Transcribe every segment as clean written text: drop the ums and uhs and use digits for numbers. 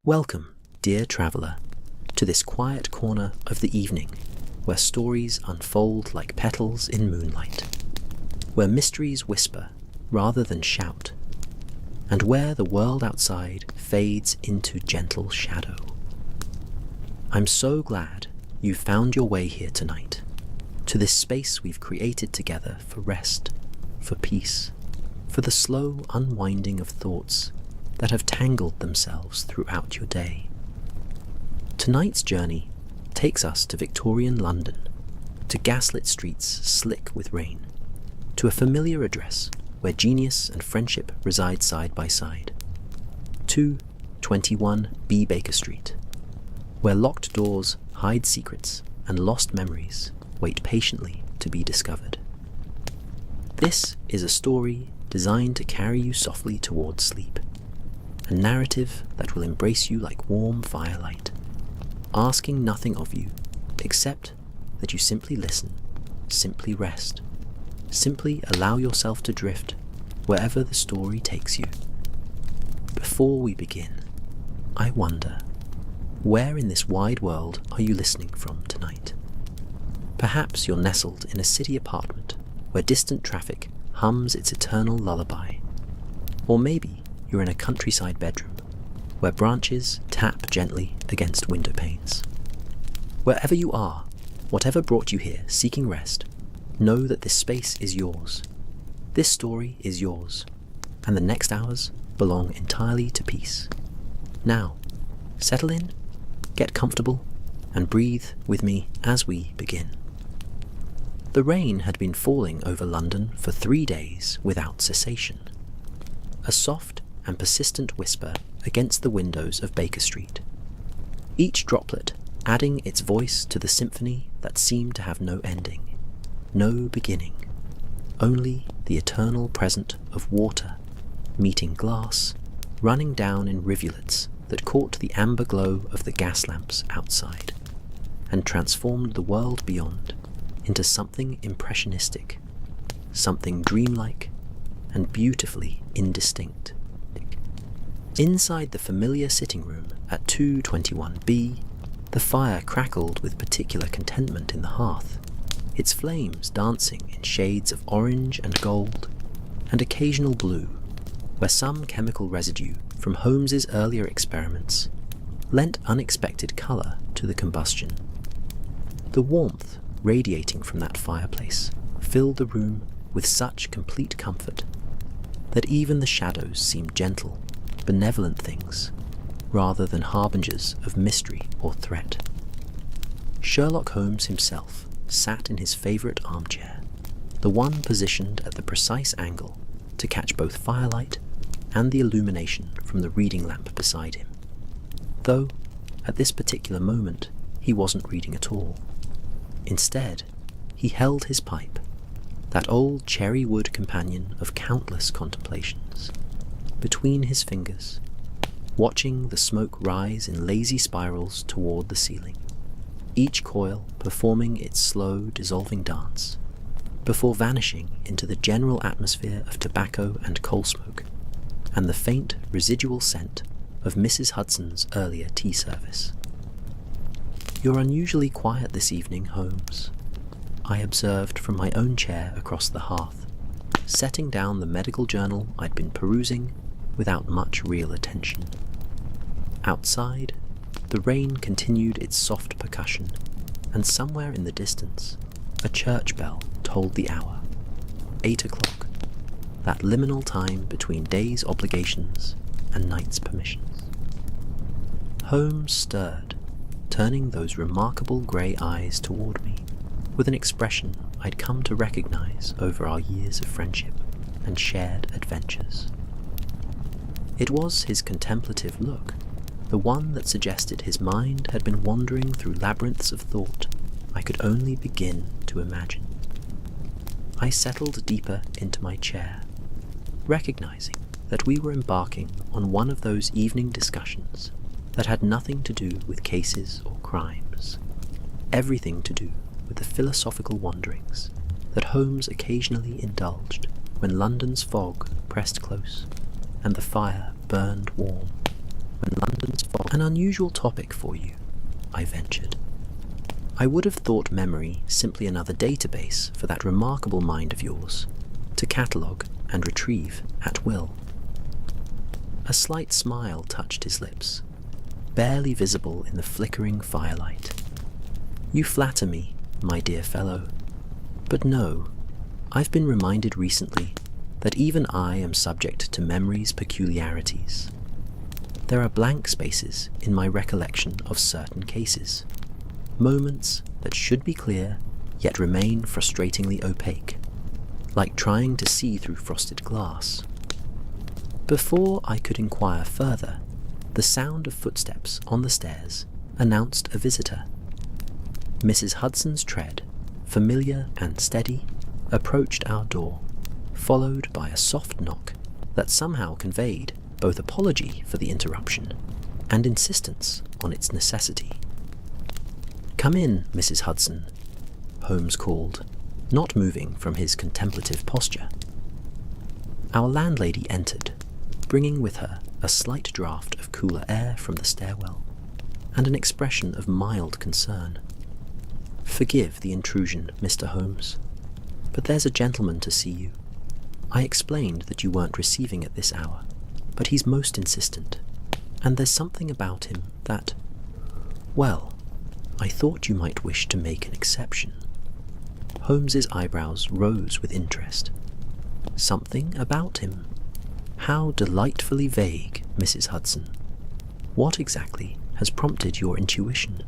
Welcome, dear traveller, to this quiet corner of the evening where stories unfold like petals in moonlight, where mysteries whisper rather than shout, and where the world outside fades into gentle shadow. I'm so glad you found your way here tonight, to this space we've created together for rest, for peace, for the slow unwinding of thoughts that have tangled themselves throughout your day. Tonight's journey takes us to Victorian London, to gaslit streets slick with rain, to a familiar address where genius and friendship reside side by side, to 21 B. Baker Street, where locked doors hide secrets and lost memories wait patiently to be discovered. This is a story designed to carry you softly towards sleep, a narrative that will embrace you like warm firelight, asking nothing of you except that you simply listen, simply rest, simply allow yourself to drift wherever the story takes you. Before we begin, I wonder, where in this wide world are you listening from tonight? Perhaps you're nestled in a city apartment where distant traffic hums its eternal lullaby, or maybe you're in a countryside bedroom where branches tap gently against window panes. Wherever you are, whatever brought you here seeking rest, know that this space is yours. This story is yours, and the next hours belong entirely to peace. Now, settle in, get comfortable, and breathe with me as we begin. The rain had been falling over London for 3 days without cessation. A soft and persistent whisper against the windows of Baker Street, each droplet adding its voice to the symphony that seemed to have no ending, no beginning, only the eternal present of water meeting glass, running down in rivulets that caught the amber glow of the gas lamps outside, and transformed the world beyond into something impressionistic, something dreamlike and beautifully indistinct. Inside the familiar sitting room at 221B, the fire crackled with particular contentment in the hearth, its flames dancing in shades of orange and gold, and occasional blue, where some chemical residue from Holmes's earlier experiments lent unexpected colour to the combustion. The warmth radiating from that fireplace filled the room with such complete comfort that even the shadows seemed gentle, benevolent things, rather than harbingers of mystery or threat. Sherlock Holmes himself sat in his favourite armchair, the one positioned at the precise angle to catch both firelight and the illumination from the reading lamp beside him. Though, at this particular moment, he wasn't reading at all. Instead, he held his pipe, that old cherry wood companion of countless contemplations, between his fingers, watching the smoke rise in lazy spirals toward the ceiling, each coil performing its slow dissolving dance, before vanishing into the general atmosphere of tobacco and coal smoke, and the faint residual scent of Mrs. Hudson's earlier tea service. "You're unusually quiet this evening, Holmes," I observed from my own chair across the hearth, setting down the medical journal I'd been perusing without much real attention. Outside, the rain continued its soft percussion, and somewhere in the distance, a church bell tolled the hour, 8 o'clock, that liminal time between day's obligations and night's permissions. Holmes stirred, turning those remarkable grey eyes toward me with an expression I'd come to recognize over our years of friendship and shared adventures. It was his contemplative look, the one that suggested his mind had been wandering through labyrinths of thought I could only begin to imagine. I settled deeper into my chair, recognizing that we were embarking on one of those evening discussions that had nothing to do with cases or crimes, everything to do with the philosophical wanderings that Holmes occasionally indulged when London's fog pressed close and the fire burned warm. when London's fog. An unusual topic for you, I ventured. I would have thought memory simply another database for that remarkable mind of yours, to catalogue and retrieve at will. A slight smile touched his lips, barely visible in the flickering firelight. You flatter me, my dear fellow, but no, I've been reminded recently that even I am subject to memory's peculiarities. There are blank spaces in my recollection of certain cases, moments that should be clear yet remain frustratingly opaque, like trying to see through frosted glass. Before I could inquire further, the sound of footsteps on the stairs announced a visitor. Mrs. Hudson's tread, familiar and steady, approached our door, followed by a soft knock that somehow conveyed both apology for the interruption and insistence on its necessity. "Come in, Mrs. Hudson," Holmes called, not moving from his contemplative posture. Our landlady entered, bringing with her a slight draught of cooler air from the stairwell, and an expression of mild concern. "Forgive the intrusion, Mr. Holmes, but there's a gentleman to see you. I explained that you weren't receiving at this hour, but he's most insistent, and there's something about him that, well, I thought you might wish to make an exception." Holmes's eyebrows rose with interest. "Something about him? How delightfully vague, Mrs. Hudson. What exactly has prompted your intuition?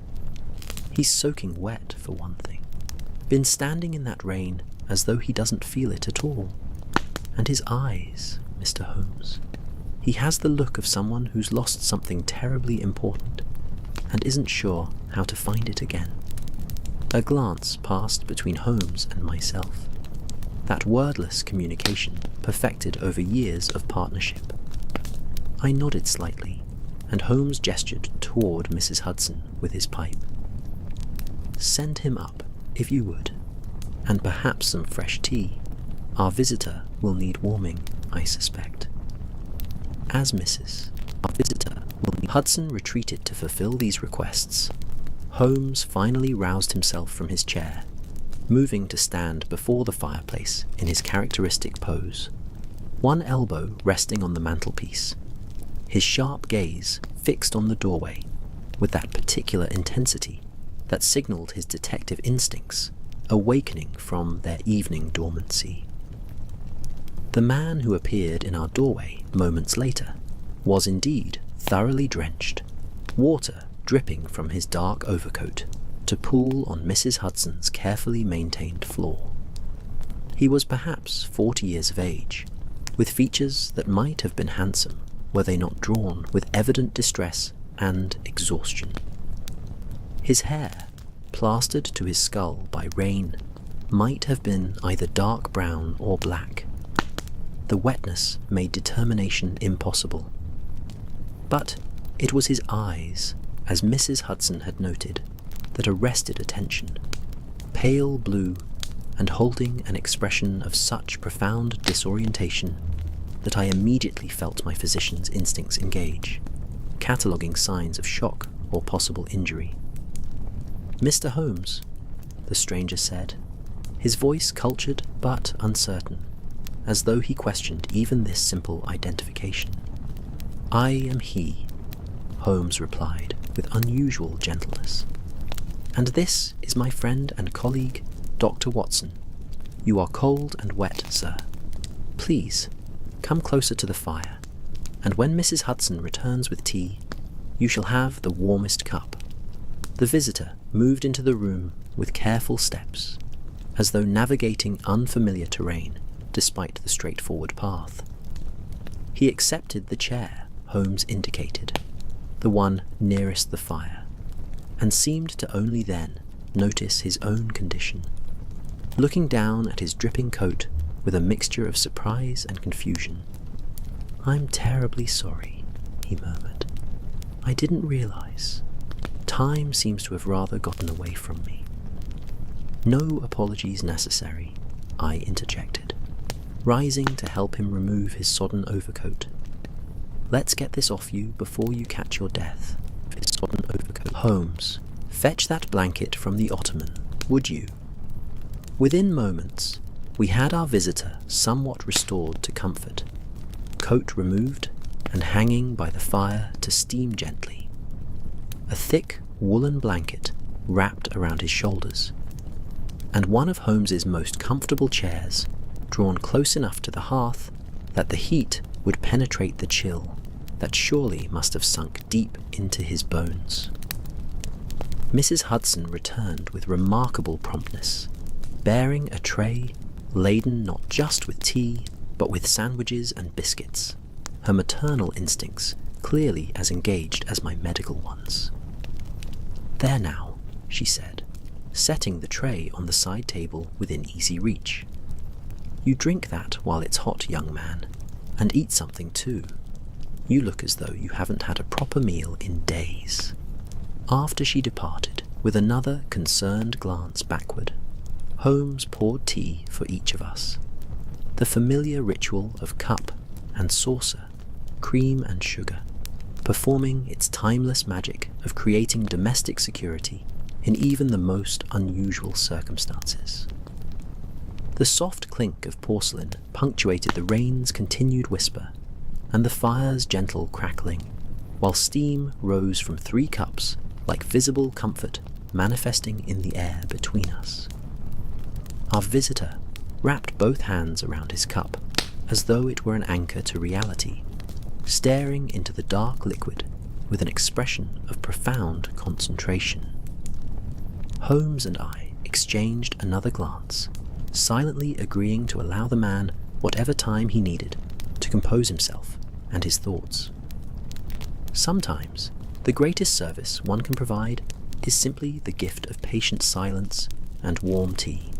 He's soaking wet, for one thing. Been standing in that rain as though he doesn't feel it at all. And his eyes, Mr. Holmes. He has the look of someone who's lost something terribly important and isn't sure how to find it again." A glance passed between Holmes and myself, that wordless communication perfected over years of partnership. I nodded slightly, and Holmes gestured toward Mrs. Hudson with his pipe. "Send him up, if you would, and perhaps some fresh tea. Our visitor will need warming, I suspect." As Mrs. Our visitor will need... Hudson retreated to fulfill these requests. Holmes finally roused himself from his chair, moving to stand before the fireplace in his characteristic pose, one elbow resting on the mantelpiece, his sharp gaze fixed on the doorway with that particular intensity that signaled his detective instincts awakening from their evening dormancy. The man who appeared in our doorway moments later was indeed thoroughly drenched, water dripping from his dark overcoat to pool on Mrs. Hudson's carefully maintained floor. He was perhaps 40 years of age, with features that might have been handsome were they not drawn with evident distress and exhaustion. His hair, plastered to his skull by rain, might have been either dark brown or black. The wetness made determination impossible. But it was his eyes, as Mrs. Hudson had noted, that arrested attention, pale blue and holding an expression of such profound disorientation that I immediately felt my physician's instincts engage, cataloguing signs of shock or possible injury. "Mr. Holmes," the stranger said, his voice cultured but uncertain, as though he questioned even this simple identification. "I am he," Holmes replied with unusual gentleness. "And this is my friend and colleague, Dr. Watson. You are cold and wet, sir. Please, come closer to the fire, and when Mrs. Hudson returns with tea, you shall have the warmest cup." The visitor moved into the room with careful steps, as though navigating unfamiliar terrain despite the straightforward path. He accepted the chair Holmes indicated, the one nearest the fire, and seemed to only then notice his own condition, looking down at his dripping coat with a mixture of surprise and confusion. "I'm terribly sorry," he murmured. "I didn't realize. Time seems to have rather gotten away from me." "No apologies necessary," I interjected, rising to help him remove his sodden overcoat. Let's get this off you before you catch your death. His sodden overcoat. Holmes, fetch that blanket from the ottoman, would you? Within moments, we had our visitor somewhat restored to comfort, coat removed and hanging by the fire to steam gently. A thick woolen blanket wrapped around his shoulders, and one of Holmes's most comfortable chairs drawn close enough to the hearth that the heat would penetrate the chill that surely must have sunk deep into his bones. Mrs. Hudson returned with remarkable promptness, bearing a tray laden not just with tea, but with sandwiches and biscuits, her maternal instincts clearly as engaged as my medical ones. "There now," she said, setting the tray on the side table within easy reach. "You drink that while it's hot, young man, and eat something too. You look as though you haven't had a proper meal in days." After she departed, with another concerned glance backward, Holmes poured tea for each of us. The familiar ritual of cup and saucer, cream and sugar, performing its timeless magic of creating domestic security in even the most unusual circumstances. The soft clink of porcelain punctuated the rain's continued whisper and the fire's gentle crackling, while steam rose from 3 cups like visible comfort manifesting in the air between us. Our visitor wrapped both hands around his cup as though it were an anchor to reality, staring into the dark liquid with an expression of profound concentration. Holmes and I exchanged another glance, silently agreeing to allow the man whatever time he needed to compose himself and his thoughts. Sometimes, the greatest service one can provide is simply the gift of patient silence and warm tea.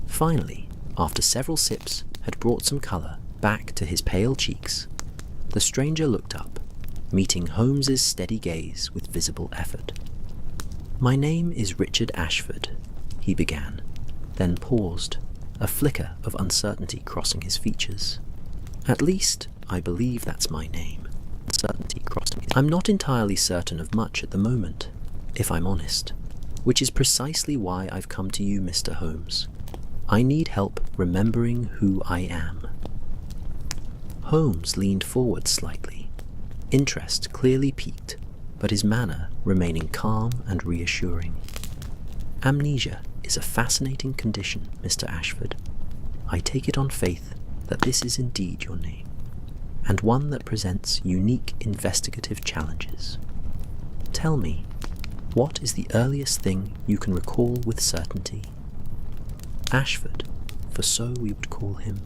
Finally, after several sips had brought some colour back to his pale cheeks, the stranger looked up, meeting Holmes's steady gaze with visible effort. "My name is Richard Ashford," he began, then paused, a flicker of uncertainty crossing his features. "At least, I believe that's my name." Uncertainty crossing his... "I'm not entirely certain of much at the moment, if I'm honest, which is precisely why I've come to you, Mr. Holmes. I need help remembering who I am." Holmes leaned forward slightly, interest clearly piqued, but his manner remaining calm and reassuring. "Amnesia is a fascinating condition, Mr. Ashford. I take it on faith that this is indeed your name, and one that presents unique investigative challenges. Tell me, what is the earliest thing you can recall with certainty?" Ashford, for so we would call him,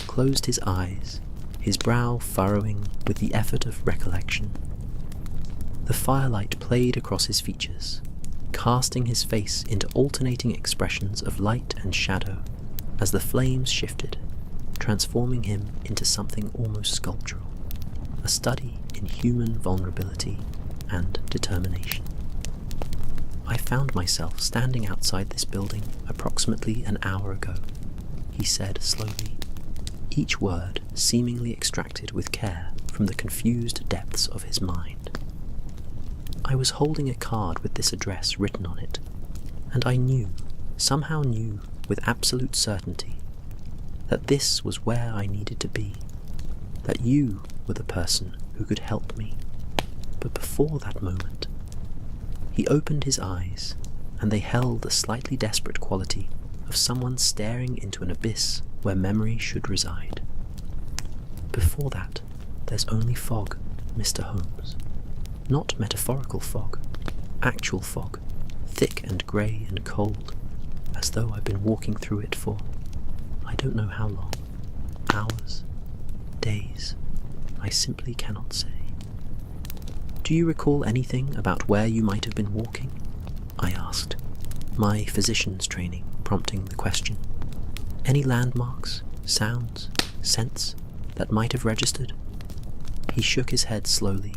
closed his eyes, his brow furrowing with the effort of recollection. The firelight played across his features, casting his face into alternating expressions of light and shadow as the flames shifted, transforming him into something almost sculptural, a study in human vulnerability and determination. "I found myself standing outside this building approximately an hour ago," he said slowly, each word seemingly extracted with care from the confused depths of his mind. "I was holding a card with this address written on it, and I knew, somehow knew with absolute certainty, that this was where I needed to be, that you were the person who could help me. But before that moment..." He opened his eyes, and they held a slightly desperate quality of someone staring into an abyss where memory should reside. "Before that, there's only fog, Mr. Holmes. Not metaphorical fog, actual fog, thick and grey and cold, as though I've been walking through it for, I don't know how long, hours, days, I simply cannot say." "Do you recall anything about where you might have been walking?" I asked, my physician's training prompting the question. "Any landmarks, sounds, scents that might have registered?" He shook his head slowly,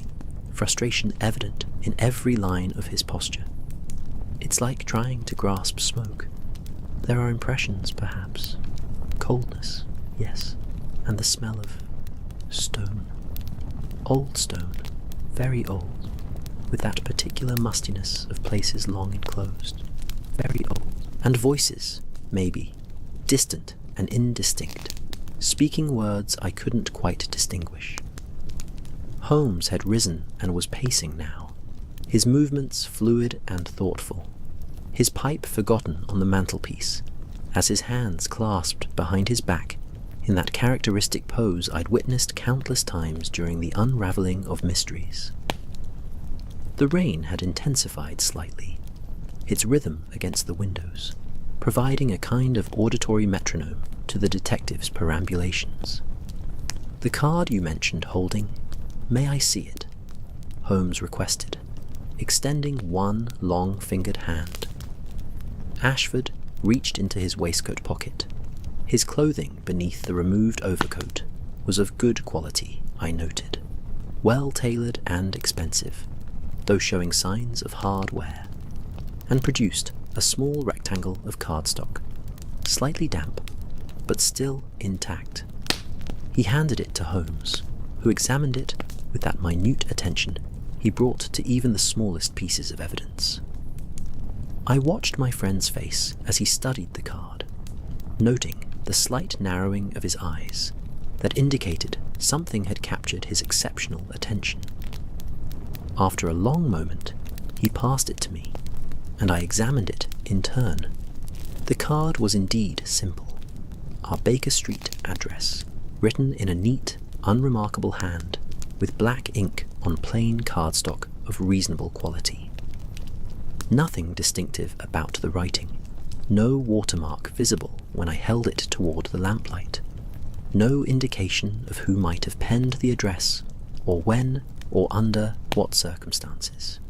frustration evident in every line of his posture. "It's like trying to grasp smoke. There are impressions, perhaps. Coldness, yes, and the smell of stone. Old stone, very old, with that particular mustiness of places long enclosed, very old. And voices, maybe, distant and indistinct, speaking words I couldn't quite distinguish. Holmes had risen and was pacing now, his movements fluid and thoughtful, his pipe forgotten on the mantelpiece, as his hands clasped behind his back in that characteristic pose I'd witnessed countless times during the unravelling of mysteries. The rain had intensified slightly, its rhythm against the windows, providing a kind of auditory metronome to the detective's perambulations. "The card you mentioned holding, may I see it?" Holmes requested, extending one long-fingered hand. Ashford reached into his waistcoat pocket. His clothing beneath the removed overcoat was of good quality, I noted, well-tailored and expensive, though showing signs of hard wear, and produced a small rectangle of cardstock, slightly damp, but still intact. He handed it to Holmes, who examined it with that minute attention he brought to even the smallest pieces of evidence. I watched my friend's face as he studied the card, noting the slight narrowing of his eyes that indicated something had captured his exceptional attention. After a long moment, he passed it to me, and I examined it in turn. The card was indeed simple. Our Baker Street address, written in a neat, unremarkable hand, with black ink on plain cardstock of reasonable quality. Nothing distinctive about the writing. No watermark visible when I held it toward the lamplight. No indication of who might have penned the address, or when, or under what circumstances.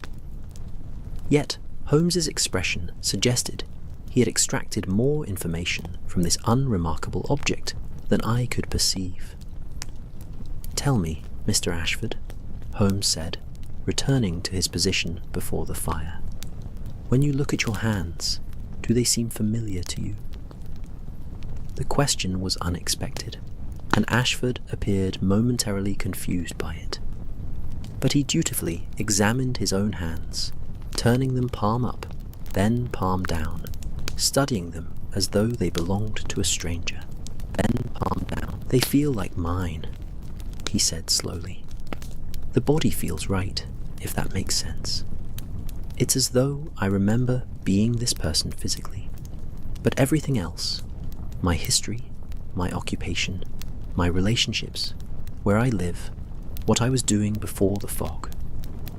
Yet Holmes's expression suggested he had extracted more information from this unremarkable object than I could perceive. "Tell me, Mr. Ashford," Holmes said, returning to his position before the fire. "When you look at your hands, do they seem familiar to you?" The question was unexpected, and Ashford appeared momentarily confused by it. But he dutifully examined his own hands, turning them palm up, then palm down, studying them as though they belonged to a stranger, then palm down. "They feel like mine," he said slowly. "The body feels right, if that makes sense. It's as though I remember being this person physically, but everything else, my history, my occupation, my relationships, where I live, what I was doing before the fog,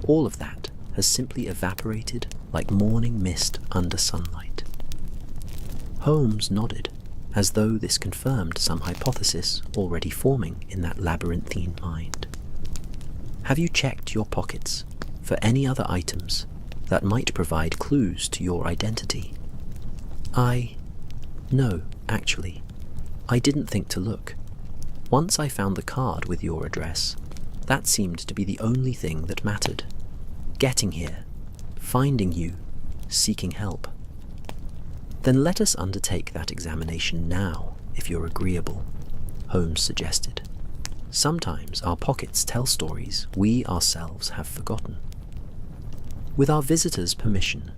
all of that has simply evaporated like morning mist under sunlight." Holmes nodded, as though this confirmed some hypothesis already forming in that labyrinthine mind. "Have you checked your pockets for any other items that might provide clues to your identity?" No, actually. I didn't think to look. Once I found the card with your address, that seemed to be the only thing that mattered. Getting here, finding you, seeking help. "Then let us undertake that examination now, if you're agreeable," Holmes suggested. "Sometimes our pockets tell stories we ourselves have forgotten." With our visitor's permission,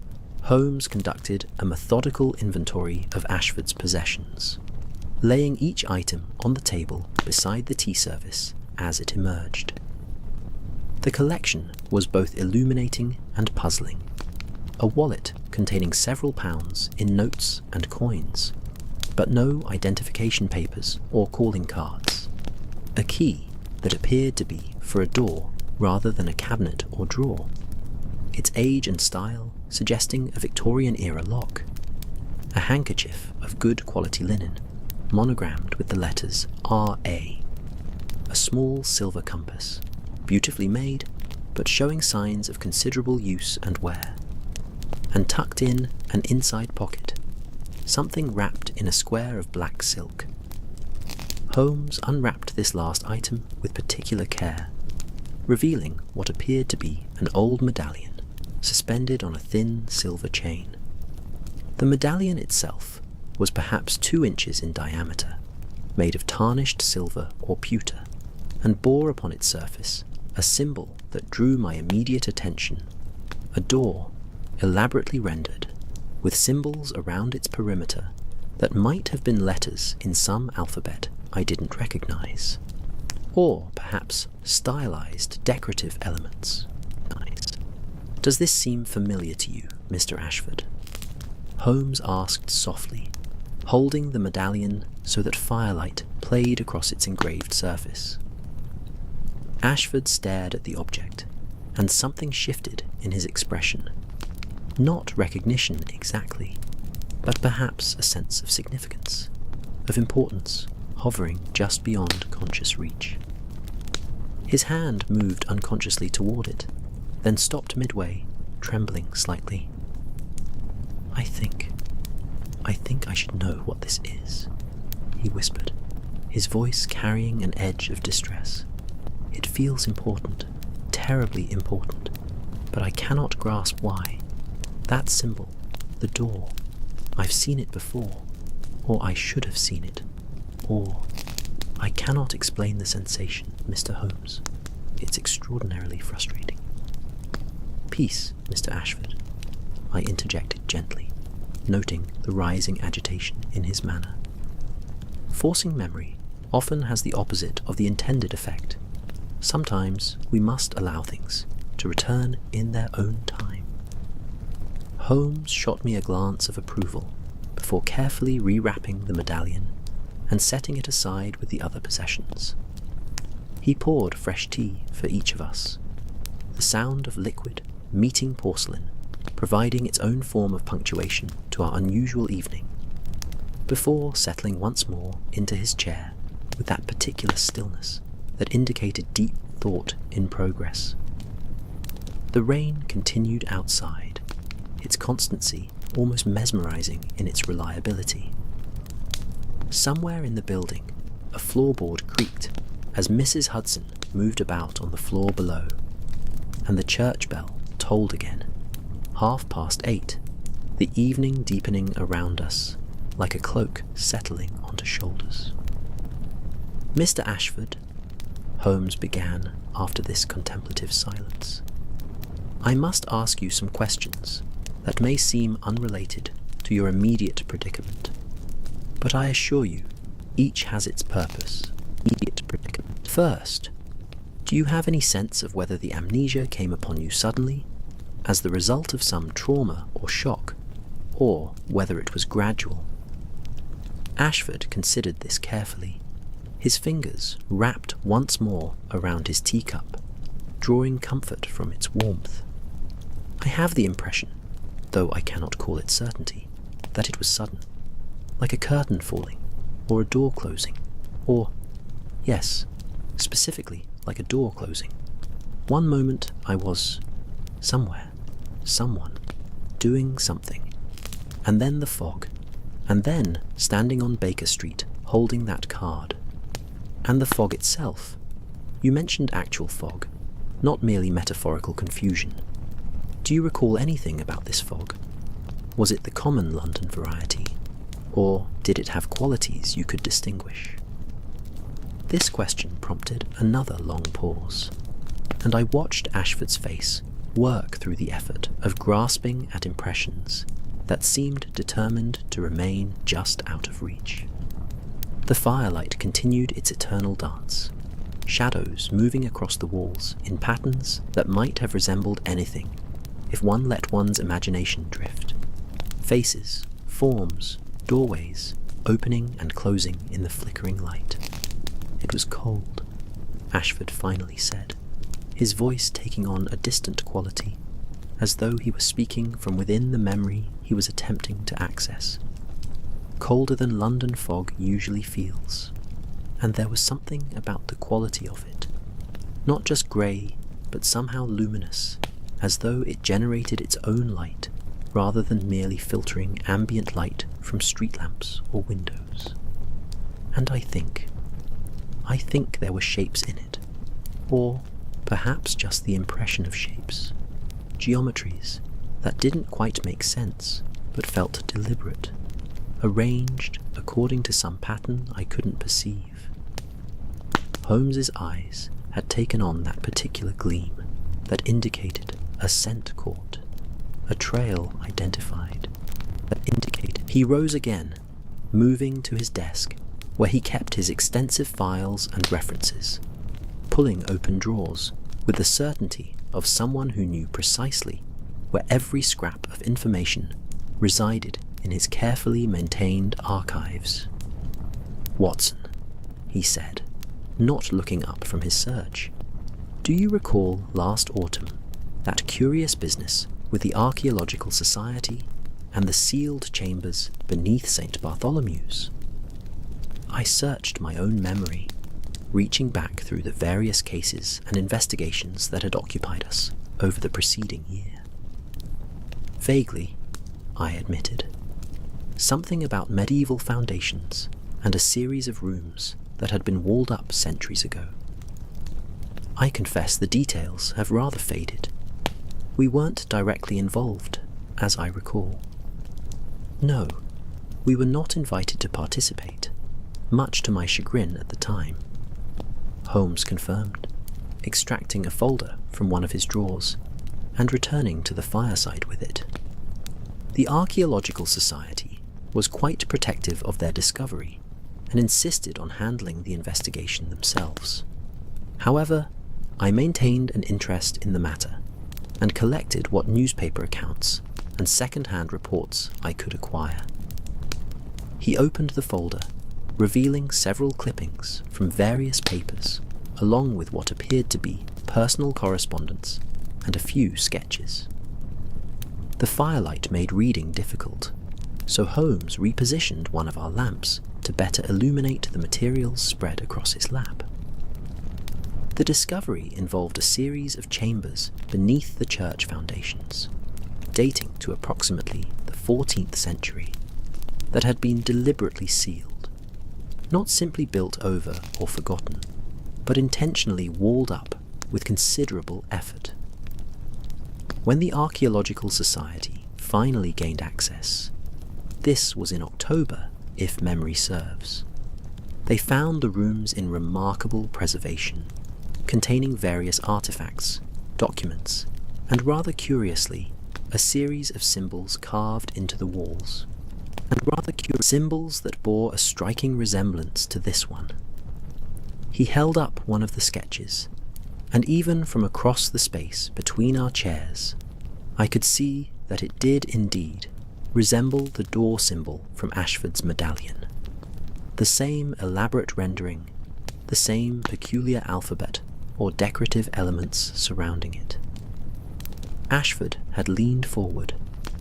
Holmes conducted a methodical inventory of Ashford's possessions, laying each item on the table beside the tea service as it emerged. The collection was both illuminating and puzzling. A wallet containing several pounds in notes and coins, but no identification papers or calling cards. A key that appeared to be for a door rather than a cabinet or drawer, its age and style suggesting a Victorian-era lock. A handkerchief of good quality linen, monogrammed with the letters R.A. A small silver compass, beautifully made, but showing signs of considerable use and wear. And tucked in an inside pocket, something wrapped in a square of black silk. Holmes unwrapped this last item with particular care, revealing what appeared to be an old medallion suspended on a thin silver chain. The medallion itself was perhaps 2 inches in diameter, made of tarnished silver or pewter, and bore upon its surface a symbol that drew my immediate attention. A door, elaborately rendered, with symbols around its perimeter that might have been letters in some alphabet I didn't recognize. Or perhaps stylized decorative elements. Nice. Does this seem familiar to you, Mr. Ashford? Holmes asked softly, holding the medallion so that firelight played across its engraved surface. Ashford stared at the object, and something shifted in his expression. Not recognition exactly, but perhaps a sense of significance, of importance, hovering just beyond conscious reach. His hand moved unconsciously toward it, then stopped midway, trembling slightly. I think I should know what this is," he whispered, his voice carrying an edge of distress. "It feels important, terribly important, but I cannot grasp why. That symbol, the door, I've seen it before, or I should have seen it, or I cannot explain the sensation, Mr. Holmes. It's extraordinarily frustrating." "Peace, Mr. Ashford," I interjected gently, noting the rising agitation in his manner. Forcing memory often has the opposite of the intended effect. Sometimes we must allow things to return in their own time. Holmes shot me a glance of approval before carefully rewrapping the medallion and setting it aside with the other possessions. He poured fresh tea for each of us, the sound of liquid meeting porcelain providing its own form of punctuation to our unusual evening, before settling once more into his chair with that particular stillness that indicated deep thought in progress. The rain continued outside, its constancy almost mesmerizing in its reliability. Somewhere in the building, a floorboard creaked as Mrs. Hudson moved about on the floor below, and the church bell tolled again. 8:30, the evening deepening around us, like a cloak settling onto shoulders. "Mr. Ashford," Holmes began after this contemplative silence, "I must ask you some questions that may seem unrelated to your immediate predicament, but I assure you, each has its purpose. First, do you have any sense of whether the amnesia came upon you suddenly, as the result of some trauma or shock, or whether it was gradual?" Ashford considered this carefully, his fingers wrapped once more around his teacup, drawing comfort from its warmth. "I have the impression, though I cannot call it certainty, that it was sudden, like a curtain falling, or a door closing, or, yes, specifically like a door closing. One moment I was somewhere, someone, doing something, and then the fog, and then standing on Baker Street holding that card. And the fog itself. You mentioned actual fog, not merely metaphorical confusion. Do you recall anything about this fog? Was it the common London variety, or did it have qualities you could distinguish?" This question prompted another long pause, and I watched Ashford's face work through the effort of grasping at impressions that seemed determined to remain just out of reach. The firelight continued its eternal dance, shadows moving across the walls in patterns that might have resembled anything if one let one's imagination drift. Faces, forms, doorways, opening and closing in the flickering light. "It was cold," Ashford finally said, his voice taking on a distant quality, as though he were speaking from within the memory he was attempting to access. "Colder than London fog usually feels, and there was something about the quality of it, not just grey, but somehow luminous, as though it generated its own light, rather than merely filtering ambient light from street lamps or windows. And I think there were shapes in it, or perhaps just the impression of shapes, geometries that didn't quite make sense, but felt deliberate, arranged according to some pattern I couldn't perceive." Holmes's eyes had taken on that particular gleam that indicated a scent caught, a trail identified, that indicated. He rose again, moving to his desk, where he kept his extensive files and references, pulling open drawers with the certainty of someone who knew precisely where every scrap of information resided in his carefully maintained archives. "Watson," he said, not looking up from his search, "do you recall last autumn that curious business with the Archaeological Society and the sealed chambers beneath St. Bartholomew's?" I searched my own memory, reaching back through the various cases and investigations that had occupied us over the preceding year. "Vaguely," I admitted. "Something about medieval foundations and a series of rooms that had been walled up centuries ago. I confess the details have rather faded. We weren't directly involved, as I recall. No, we were not invited to participate, much to my chagrin at the time," Holmes confirmed, extracting a folder from one of his drawers and returning to the fireside with it. "The Archaeological Society was quite protective of their discovery and insisted on handling the investigation themselves. However, I maintained an interest in the matter and collected what newspaper accounts and second-hand reports I could acquire." He opened the folder, revealing several clippings from various papers, along with what appeared to be personal correspondence and a few sketches. The firelight made reading difficult, so Holmes repositioned one of our lamps to better illuminate the materials spread across his lap. The discovery involved a series of chambers beneath the church foundations, dating to approximately the 14th century, that had been deliberately sealed, not simply built over or forgotten, but intentionally walled up with considerable effort. When the Archaeological Society finally gained access, this was in October, if memory serves, they found the rooms in remarkable preservation, containing various artifacts, documents, and rather curiously, a series of symbols carved into the walls, symbols that bore a striking resemblance to this one. He held up one of the sketches, and even from across the space between our chairs, I could see that it did indeed resemble the door symbol from Ashford's medallion. The same elaborate rendering, the same peculiar alphabet or decorative elements surrounding it. Ashford had leaned forward,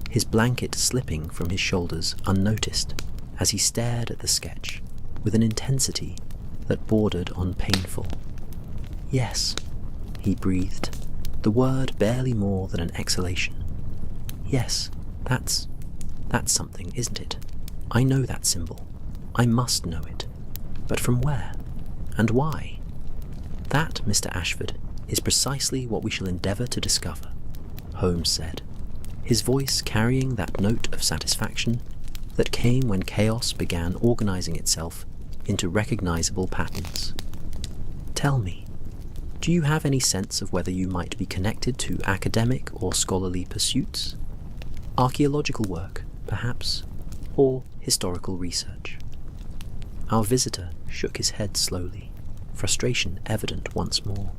his blanket slipping from his shoulders unnoticed as he stared at the sketch with an intensity that bordered on painful. "Yes," he breathed, the word barely more than an exhalation. "Yes, that's something, isn't it? I know that symbol. I must know it. But from where? And why? That, Mr. Ashford, is precisely what we shall endeavour to discover," Holmes said, his voice carrying that note of satisfaction that came when chaos began organising itself into recognisable patterns. "Tell me, do you have any sense of whether you might be connected to academic or scholarly pursuits? Archaeological work, perhaps, or historical research?" Our visitor shook his head slowly, frustration evident once more.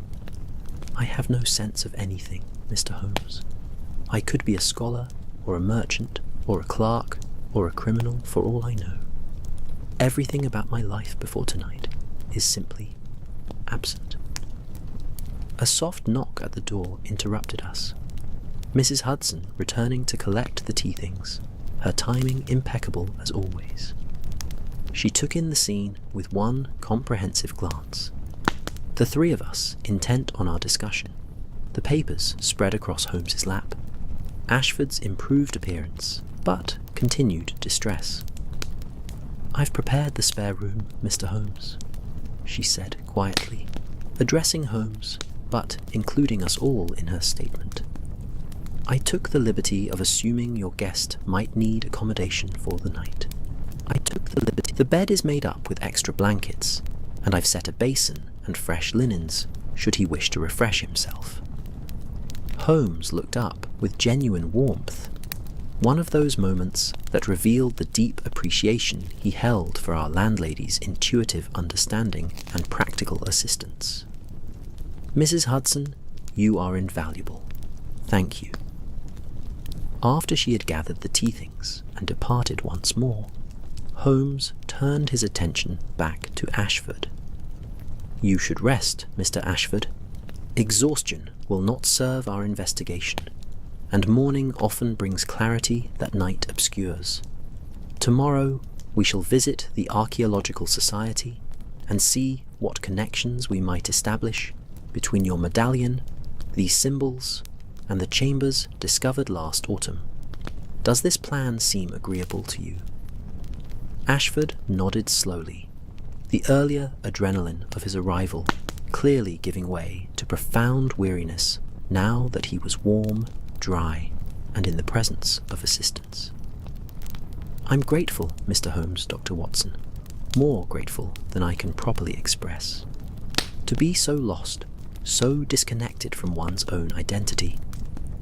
"I have no sense of anything, Mr. Holmes. I could be a scholar, or a merchant, or a clerk, or a criminal, for all I know. Everything about my life before tonight is simply absent." A soft knock at the door interrupted us. Mrs. Hudson returning to collect the tea things, her timing impeccable as always. She took in the scene with one comprehensive glance. The three of us intent on our discussion, the papers spread across Holmes's lap, Ashford's improved appearance, but continued distress. "I've prepared the spare room, Mr. Holmes," she said quietly, addressing Holmes, but including us all in her statement. "I took the liberty of assuming your guest might need accommodation for the night. The bed is made up with extra blankets, and I've set a basin and fresh linens should he wish to refresh himself. Holmes looked up with genuine warmth, one of those moments that revealed the deep appreciation he held for our landlady's intuitive understanding and practical assistance. "Mrs. Hudson, you are invaluable. Thank you." After she had gathered the tea things and departed once more, Holmes turned his attention back to Ashford. "You should rest, Mr. Ashford. Exhaustion will not serve our investigation, and morning often brings clarity that night obscures. Tomorrow we shall visit the Archaeological Society and see what connections we might establish between your medallion, these symbols, and the chambers discovered last autumn. Does this plan seem agreeable to you?" Ashford nodded slowly, the earlier adrenaline of his arrival clearly giving way to profound weariness now that he was warm, dry, and in the presence of assistance. "I'm grateful, Mr. Holmes, Dr. Watson, more grateful than I can properly express. To be so lost, so disconnected from one's own identity,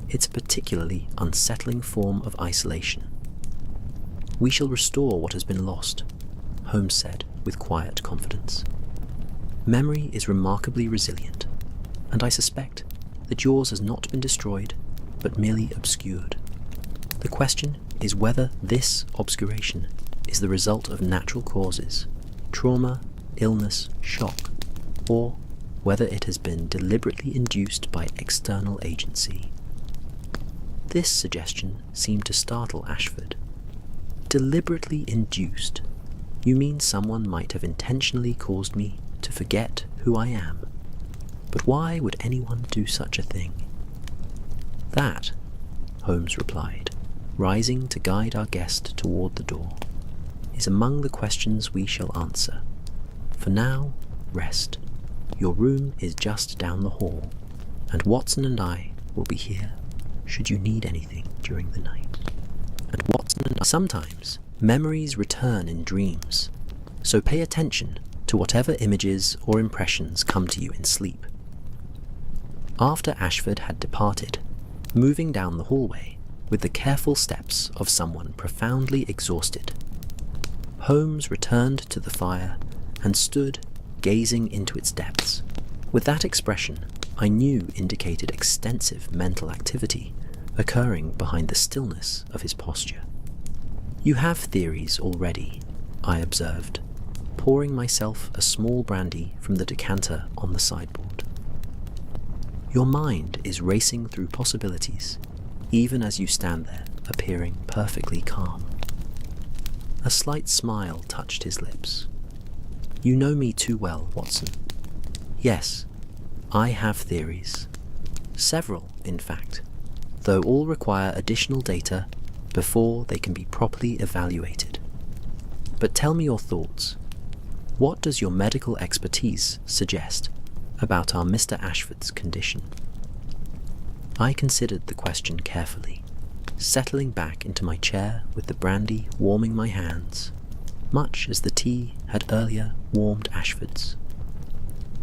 it's a particularly unsettling form of isolation." "We shall restore what has been lost," Holmes said with quiet confidence. "Memory is remarkably resilient, and I suspect that yours has not been destroyed, but merely obscured. The question is whether this obscuration is the result of natural causes, trauma, illness, shock, or whether it has been deliberately induced by external agency." This suggestion seemed to startle Ashford. "Deliberately induced? You mean someone might have intentionally caused me to forget who I am? But why would anyone do such a thing?" "That," Holmes replied, rising to guide our guest toward the door, "is among the questions we shall answer. For now, rest. Your room is just down the hall, and Watson and I will be here should you need anything during the night." Sometimes memories return in dreams, so pay attention to whatever images or impressions come to you in sleep. After Ashford had departed, moving down the hallway with the careful steps of someone profoundly exhausted, Holmes returned to the fire and stood gazing into its depths, with that expression I knew indicated extensive mental activity occurring behind the stillness of his posture. "You have theories already," I observed, pouring myself a small brandy from the decanter on the sideboard. "Your mind is racing through possibilities, even as you stand there, appearing perfectly calm." A slight smile touched his lips. "You know me too well, Watson. Yes, I have theories. Several, in fact, though all require additional data before they can be properly evaluated. But tell me your thoughts. What does your medical expertise suggest about our Mr. Ashford's condition?" I considered the question carefully, settling back into my chair with the brandy warming my hands, much as the tea had earlier warmed Ashford's.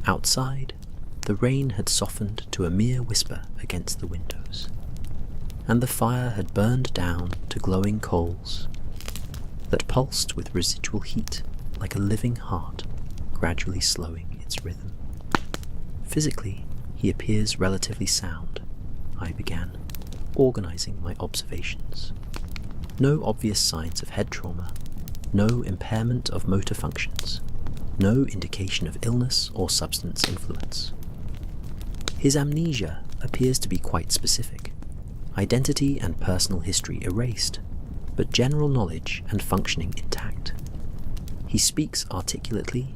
Outside, the rain had softened to a mere whisper against the windows, and the fire had burned down to glowing coals that pulsed with residual heat like a living heart, gradually slowing its rhythm. "Physically, he appears relatively sound," I began, organizing my observations. "No obvious signs of head trauma, no impairment of motor functions, no indication of illness or substance influence. His amnesia appears to be quite specific, identity and personal history erased, but general knowledge and functioning intact. He speaks articulately,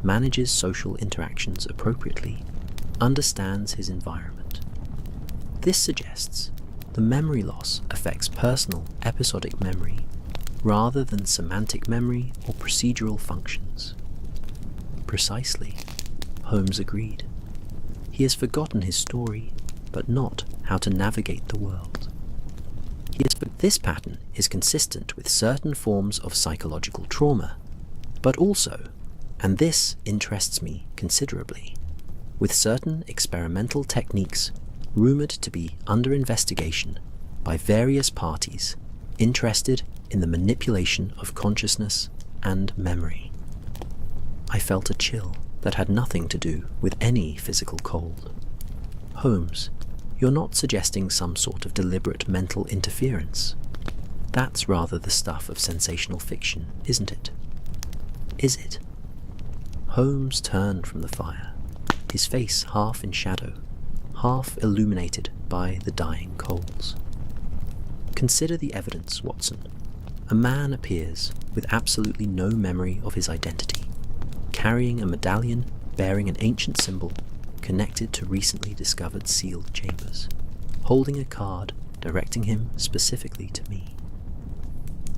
manages social interactions appropriately, understands his environment. This suggests the memory loss affects personal episodic memory rather than semantic memory or procedural functions." "Precisely," Holmes agreed. "He has forgotten his story, but not how to navigate the world. This pattern is consistent with certain forms of psychological trauma, but also, and this interests me considerably, with certain experimental techniques rumoured to be under investigation by various parties interested in the manipulation of consciousness and memory. I felt a chill that had nothing to do with any physical cold. Holmes, you're not suggesting some sort of deliberate mental interference. That's rather the stuff of sensational fiction, isn't it? Is it? Holmes turned from the fire, his face half in shadow, half illuminated by the dying coals. Consider the evidence, Watson. A man appears with absolutely no memory of his identity, carrying a medallion bearing an ancient symbol connected to recently discovered sealed chambers, holding a card directing him specifically to me.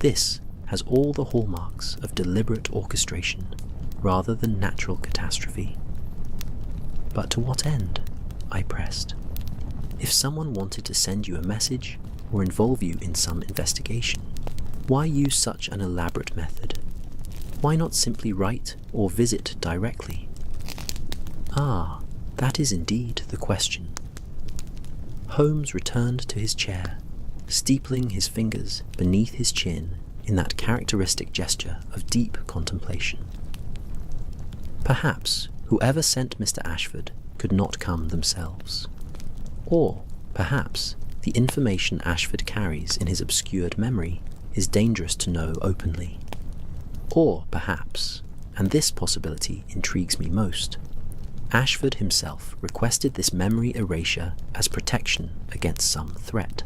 This has all the hallmarks of deliberate orchestration rather than natural catastrophe. But to what end? I pressed. If someone wanted to send you a message or involve you in some investigation, why use such an elaborate method? Why not simply write or visit directly? Ah, that is indeed the question. Holmes returned to his chair, steepling his fingers beneath his chin in that characteristic gesture of deep contemplation. Perhaps whoever sent Mr. Ashford could not come themselves. Or perhaps the information Ashford carries in his obscured memory is dangerous to know openly. Or perhaps, and this possibility intrigues me most, Ashford himself requested this memory erasure as protection against some threat,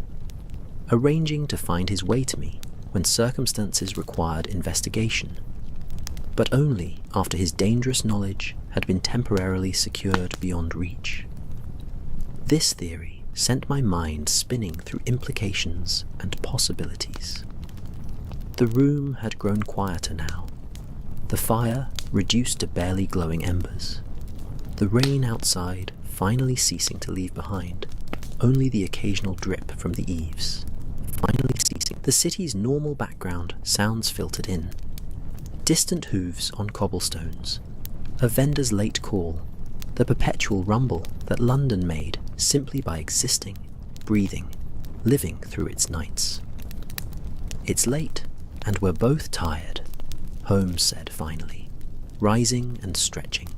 arranging to find his way to me when circumstances required investigation, but only after his dangerous knowledge had been temporarily secured beyond reach. This theory sent my mind spinning through implications and possibilities. The room had grown quieter now, the fire reduced to barely glowing embers, the rain outside finally ceasing to leave behind only the occasional drip from the eaves. Finally ceasing. The city's normal background sounds filtered in. Distant hooves on cobblestones, a vendor's late call, the perpetual rumble that London made simply by existing, breathing, living through its nights. It's late, and we're both tired, Holmes said finally, rising and stretching.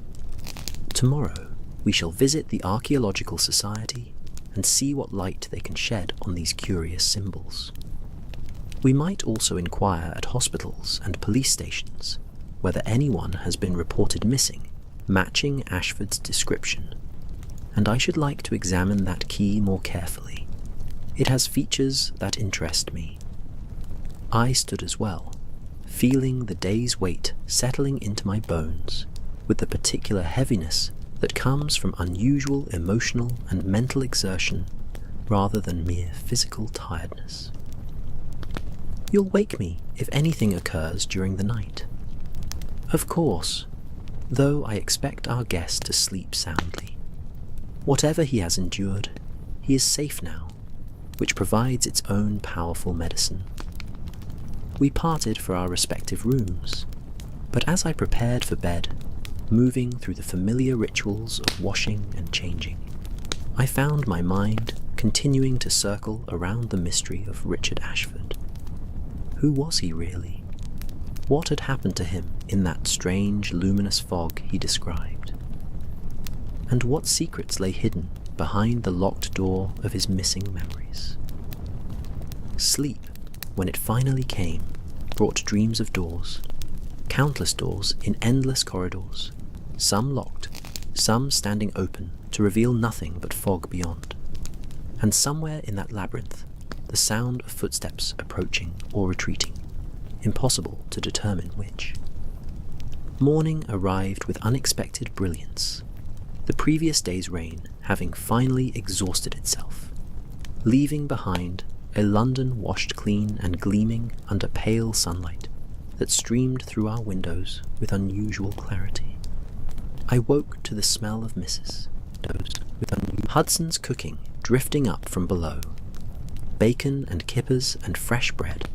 Tomorrow we shall visit the Archaeological Society and see what light they can shed on these curious symbols. We might also inquire at hospitals and police stations whether anyone has been reported missing, matching Ashford's description, and I should like to examine that key more carefully. It has features that interest me. I stood as well, feeling the day's weight settling into my bones with the particular heaviness that comes from unusual emotional and mental exertion rather than mere physical tiredness. You'll wake me if anything occurs during the night. Of course, though I expect our guest to sleep soundly. Whatever he has endured, he is safe now, which provides its own powerful medicine. We parted for our respective rooms, but as I prepared for bed, moving through the familiar rituals of washing and changing, I found my mind continuing to circle around the mystery of Richard Ashford. Who was he really? What had happened to him in that strange, luminous fog he described? And what secrets lay hidden behind the locked door of his missing memories? Sleep, when it finally came, brought dreams of doors, countless doors in endless corridors, some locked, some standing open to reveal nothing but fog beyond. And somewhere in that labyrinth, the sound of footsteps approaching or retreating, impossible to determine which. Morning arrived with unexpected brilliance, the previous day's rain having finally exhausted itself, leaving behind a London washed clean and gleaming under pale sunlight that streamed through our windows with unusual clarity. I woke to the smell of Mrs. Hudson's cooking drifting up from below, bacon and kippers and fresh bread,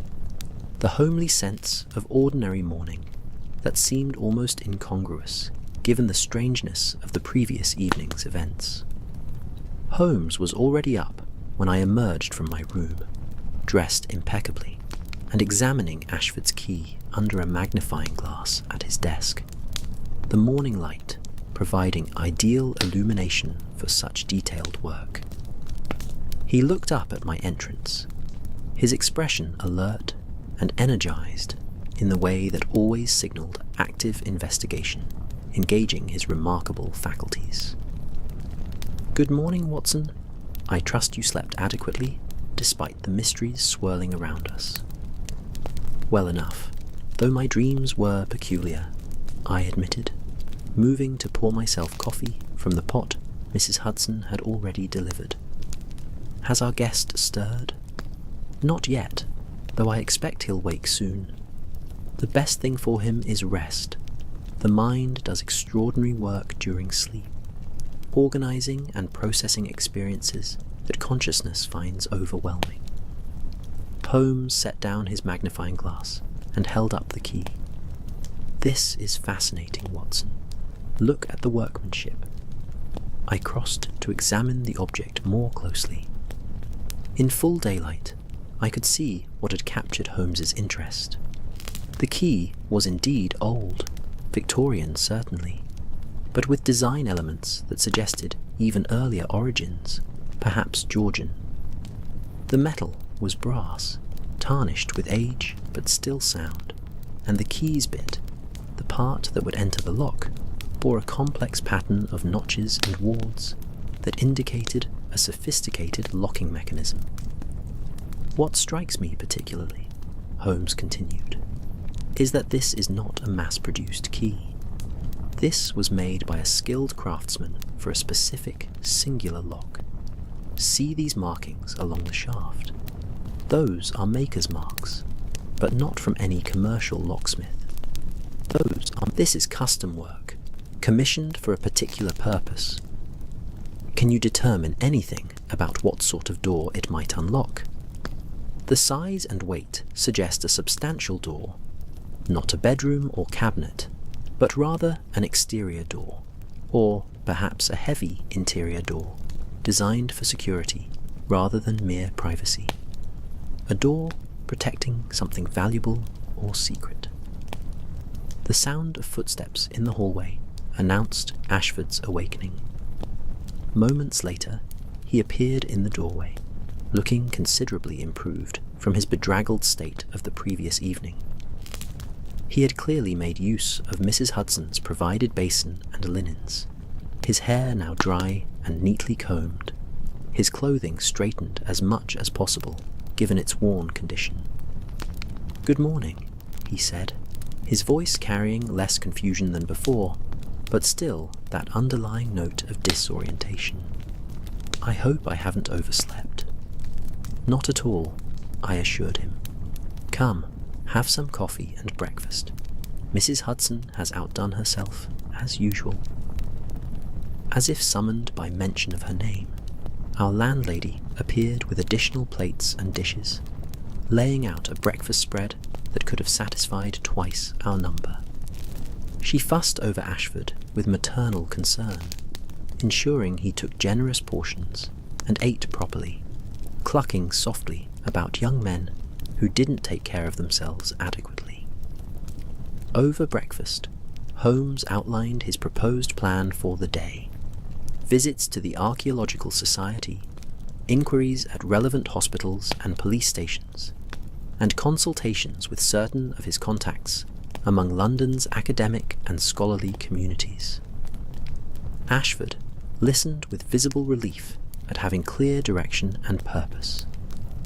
the homely sense of ordinary morning that seemed almost incongruous given the strangeness of the previous evening's events. Holmes was already up when I emerged from my room, dressed impeccably, and examining Ashford's key under a magnifying glass at his desk, the morning light providing ideal illumination for such detailed work. He looked up at my entrance, his expression alert and energized in the way that always signaled active investigation, engaging his remarkable faculties. "Good morning, Watson. I trust you slept adequately, despite the mysteries swirling around us." "Well enough, though my dreams were peculiar," I admitted, moving to pour myself coffee from the pot Mrs. Hudson had already delivered. "Has our guest stirred?" "Not yet, though I expect he'll wake soon. The best thing for him is rest. The mind does extraordinary work during sleep, organizing and processing experiences that consciousness finds overwhelming." Holmes set down his magnifying glass and held up the key. "This is fascinating, Watson. Look at the workmanship." I crossed to examine the object more closely. In full daylight, I could see what had captured Holmes's interest. The key was indeed old, Victorian certainly, but with design elements that suggested even earlier origins, perhaps Georgian. The metal was brass, tarnished with age but still sound, and the keys bit, the part that would enter the lock, bore a complex pattern of notches and wards that indicated a sophisticated locking mechanism. "What strikes me particularly," Holmes continued, "is that this is not a mass-produced key. This was made by a skilled craftsman for a specific, singular lock. See these markings along the shaft. Those are maker's marks, but not from any commercial locksmith. This is custom work, commissioned for a particular purpose. Can you determine anything about what sort of door it might unlock? The size and weight suggest a substantial door, not a bedroom or cabinet, but rather an exterior door, or perhaps a heavy interior door, designed for security rather than mere privacy. A door protecting something valuable or secret." The sound of footsteps in the hallway announced Ashford's awakening. Moments later, he appeared in the doorway, looking considerably improved from his bedraggled state of the previous evening. He had clearly made use of Mrs. Hudson's provided basin and linens, his hair now dry and neatly combed, his clothing straightened as much as possible, given its worn condition. "Good morning," he said, his voice carrying less confusion than before, but still that underlying note of disorientation. "I hope I haven't overslept." "Not at all," I assured him. "Come, have some coffee and breakfast. Mrs. Hudson has outdone herself, as usual." As if summoned by mention of her name, our landlady appeared with additional plates and dishes, laying out a breakfast spread that could have satisfied twice our number. She fussed over Ashford with maternal concern, ensuring he took generous portions and ate properly, clucking softly about young men who didn't take care of themselves adequately. Over breakfast, Holmes outlined his proposed plan for the day: visits to the Archaeological Society, inquiries at relevant hospitals and police stations, and consultations with certain of his contacts among London's academic and scholarly communities. Ashford listened with visible relief at having clear direction and purpose,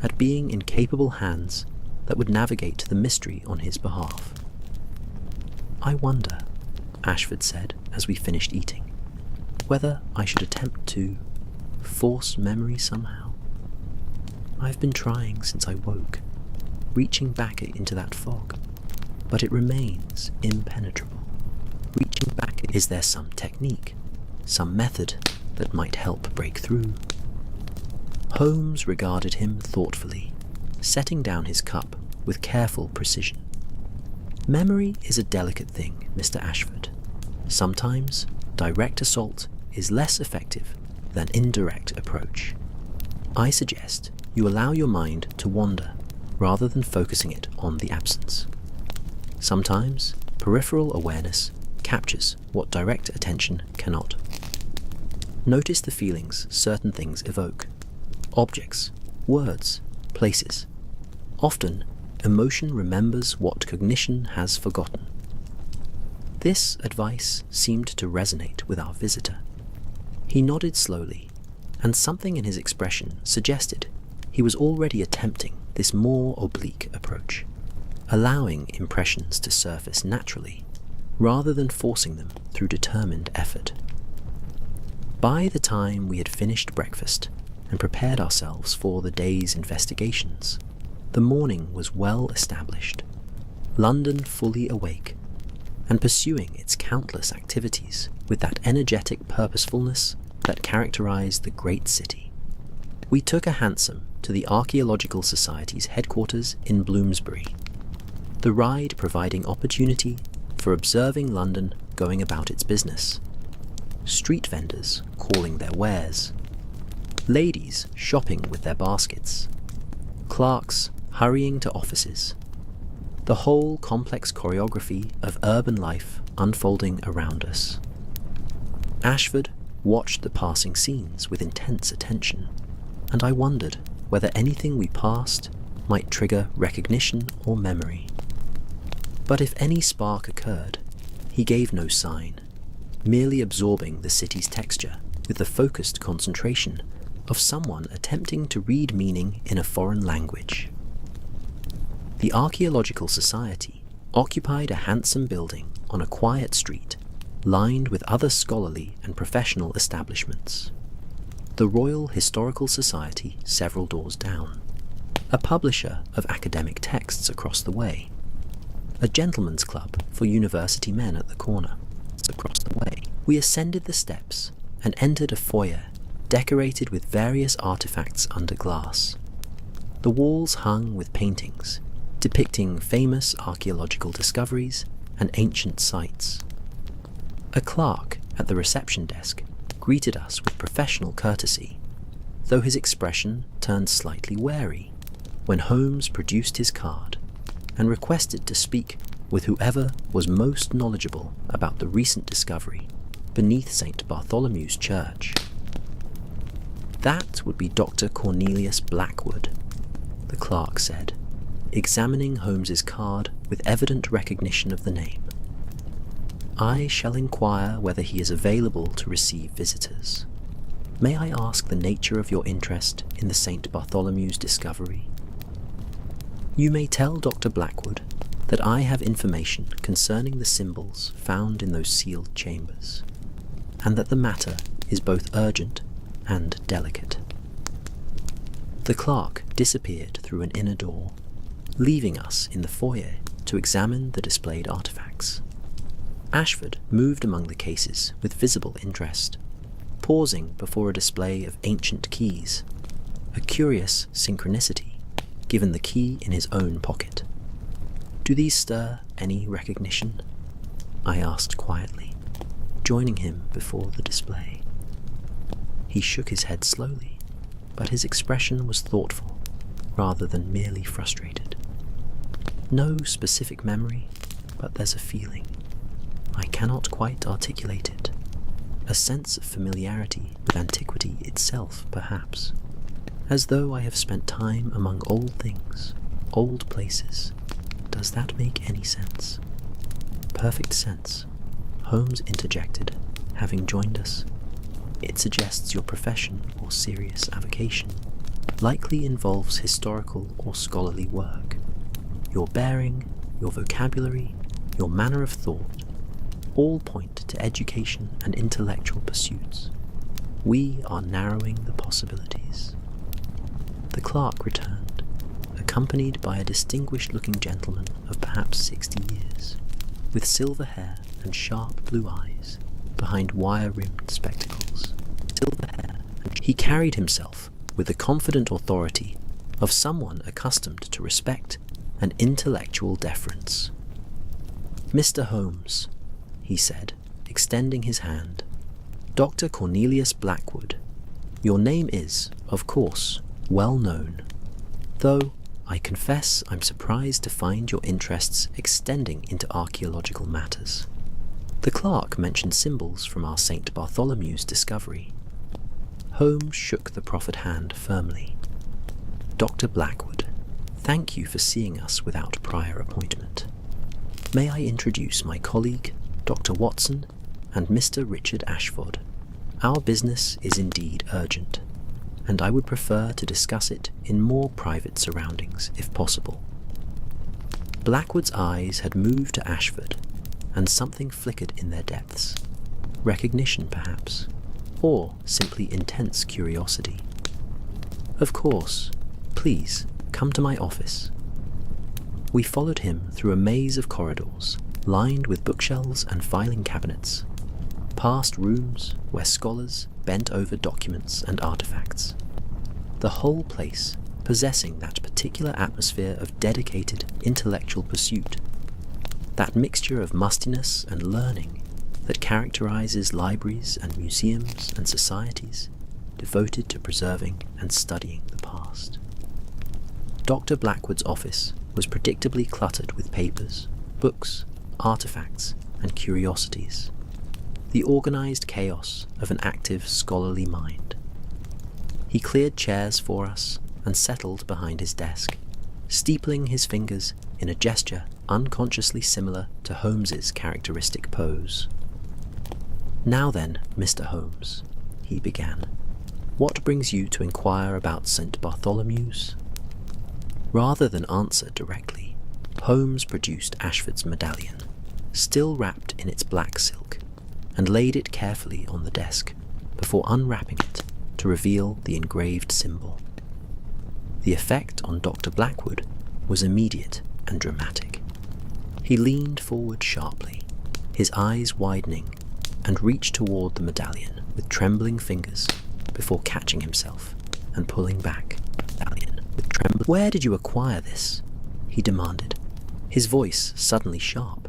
at being in capable hands that would navigate the mystery on his behalf. "I wonder," Ashford said as we finished eating, "whether I should attempt to force memory somehow. I've been trying since I woke, reaching back into that fog, but it remains impenetrable. Is there some technique, some method that might help break through?" Holmes regarded him thoughtfully, setting down his cup with careful precision. "Memory is a delicate thing, Mr. Ashford. Sometimes, direct assault is less effective than indirect approach. I suggest you allow your mind to wander rather than focusing it on the absence. Sometimes, peripheral awareness captures what direct attention cannot. Notice the feelings certain things evoke. Objects, words, places. Often, emotion remembers what cognition has forgotten. This advice seemed to resonate with our visitor. He nodded slowly, and something in his expression suggested he was already attempting this more oblique approach, allowing impressions to surface naturally, rather than forcing them through determined effort. By the time we had finished breakfast and prepared ourselves for the day's investigations, the morning was well established, London fully awake, and pursuing its countless activities with that energetic purposefulness that characterized the great city. We took a hansom to the Archaeological Society's headquarters in Bloomsbury, the ride providing opportunity for observing London going about its business. Street vendors calling their wares, ladies shopping with their baskets, clerks hurrying to offices, the whole complex choreography of urban life unfolding around us. Ashford watched the passing scenes with intense attention, and I wondered whether anything we passed might trigger recognition or memory. But if any spark occurred, he gave no sign, merely absorbing the city's texture with the focused concentration of someone attempting to read meaning in a foreign language. The Archaeological Society occupied a handsome building on a quiet street, lined with other scholarly and professional establishments. The Royal Historical Society several doors down, a publisher of academic texts across the way, a gentleman's club for university men at the corner across the way. We ascended the steps and entered a foyer decorated with various artifacts under glass. The walls hung with paintings depicting famous archaeological discoveries and ancient sites. A clerk at the reception desk greeted us with professional courtesy, though his expression turned slightly wary when Holmes produced his card and requested to speak with whoever was most knowledgeable about the recent discovery beneath St. Bartholomew's Church. That would be Dr. Cornelius Blackwood, the clerk said, examining Holmes's card with evident recognition of the name. I shall inquire whether he is available to receive visitors. May I ask the nature of your interest in the St. Bartholomew's discovery? You may tell Dr. Blackwood that I have information concerning the symbols found in those sealed chambers, and that the matter is both urgent and delicate. The clerk disappeared through an inner door, leaving us in the foyer to examine the displayed artifacts. Ashford moved among the cases with visible interest, pausing before a display of ancient keys, a curious synchronicity given the key in his own pocket. Do these stir any recognition? I asked quietly, joining him before the display. He shook his head slowly, but his expression was thoughtful rather than merely frustrated. No specific memory, but there's a feeling. I cannot quite articulate it. A sense of familiarity with antiquity itself, perhaps. As though I have spent time among old things, old places. Does that make any sense? Perfect sense, Holmes interjected, having joined us. It suggests your profession or serious avocation likely involves historical or scholarly work. Your bearing, your vocabulary, your manner of thought, all point to education and intellectual pursuits. We are narrowing the possibilities. The clerk returned, accompanied by a distinguished-looking gentleman of perhaps 60 years, with silver hair and sharp blue eyes behind wire-rimmed spectacles. He carried himself with the confident authority of someone accustomed to respect and intellectual deference. Mr. Holmes, he said, extending his hand. "Dr. Cornelius Blackwood, your name is, of course, well known, though I confess I'm surprised to find your interests extending into archaeological matters." The clerk mentioned symbols from our St. Bartholomew's discovery. Holmes shook the proffered hand firmly. "Dr. Blackwood, thank you for seeing us without prior appointment. May I introduce my colleague, Dr. Watson, and Mr. Richard Ashford? Our business is indeed urgent, and I would prefer to discuss it in more private surroundings if possible." Blackwood's eyes had moved to Ashford, and something flickered in their depths. Recognition, perhaps, or simply intense curiosity. "Of course, please come to my office." We followed him through a maze of corridors lined with bookshelves and filing cabinets, past rooms where scholars bent over documents and artifacts, the whole place possessing that particular atmosphere of dedicated intellectual pursuit, that mixture of mustiness and learning that characterizes libraries and museums and societies devoted to preserving and studying the past. Dr. Blackwood's office was predictably cluttered with papers, books, artifacts, and curiosities, the organized chaos of an active scholarly mind. He cleared chairs for us and settled behind his desk, steepling his fingers in a gesture unconsciously similar to Holmes's characteristic pose. "Now then, Mr. Holmes," he began, "what brings you to inquire about St. Bartholomew's?" Rather than answer directly, Holmes produced Ashford's medallion, still wrapped in its black silk, and laid it carefully on the desk before unwrapping it to reveal the engraved symbol. The effect on Dr. Blackwood was immediate and dramatic. He leaned forward sharply, his eyes widening, and reached toward the medallion with trembling fingers before catching himself and pulling back. "Where did you acquire this?" he demanded, his voice suddenly sharp,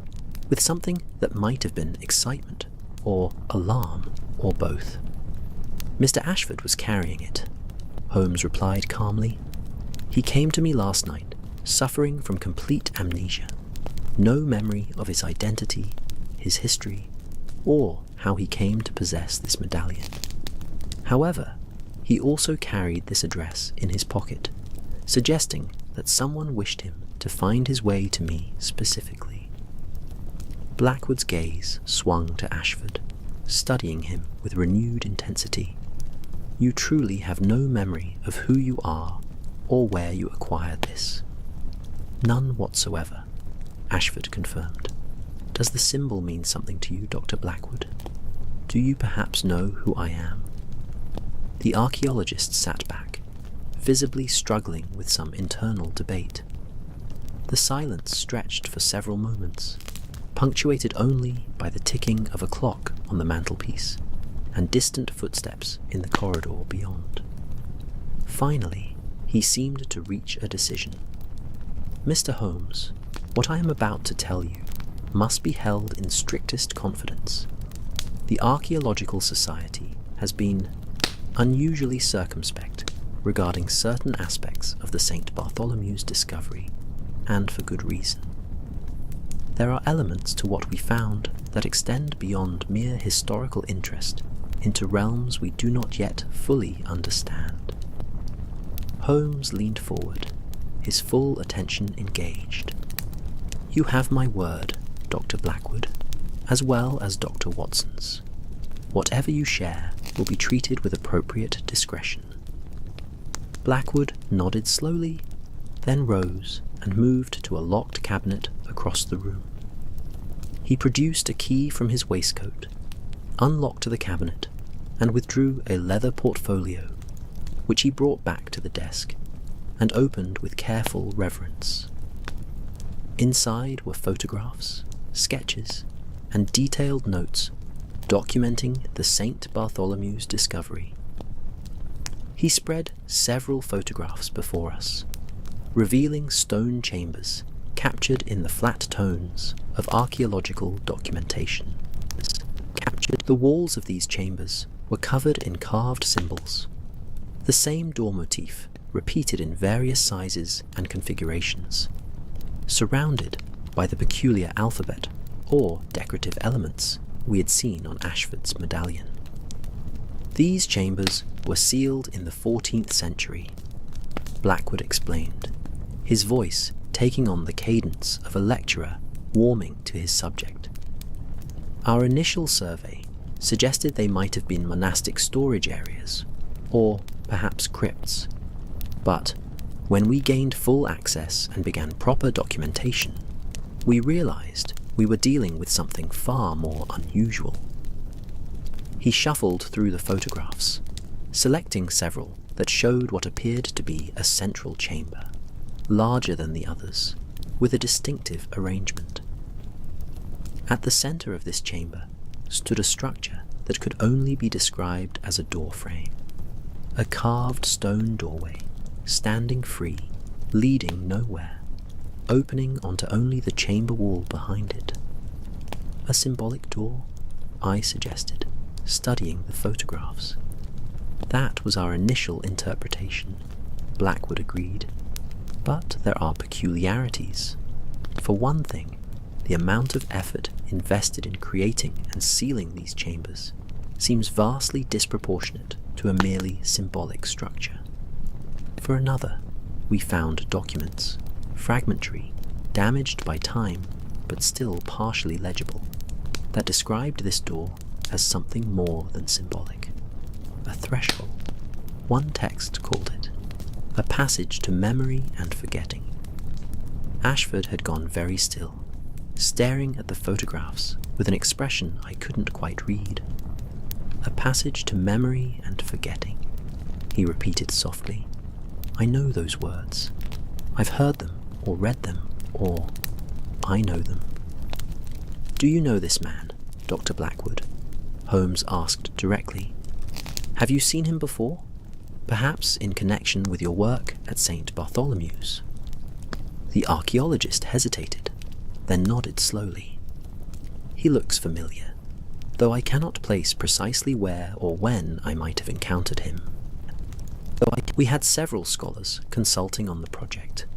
with something that might have been excitement or alarm or both. "Mr. Ashford was carrying it," Holmes replied calmly. "He came to me last night, suffering from complete amnesia, no memory of his identity, his history, or how he came to possess this medallion. However, he also carried this address in his pocket, suggesting that someone wished him to find his way to me specifically." Blackwood's gaze swung to Ashford, studying him with renewed intensity. "You truly have no memory of who you are or where you acquired this?" "None whatsoever," Ashford confirmed. "Does the symbol mean something to you, Dr. Blackwood? Do you perhaps know who I am?" The archaeologist sat back, visibly struggling with some internal debate. The silence stretched for several moments, punctuated only by the ticking of a clock on the mantelpiece and distant footsteps in the corridor beyond. Finally, he seemed to reach a decision. "Mr. Holmes, what I am about to tell you must be held in strictest confidence. The Archaeological Society has been unusually circumspect regarding certain aspects of the St. Bartholomew's discovery, and for good reason. There are elements to what we found that extend beyond mere historical interest into realms we do not yet fully understand." Holmes leaned forward, his full attention engaged. "You have my word, Dr. Blackwood, as well as Dr. Watson's. Whatever you share will be treated with appropriate discretion." Blackwood nodded slowly, then rose and moved to a locked cabinet across the room. He produced a key from his waistcoat, unlocked the cabinet, and withdrew a leather portfolio, which he brought back to the desk and opened with careful reverence. Inside were photographs, sketches, and detailed notes documenting the St. Bartholomew's discovery. He spread several photographs before us, revealing stone chambers captured in the flat tones of archaeological documentation, The walls of these chambers were covered in carved symbols, the same door motif repeated in various sizes and configurations, surrounded by the peculiar alphabet or decorative elements we had seen on Ashford's medallion. These chambers were sealed in the 14th century, Blackwood explained, his voice taking on the cadence of a lecturer warming to his subject. Our initial survey suggested they might have been monastic storage areas, or perhaps crypts, but when we gained full access and began proper documentation, we realized we were dealing with something far more unusual. He shuffled through the photographs, selecting several that showed what appeared to be a central chamber, larger than the others, with a distinctive arrangement. At the center of this chamber stood a structure that could only be described as a door frame, a carved stone doorway, standing free, leading nowhere, opening onto only the chamber wall behind it. A symbolic door, I suggested, studying the photographs. That was our initial interpretation, Blackwood agreed. But there are peculiarities. For one thing, the amount of effort invested in creating and sealing these chambers seems vastly disproportionate to a merely symbolic structure. For another, we found documents, fragmentary, damaged by time, but still partially legible, that described this door as something more than symbolic. A threshold. One text called it a passage to memory and forgetting. Ashford had gone very still, staring at the photographs with an expression I couldn't quite read. A passage to memory and forgetting, he repeated softly. I know those words. I've heard them, or read them, or I know them. Do you know this man, Dr. Blackwood? Holmes asked directly. Have you seen him before? Perhaps in connection with your work at St. Bartholomew's? The archaeologist hesitated, then nodded slowly. He looks familiar, though I cannot place precisely where or when I might have encountered him. We had several scholars consulting on the project,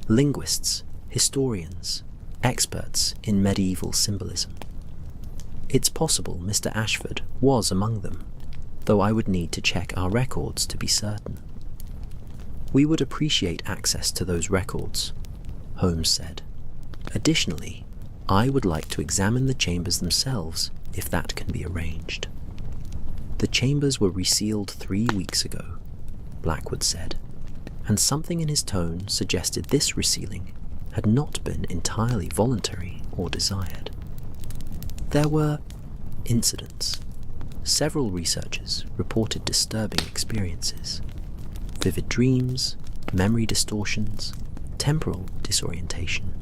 linguists, historians, experts in medieval symbolism. It's possible Mr. Ashford was among them, though I would need to check our records to be certain. We would appreciate access to those records, Holmes said. Additionally, I would like to examine the chambers themselves if that can be arranged. The chambers were resealed 3 weeks ago, Blackwood said, and something in his tone suggested this resealing had not been entirely voluntary or desired. There were incidents. Several researchers reported disturbing experiences. Vivid dreams, memory distortions, temporal disorientation.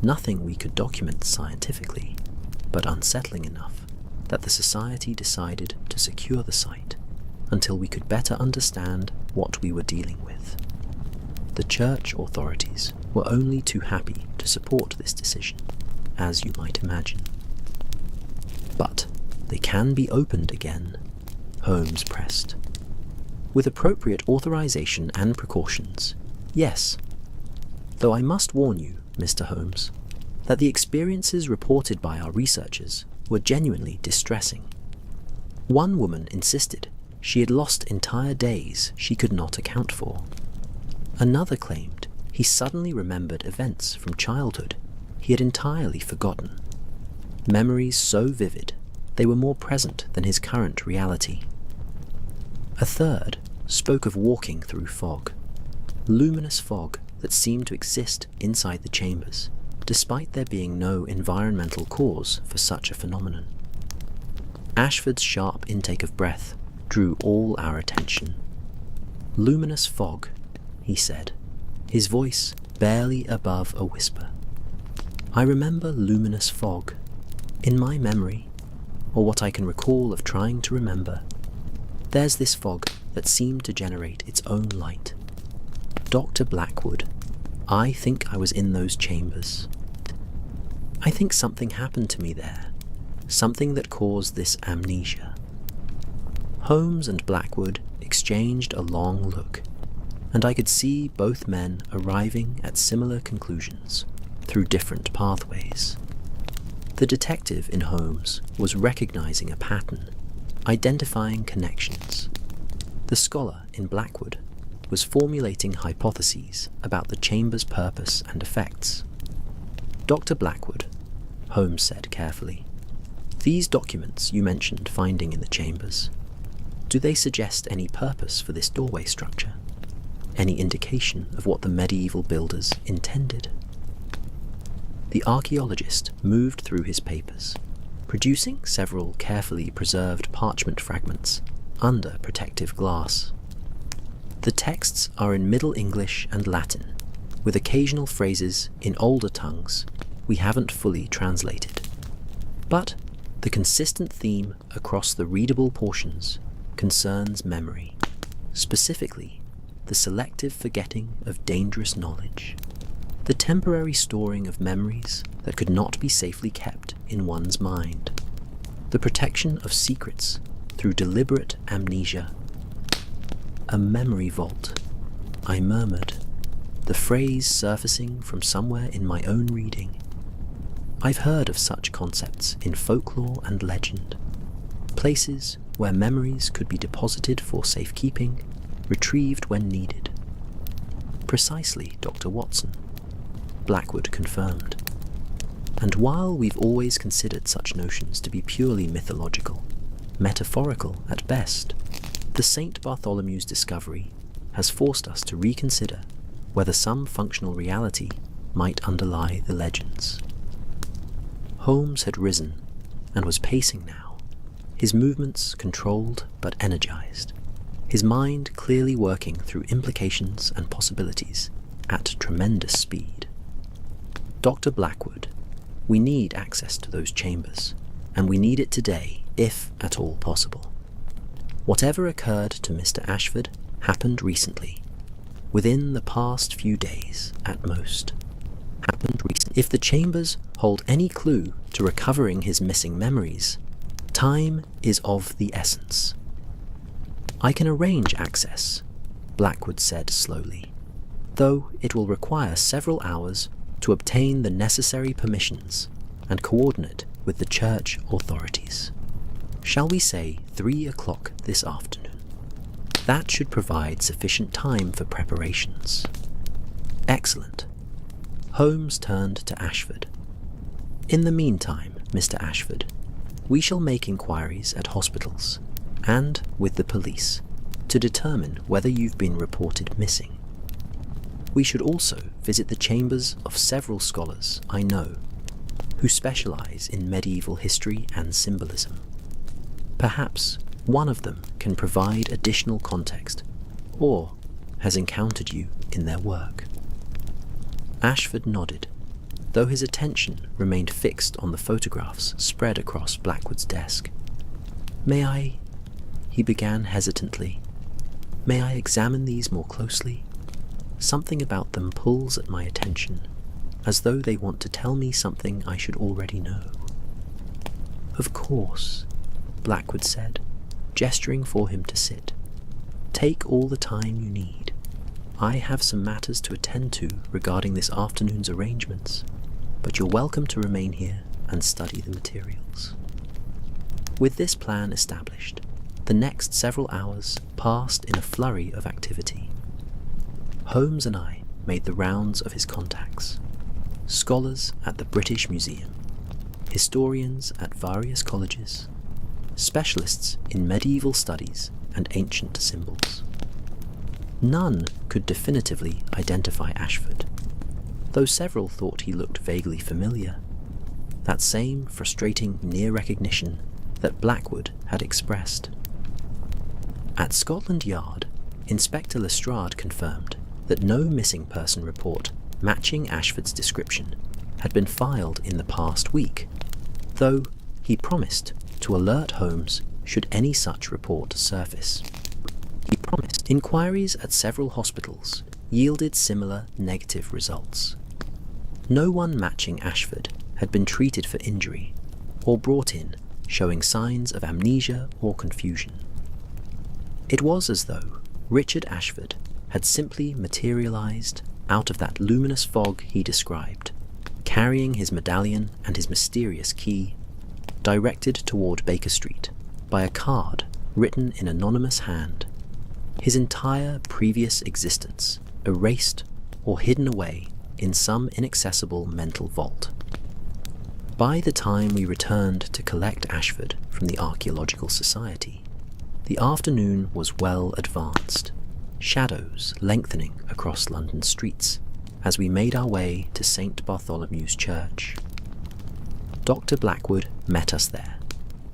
Nothing we could document scientifically, but unsettling enough that the Society decided to secure the site until we could better understand what we were dealing with. The church authorities were only too happy to support this decision, as you might imagine. But they can be opened again, Holmes pressed. With appropriate authorization and precautions, yes. Though I must warn you, Mr. Holmes, that the experiences reported by our researchers were genuinely distressing. One woman insisted she had lost entire days she could not account for. Another claimed he suddenly remembered events from childhood he had entirely forgotten. Memories so vivid they were more present than his current reality. A third spoke of walking through fog, luminous fog that seemed to exist inside the chambers, despite there being no environmental cause for such a phenomenon. Ashford's sharp intake of breath drew all our attention. Luminous fog, he said, his voice barely above a whisper. I remember luminous fog. In my memory, or what I can recall of trying to remember, there's this fog that seemed to generate its own light. Dr. Blackwood, I think I was in those chambers. I think something happened to me there. something that caused this amnesia. Holmes and Blackwood exchanged a long look, and I could see both men arriving at similar conclusions through different pathways. The detective in Holmes was recognizing a pattern, identifying connections. The scholar in Blackwood was formulating hypotheses about the chamber's purpose and effects. "Dr. Blackwood," Holmes said carefully, "these documents you mentioned finding in the chambers, do they suggest any purpose for this doorway structure? Any indication of what the medieval builders intended?" The archaeologist moved through his papers, producing several carefully preserved parchment fragments under protective glass. The texts are in Middle English and Latin, with occasional phrases in older tongues we haven't fully translated. But the consistent theme across the readable portions concerns memory, specifically the selective forgetting of dangerous knowledge, the temporary storing of memories that could not be safely kept in one's mind, the protection of secrets through deliberate amnesia. "A memory vault," I murmured, the phrase surfacing from somewhere in my own reading. I've heard of such concepts in folklore and legend, places where memories could be deposited for safekeeping, retrieved when needed. "Precisely, Dr. Watson," Blackwood confirmed. "And while we've always considered such notions to be purely mythological, metaphorical at best, the St. Bartholomew's discovery has forced us to reconsider whether some functional reality might underlie the legends." Holmes had risen and was pacing now, his movements controlled but energized, his mind clearly working through implications and possibilities at tremendous speed. "Dr. Blackwood, we need access to those chambers, and we need it today, if at all possible. Whatever occurred to Mr. Ashford happened recently, within the past few days at most. If the chambers hold any clue to recovering his missing memories, time is of the essence." "I can arrange access," Blackwood said slowly, "though it will require several hours to obtain the necessary permissions and coordinate with the church authorities. Shall we say 3 o'clock this afternoon? That should provide sufficient time for preparations." "Excellent." Holmes turned to Ashford. "In the meantime, Mr. Ashford, we shall make inquiries at hospitals and with the police to determine whether you've been reported missing. We should also visit the chambers of several scholars I know who specialize in medieval history and symbolism. Perhaps one of them can provide additional context or has encountered you in their work." Ashford nodded, though his attention remained fixed on the photographs spread across Blackwood's desk. "May I?" he began hesitantly. "May I examine these more closely? Something about them pulls at my attention, as though they want to tell me something I should already know." "Of course," Blackwood said, gesturing for him to sit. "Take all the time you need. I have some matters to attend to regarding this afternoon's arrangements, but you're welcome to remain here and study the materials." With this plan established, the next several hours passed in a flurry of activity. Holmes and I made the rounds of his contacts, scholars at the British Museum, historians at various colleges, specialists in medieval studies and ancient symbols. None could definitively identify Ashford, though several thought he looked vaguely familiar, that same frustrating near recognition that Blackwood had expressed. At Scotland Yard, Inspector Lestrade confirmed that no missing person report matching Ashford's description had been filed in the past week, though he promised to alert Holmes should any such report surface. Inquiries at several hospitals yielded similar negative results. No one matching Ashford had been treated for injury, or brought in, showing signs of amnesia or confusion. It was as though Richard Ashford had simply materialized out of that luminous fog he described, carrying his medallion and his mysterious key, directed toward Baker Street by a card written in anonymous hand, his entire previous existence erased or hidden away in some inaccessible mental vault. By the time we returned to collect Ashford from the Archaeological Society, the afternoon was well advanced, shadows lengthening across London streets as we made our way to St. Bartholomew's Church. Dr. Blackwood met us there,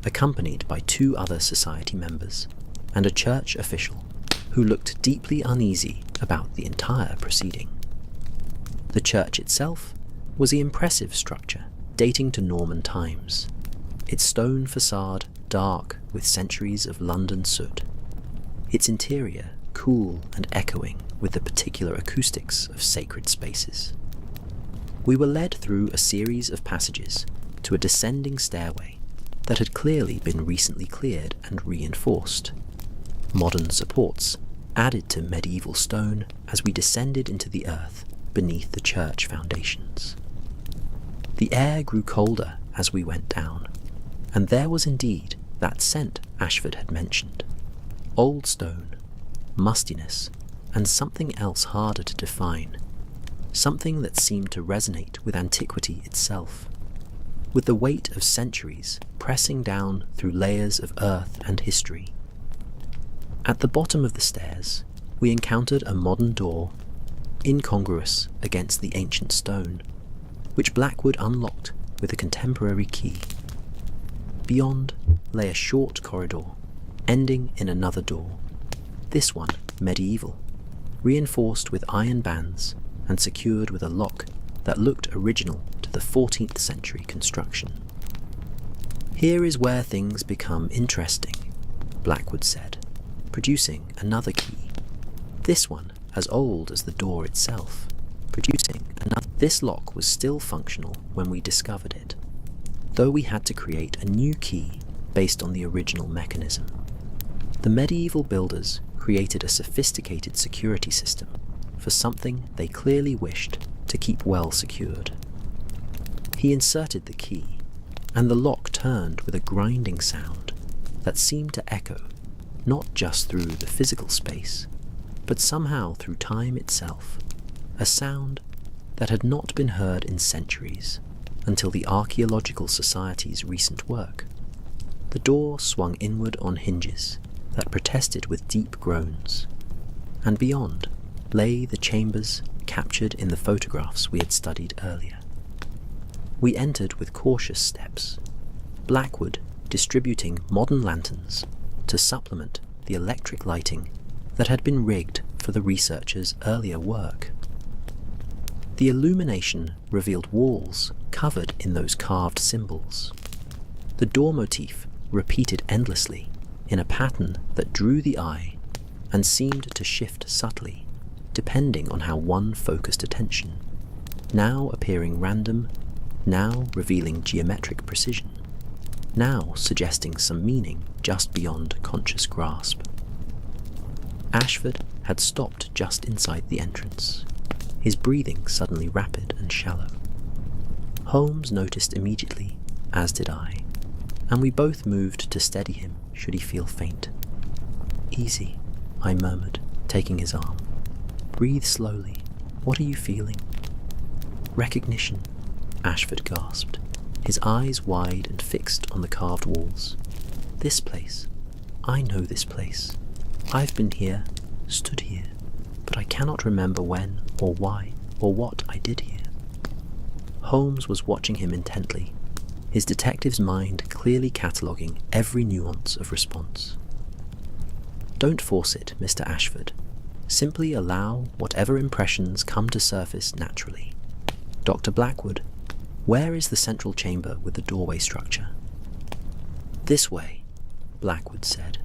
accompanied by 2 other society members and a church official who looked deeply uneasy about the entire proceeding. The church itself was an impressive structure dating to Norman times, its stone facade dark with centuries of London soot, its interior cool and echoing with the particular acoustics of sacred spaces. We were led through a series of passages to a descending stairway that had clearly been recently cleared and reinforced. Modern supports added to medieval stone as we descended into the earth beneath the church foundations. The air grew colder as we went down, and there was indeed that scent Ashford had mentioned. Old stone, mustiness, and something else harder to define, something that seemed to resonate with antiquity itself, with the weight of centuries pressing down through layers of earth and history. At the bottom of the stairs, we encountered a modern door, incongruous against the ancient stone, which Blackwood unlocked with a contemporary key. Beyond lay a short corridor, ending in another door, this one medieval, reinforced with iron bands and secured with a lock that looked original to the 14th century construction. "Here is where things become interesting," Blackwood said, producing another key, this one as old as the door itself, producing another. This lock was still functional when we discovered it, though we had to create a new key based on the original mechanism. The medieval builders created a sophisticated security system for something they clearly wished to keep well secured. He inserted the key, and the lock turned with a grinding sound that seemed to echo not just through the physical space, but somehow through time itself, a sound that had not been heard in centuries until the Archaeological Society's recent work. The door swung inward on hinges that protested with deep groans, and beyond lay the chambers captured in the photographs we had studied earlier. We entered with cautious steps, Blackwood distributing modern lanterns to supplement the electric lighting that had been rigged for the researchers' earlier work. The illumination revealed walls covered in those carved symbols. The door motif repeated endlessly in a pattern that drew the eye and seemed to shift subtly, depending on how one focused attention, now appearing random, now revealing geometric precision, now suggesting some meaning just beyond conscious grasp. Ashford had stopped just inside the entrance, his breathing suddenly rapid and shallow. Holmes noticed immediately, as did I, and we both moved to steady him should he feel faint. "Easy," I murmured, taking his arm. "Breathe slowly. What are you feeling?" "Recognition," Ashford gasped, his eyes wide and fixed on the carved walls. "This place. I know this place. I've been here, stood here, but I cannot remember when or why or what I did here." Holmes was watching him intently, his detective's mind clearly cataloguing every nuance of response. "Don't force it, Mr. Ashford. Simply allow whatever impressions come to surface naturally. Dr. Blackwood, where is the central chamber with the doorway structure?" "This way," Blackwood said,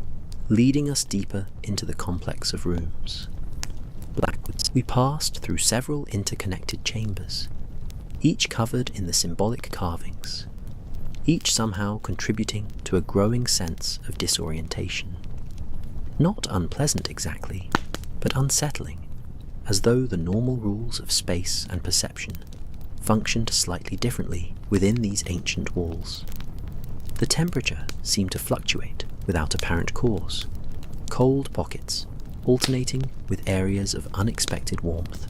leading us deeper into the complex of rooms. We passed through several interconnected chambers, each covered in the symbolic carvings, each somehow contributing to a growing sense of disorientation. Not unpleasant exactly, but unsettling, as though the normal rules of space and perception functioned slightly differently within these ancient walls. The temperature seemed to fluctuate without apparent cause, cold pockets alternating with areas of unexpected warmth.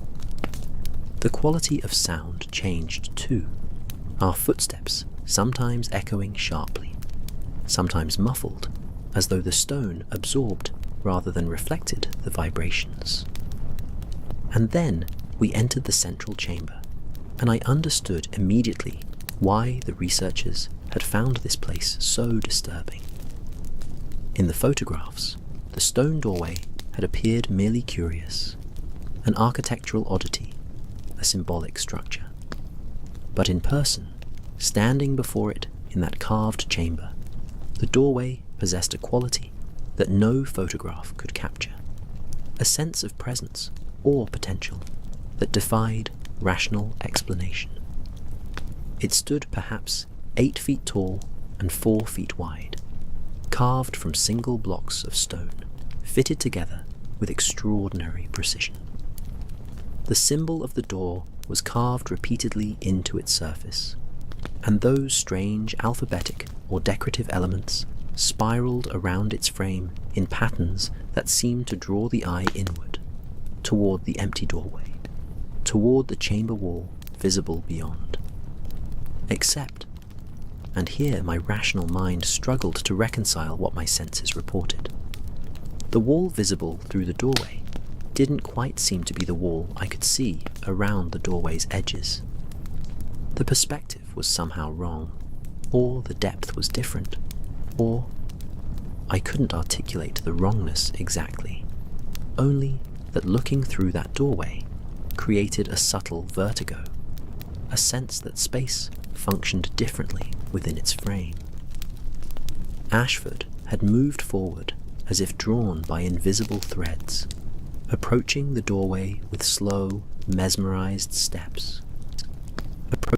The quality of sound changed too, our footsteps sometimes echoing sharply, sometimes muffled, as though the stone absorbed rather than reflected the vibrations. And then we entered the central chamber, and I understood immediately why the researchers had found this place so disturbing. In the photographs, the stone doorway had appeared merely curious, an architectural oddity, a symbolic structure. But in person, standing before it in that carved chamber, the doorway possessed a quality that no photograph could capture, a sense of presence or potential that defied rational explanation. It stood perhaps 8 feet tall and 4 feet wide, carved from single blocks of stone, fitted together with extraordinary precision. The symbol of the door was carved repeatedly into its surface, and those strange alphabetic or decorative elements spiraled around its frame in patterns that seemed to draw the eye inward, toward the empty doorway, toward the chamber wall visible beyond. Except, and here my rational mind struggled to reconcile what my senses reported, the wall visible through the doorway didn't quite seem to be the wall I could see around the doorway's edges. The perspective was somehow wrong, or the depth was different, or I couldn't articulate the wrongness exactly, only that looking through that doorway created a subtle vertigo, a sense that space functioned differently within its frame. Ashford had moved forward as if drawn by invisible threads, approaching the doorway with slow, mesmerized steps.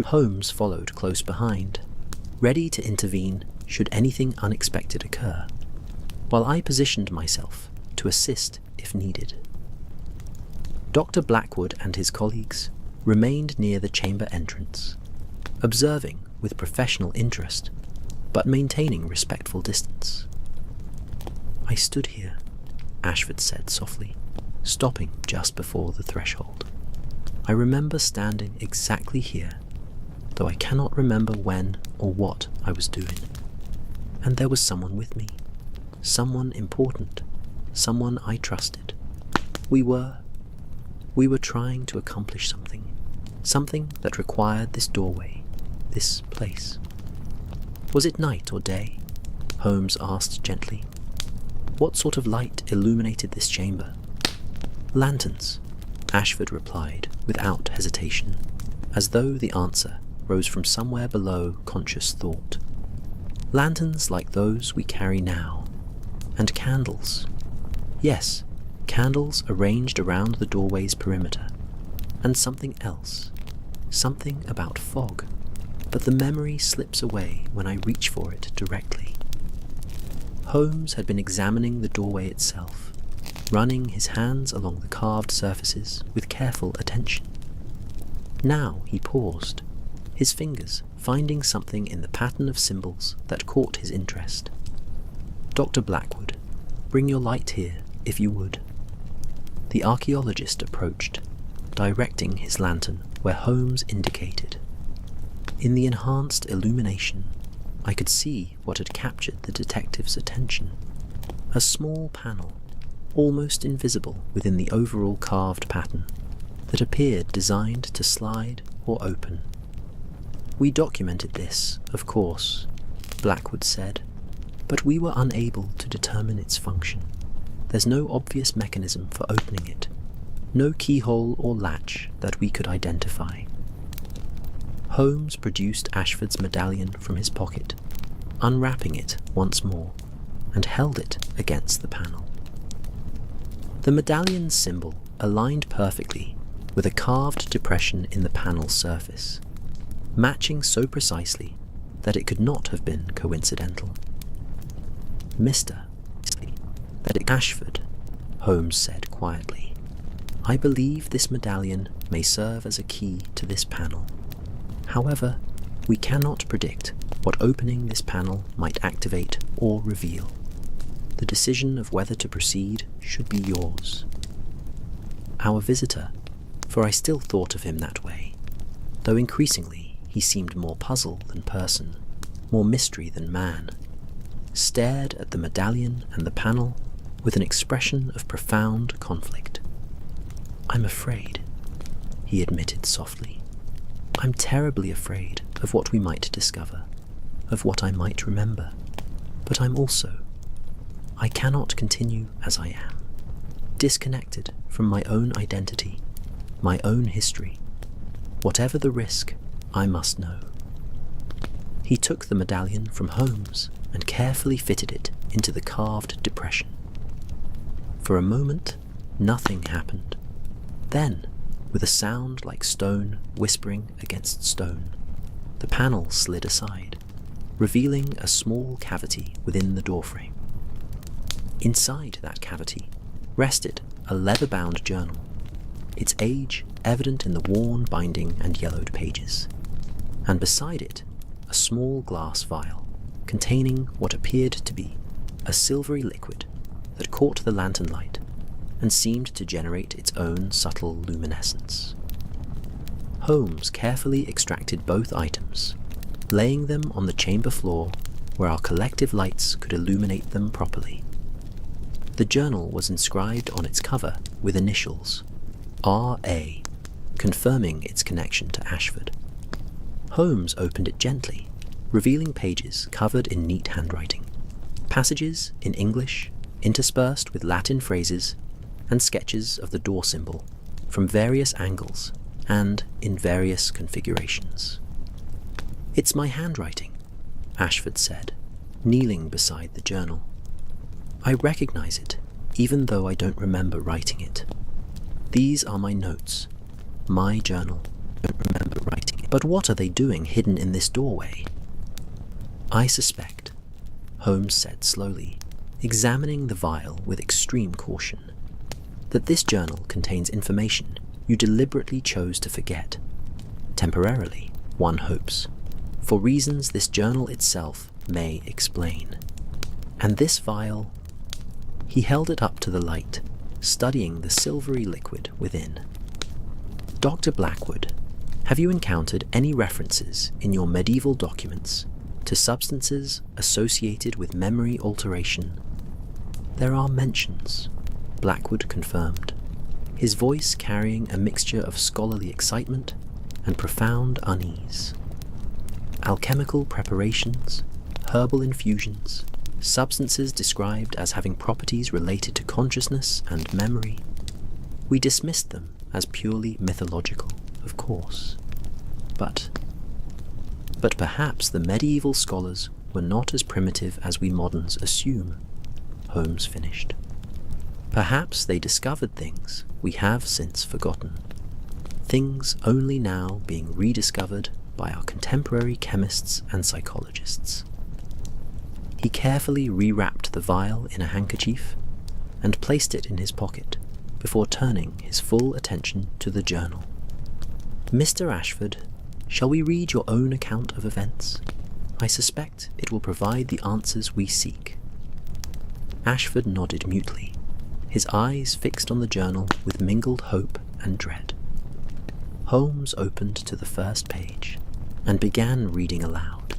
Holmes followed close behind, ready to intervene should anything unexpected occur, while I positioned myself to assist if needed. Dr. Blackwood and his colleagues remained near the chamber entrance, observing with professional interest, but maintaining respectful distance. "I stood here," Ashford said softly, stopping just before the threshold. "I remember standing exactly here, though I cannot remember when or what I was doing. And there was someone with me, someone important, someone I trusted. We were trying to accomplish something that required this doorway, this place." "Was it night or day?" Holmes asked gently. "What sort of light illuminated this chamber?" "Lanterns," Ashford replied without hesitation, as though the answer rose from somewhere below conscious thought. "Lanterns like those we carry now. And candles. Yes, candles arranged around the doorway's perimeter. And something else. Something about fog. But the memory slips away when I reach for it directly." Holmes had been examining the doorway itself, running his hands along the carved surfaces with careful attention. Now he paused, his fingers finding something in the pattern of symbols that caught his interest. "Dr. Blackwood, bring your light here, if you would." The archaeologist approached, directing his lantern where Holmes indicated. In the enhanced illumination, I could see what had captured the detective's attention. A small panel, almost invisible within the overall carved pattern, that appeared designed to slide or open. "We documented this, of course," Blackwood said, "but we were unable to determine its function. There's no obvious mechanism for opening it, no keyhole or latch that we could identify." Holmes produced Ashford's medallion from his pocket, unwrapping it once more, and held it against the panel. The medallion's symbol aligned perfectly with a carved depression in the panel's surface, matching so precisely that it could not have been coincidental. Mr. that it Ashford, Holmes said quietly. I believe this medallion may serve as a key to this panel. However, we cannot predict what opening this panel might activate or reveal. The decision of whether to proceed should be yours. Our visitor, for I still thought of him that way, though increasingly he seemed more puzzle than person, more mystery than man, stared at the medallion and the panel with an expression of profound conflict. I'm afraid, he admitted softly. I'm terribly afraid of what we might discover, of what I might remember, but I cannot continue as I am, disconnected from my own identity, my own history. Whatever the risk, I must know. He took the medallion from Holmes and carefully fitted it into the carved depression. For a moment, nothing happened. Then, with a sound like stone whispering against stone, the panel slid aside, revealing a small cavity within the doorframe. Inside that cavity rested a leather-bound journal, its age evident in the worn binding and yellowed pages, and beside it a small glass vial containing what appeared to be a silvery liquid that caught the lantern light and seemed to generate its own subtle luminescence. Holmes carefully extracted both items, laying them on the chamber floor where our collective lights could illuminate them properly. The journal was inscribed on its cover with initials R.A., confirming its connection to Ashford. Holmes opened it gently, revealing pages covered in neat handwriting, passages in English interspersed with Latin phrases and sketches of the door symbol from various angles and in various configurations. It's my handwriting, Ashford said, kneeling beside the journal. I recognize it, even though I don't remember writing it. These are my notes, my journal. I don't remember writing it. But what are they doing hidden in this doorway? I suspect, Holmes said slowly, examining the vial with extreme caution, that this journal contains information you deliberately chose to forget. Temporarily, one hopes, for reasons this journal itself may explain. And this vial... He held it up to the light, studying the silvery liquid within. Dr. Blackwood, have you encountered any references in your medieval documents to substances associated with memory alteration? There are mentions, Blackwood confirmed, his voice carrying a mixture of scholarly excitement and profound unease. Alchemical preparations, herbal infusions, substances described as having properties related to consciousness and memory. We dismissed them as purely mythological, of course. But perhaps the medieval scholars were not as primitive as we moderns assume, Holmes finished. Perhaps they discovered things we have since forgotten, things only now being rediscovered by our contemporary chemists and psychologists. He carefully rewrapped the vial in a handkerchief and placed it in his pocket before turning his full attention to the journal. Mr. Ashford, shall we read your own account of events? I suspect it will provide the answers we seek. Ashford nodded mutely, his eyes fixed on the journal with mingled hope and dread. Holmes opened to the first page and began reading aloud,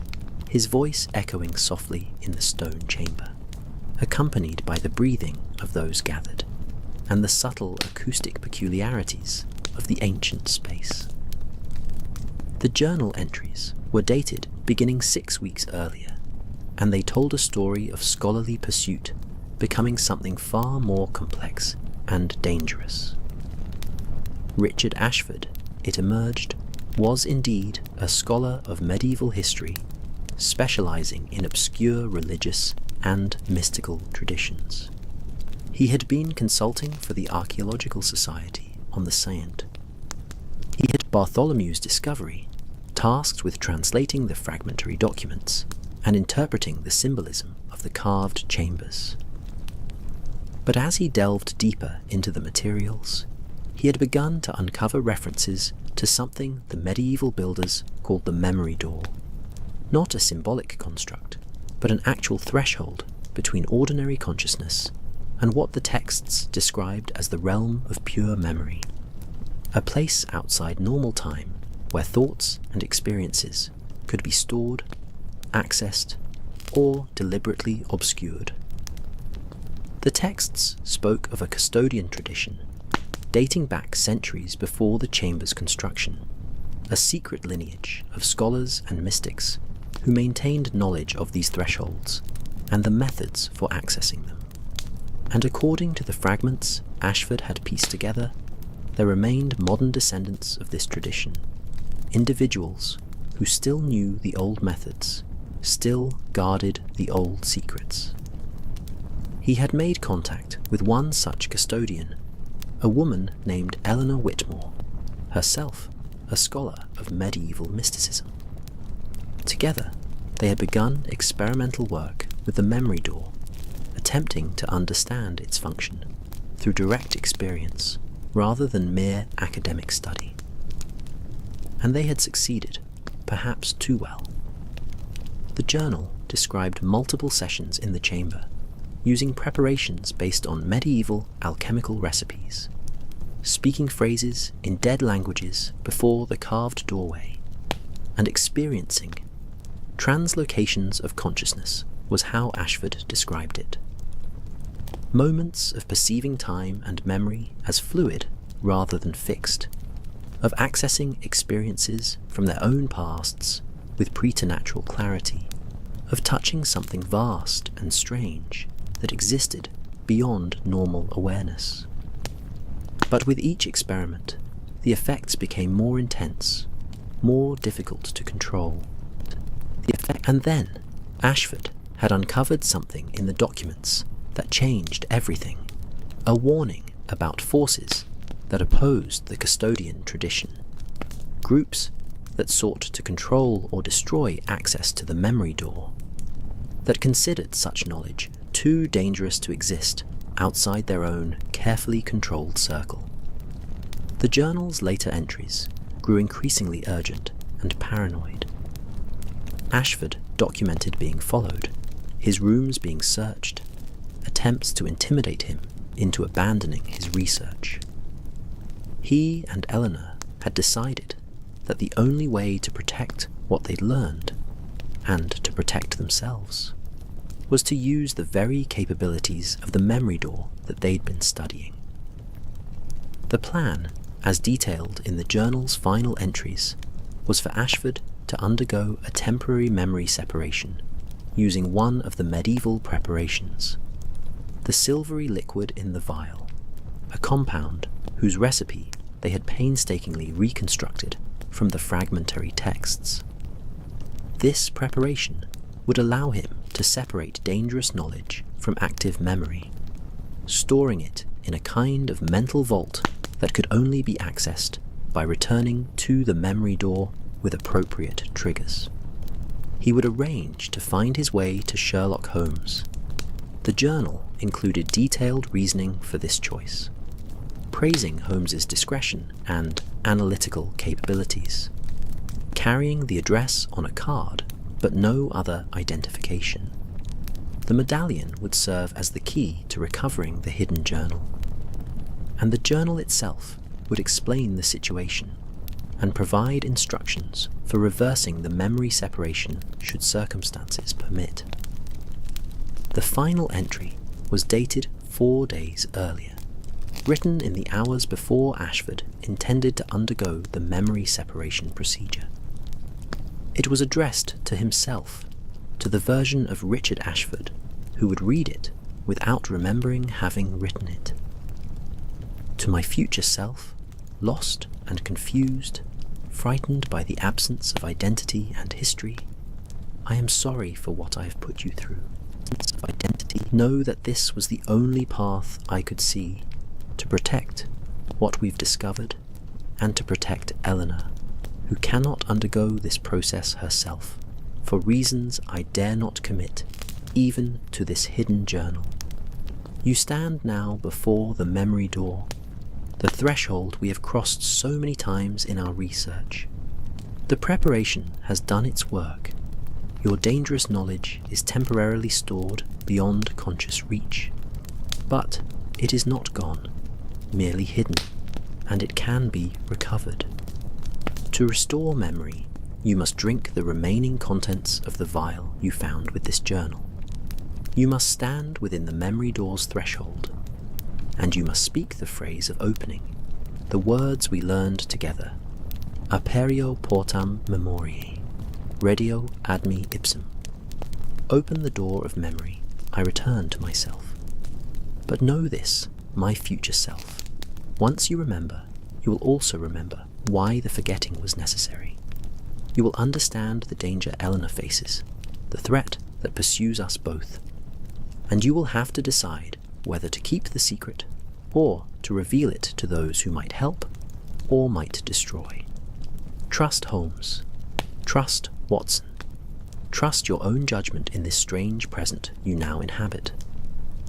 his voice echoing softly in the stone chamber, accompanied by the breathing of those gathered and the subtle acoustic peculiarities of the ancient space. The journal entries were dated beginning 6 weeks earlier, and they told a story of scholarly pursuit becoming something far more complex and dangerous. Richard Ashford, it emerged, was indeed a scholar of medieval history, specializing in obscure religious and mystical traditions. He had been consulting for the Archaeological Society on the Seine. He had Bartholomew's discovery, tasked with translating the fragmentary documents and interpreting the symbolism of the carved chambers. But as he delved deeper into the materials, he had begun to uncover references to something the medieval builders called the memory door. Not a symbolic construct, but an actual threshold between ordinary consciousness and what the texts described as the realm of pure memory. A place outside normal time where thoughts and experiences could be stored, accessed, or deliberately obscured. The texts spoke of a custodian tradition dating back centuries before the chamber's construction, a secret lineage of scholars and mystics who maintained knowledge of these thresholds and the methods for accessing them. And according to the fragments Ashford had pieced together, there remained modern descendants of this tradition, individuals who still knew the old methods, still guarded the old secrets. He had made contact with one such custodian, a woman named Eleanor Whitmore, herself a scholar of medieval mysticism. Together, they had begun experimental work with the memory door, attempting to understand its function through direct experience rather than mere academic study. And they had succeeded, perhaps too well. The journal described multiple sessions in the chamber, using preparations based on medieval alchemical recipes, speaking phrases in dead languages before the carved doorway, and experiencing translocations of consciousness was how Ashford described it. Moments of perceiving time and memory as fluid rather than fixed, of accessing experiences from their own pasts with preternatural clarity, of touching something vast and strange that existed beyond normal awareness. But with each experiment, the effects became more intense, more difficult to control. And then, Ashford had uncovered something in the documents that changed everything, a warning about forces that opposed the custodian tradition, groups that sought to control or destroy access to the memory door, that considered such knowledge too dangerous to exist outside their own carefully controlled circle. The journal's later entries grew increasingly urgent and paranoid. Ashford documented being followed, his rooms being searched, attempts to intimidate him into abandoning his research. He and Eleanor had decided that the only way to protect what they'd learned, and to protect themselves, was to use the very capabilities of the memory door that they'd been studying. The plan, as detailed in the journal's final entries, was for Ashford to undergo a temporary memory separation using one of the medieval preparations, the silvery liquid in the vial, a compound whose recipe they had painstakingly reconstructed from the fragmentary texts. This preparation would allow him to separate dangerous knowledge from active memory, storing it in a kind of mental vault that could only be accessed by returning to the memory door with appropriate triggers. He would arrange to find his way to Sherlock Holmes. The journal included detailed reasoning for this choice, praising Holmes's discretion and analytical capabilities, carrying the address on a card but no other identification. The medallion would serve as the key to recovering the hidden journal, and the journal itself would explain the situation and provide instructions for reversing the memory separation should circumstances permit. The final entry was dated 4 days earlier, written in the hours before Ashford intended to undergo the memory separation procedure. It was addressed to himself, to the version of Richard Ashford who would read it without remembering having written it. To my future self, lost and confused, frightened by the absence of identity and history, I am sorry for what I have put you through. Know that this was the only path I could see to protect what we've discovered and to protect Eleanor, who cannot undergo this process herself, for reasons I dare not commit, even to this hidden journal. You stand now before the memory door, the threshold we have crossed so many times in our research. The preparation has done its work. Your dangerous knowledge is temporarily stored beyond conscious reach. But it is not gone, merely hidden, and it can be recovered. To restore memory, you must drink the remaining contents of the vial you found with this journal. You must stand within the memory door's threshold, and you must speak the phrase of opening, the words we learned together. Aperio portam memoriae, redio ad me ipsum. Open the door of memory, I return to myself. But know this, my future self. Once you remember, you will also remember why the forgetting was necessary. You will understand the danger Eleanor faces, the threat that pursues us both. And you will have to decide whether to keep the secret or to reveal it to those who might help or might destroy. Trust Holmes. Trust Watson. Trust your own judgment in this strange present you now inhabit.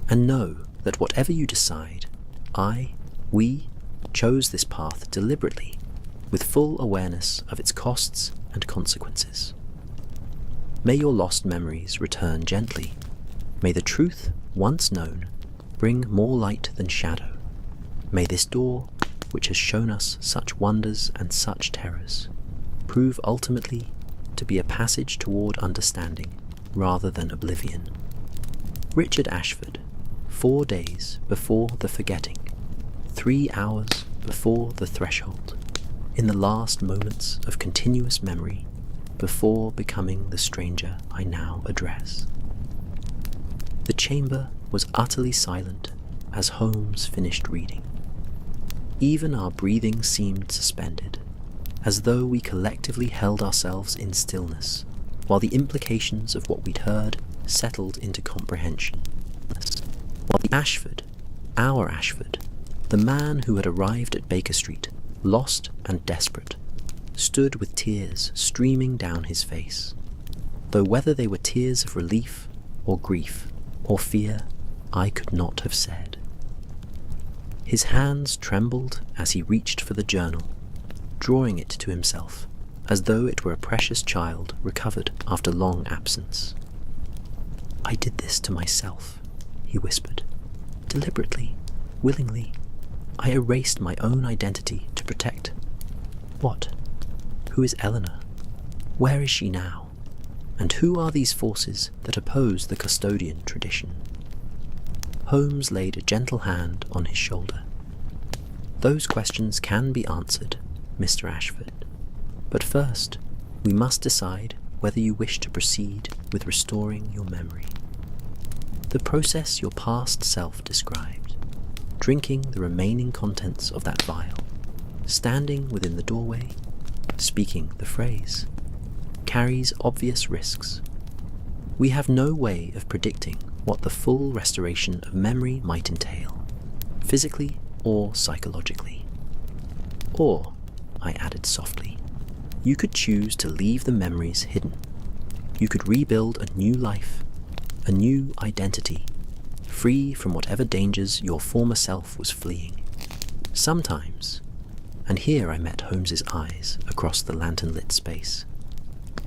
And know that whatever you decide, we chose this path deliberately, with full awareness of its costs and consequences. May your lost memories return gently. May the truth, once known, bring more light than shadow. May this door, which has shown us such wonders and such terrors, prove ultimately to be a passage toward understanding rather than oblivion. Richard Ashford, 4 days before the forgetting, 3 hours before the threshold, in the last moments of continuous memory before becoming the stranger I now address. The chamber was utterly silent as Holmes finished reading. Even our breathing seemed suspended, as though we collectively held ourselves in stillness, while the implications of what we'd heard settled into comprehension. While our Ashford, the man who had arrived at Baker Street, lost and desperate, stood with tears streaming down his face, though whether they were tears of relief or grief or fear, I could not have said. His hands trembled as he reached for the journal, drawing it to himself, as though it were a precious child recovered after long absence. "I did this to myself," he whispered. "Deliberately, willingly, I erased my own identity to protect. What? Who is Eleanor? Where is she now? And who are these forces that oppose the custodian tradition?" Holmes laid a gentle hand on his shoulder. "Those questions can be answered, Mr. Ashford. But first, we must decide whether you wish to proceed with restoring your memory. The process your past self described, drinking the remaining contents of that vial, standing within the doorway, speaking the phrase, carries obvious risks. We have no way of predicting what the full restoration of memory might entail, physically or psychologically. Or, I added softly, you could choose to leave the memories hidden. You could rebuild a new life, a new identity, free from whatever dangers your former self was fleeing. Sometimes, and here I met Holmes's eyes across the lantern-lit space,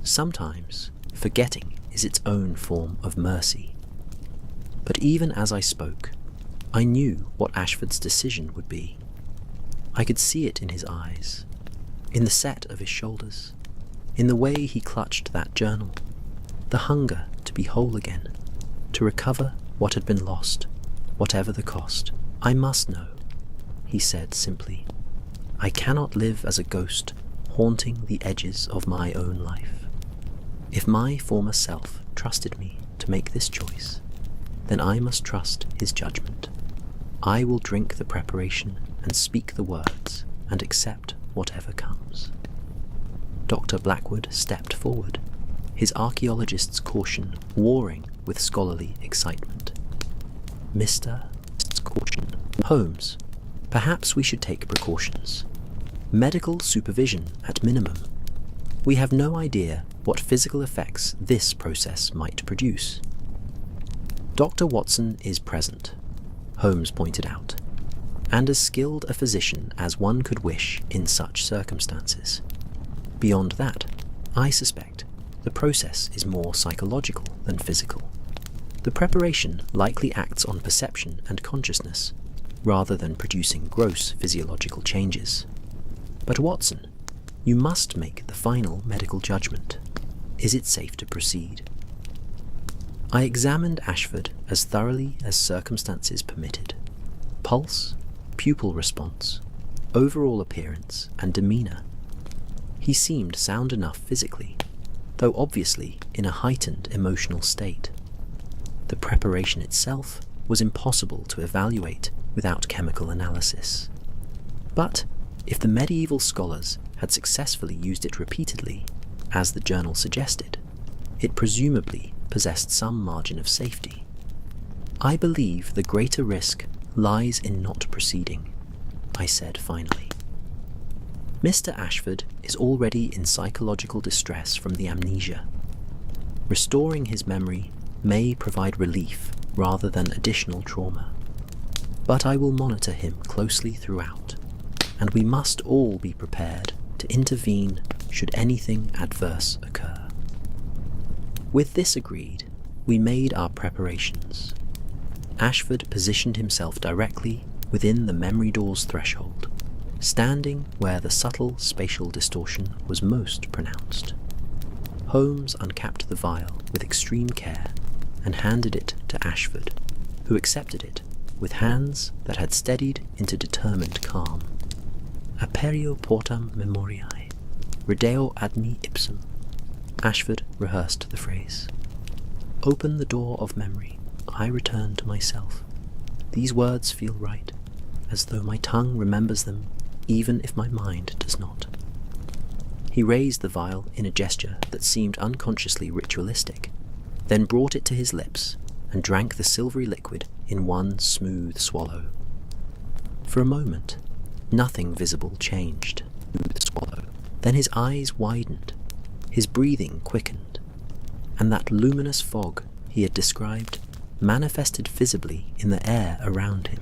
sometimes forgetting is its own form of mercy. But even as I spoke, I knew what Ashford's decision would be. I could see it in his eyes, in the set of his shoulders, in the way he clutched that journal, the hunger to be whole again, to recover what had been lost, whatever the cost. "I must know," he said simply. "I cannot live as a ghost haunting the edges of my own life. If my former self trusted me to make this choice, then I must trust his judgment. I will drink the preparation and speak the words and accept whatever comes." Dr. Blackwood stepped forward, his archaeologist's caution warring with scholarly excitement. "Mr. Caution. Holmes, perhaps we should take precautions. Medical supervision at minimum. We have no idea what physical effects this process might produce. Dr. Watson is present, Holmes pointed out, and as skilled a physician as one could wish in such circumstances. Beyond that, I suspect the process is more psychological than physical. The preparation likely acts on perception and consciousness, rather than producing gross physiological changes. But Watson, you must make the final medical judgment. Is it safe to proceed? I examined Ashford as thoroughly as circumstances permitted. Pulse, pupil response, overall appearance and demeanour. He seemed sound enough physically, though obviously in a heightened emotional state. The preparation itself was impossible to evaluate without chemical analysis. But if the medieval scholars had successfully used it repeatedly, as the journal suggested, it presumably possessed some margin of safety. I believe the greater risk lies in not proceeding, I said finally. Mr. Ashford is already in psychological distress from the amnesia. Restoring his memory may provide relief rather than additional trauma. But I will monitor him closely throughout, and we must all be prepared to intervene should anything adverse occur. With this agreed, we made our preparations. Ashford positioned himself directly within the memory door's threshold, standing where the subtle spatial distortion was most pronounced. Holmes uncapped the vial with extreme care and handed it to Ashford, who accepted it with hands that had steadied into determined calm. Aperio portam memoriae, redeo admi ipsum. Ashford rehearsed the phrase. Open the door of memory, I return to myself. These words feel right, as though my tongue remembers them, even if my mind does not. He raised the vial in a gesture that seemed unconsciously ritualistic, then brought it to his lips and drank the silvery liquid in one smooth swallow. For a moment, nothing visible changed. Then his eyes widened, his breathing quickened, and that luminous fog he had described manifested visibly in the air around him.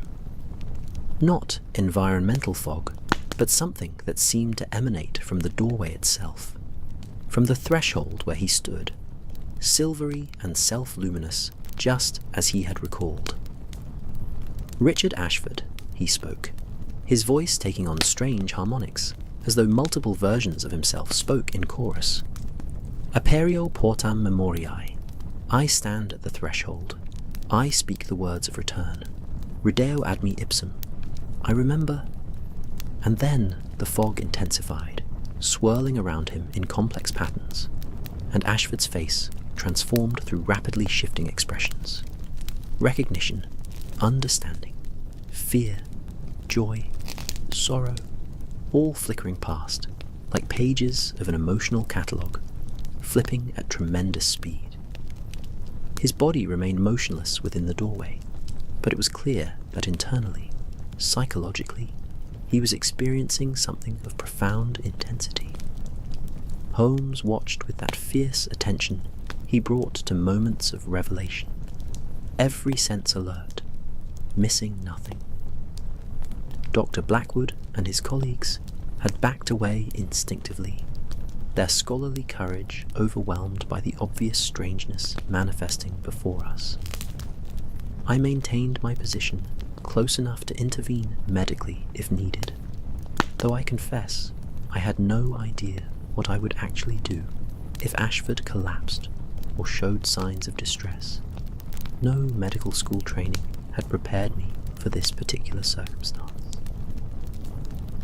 Not environmental fog, but something that seemed to emanate from the doorway itself, from the threshold where he stood, silvery and self-luminous, just as he had recalled. Richard Ashford, he spoke, his voice taking on strange harmonics, as though multiple versions of himself spoke in chorus. Aperio portam memoriae. I stand at the threshold. I speak the words of return. Redeo admi ipsum. I remember. And then the fog intensified, swirling around him in complex patterns, and Ashford's face transformed through rapidly shifting expressions. Recognition, understanding, fear, joy, sorrow, all flickering past, like pages of an emotional catalogue, flipping at tremendous speed. His body remained motionless within the doorway, but it was clear that internally, psychologically, he was experiencing something of profound intensity. Holmes watched with that fierce attention he brought to moments of revelation, every sense alert, missing nothing. Dr. Blackwood and his colleagues had backed away instinctively, their scholarly courage overwhelmed by the obvious strangeness manifesting before us. I maintained my position close enough to intervene medically if needed, though I confess I had no idea what I would actually do if Ashford collapsed or showed signs of distress. No medical school training had prepared me for this particular circumstance.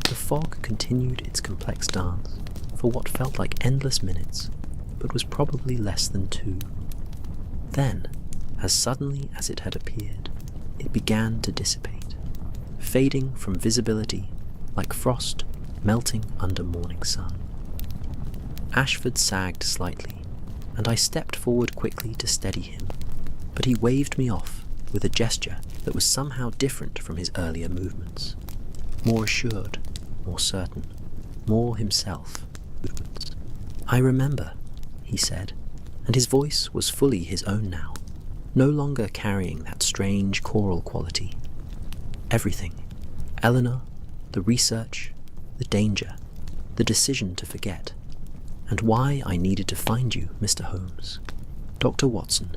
The fog continued its complex dance for what felt like endless minutes, but was probably less than 2. Then, as suddenly as it had appeared, it began to dissipate, fading from visibility like frost melting under morning sun. Ashford sagged slightly, and I stepped forward quickly to steady him, but he waved me off with a gesture that was somehow different from his earlier movements, more assured, more certain, more himself. "I remember," he said, and his voice was fully his own now, no longer carrying that strange choral quality. "Everything. Eleanor, the research, the danger, the decision to forget, and why I needed to find you, Mr. Holmes. Dr. Watson,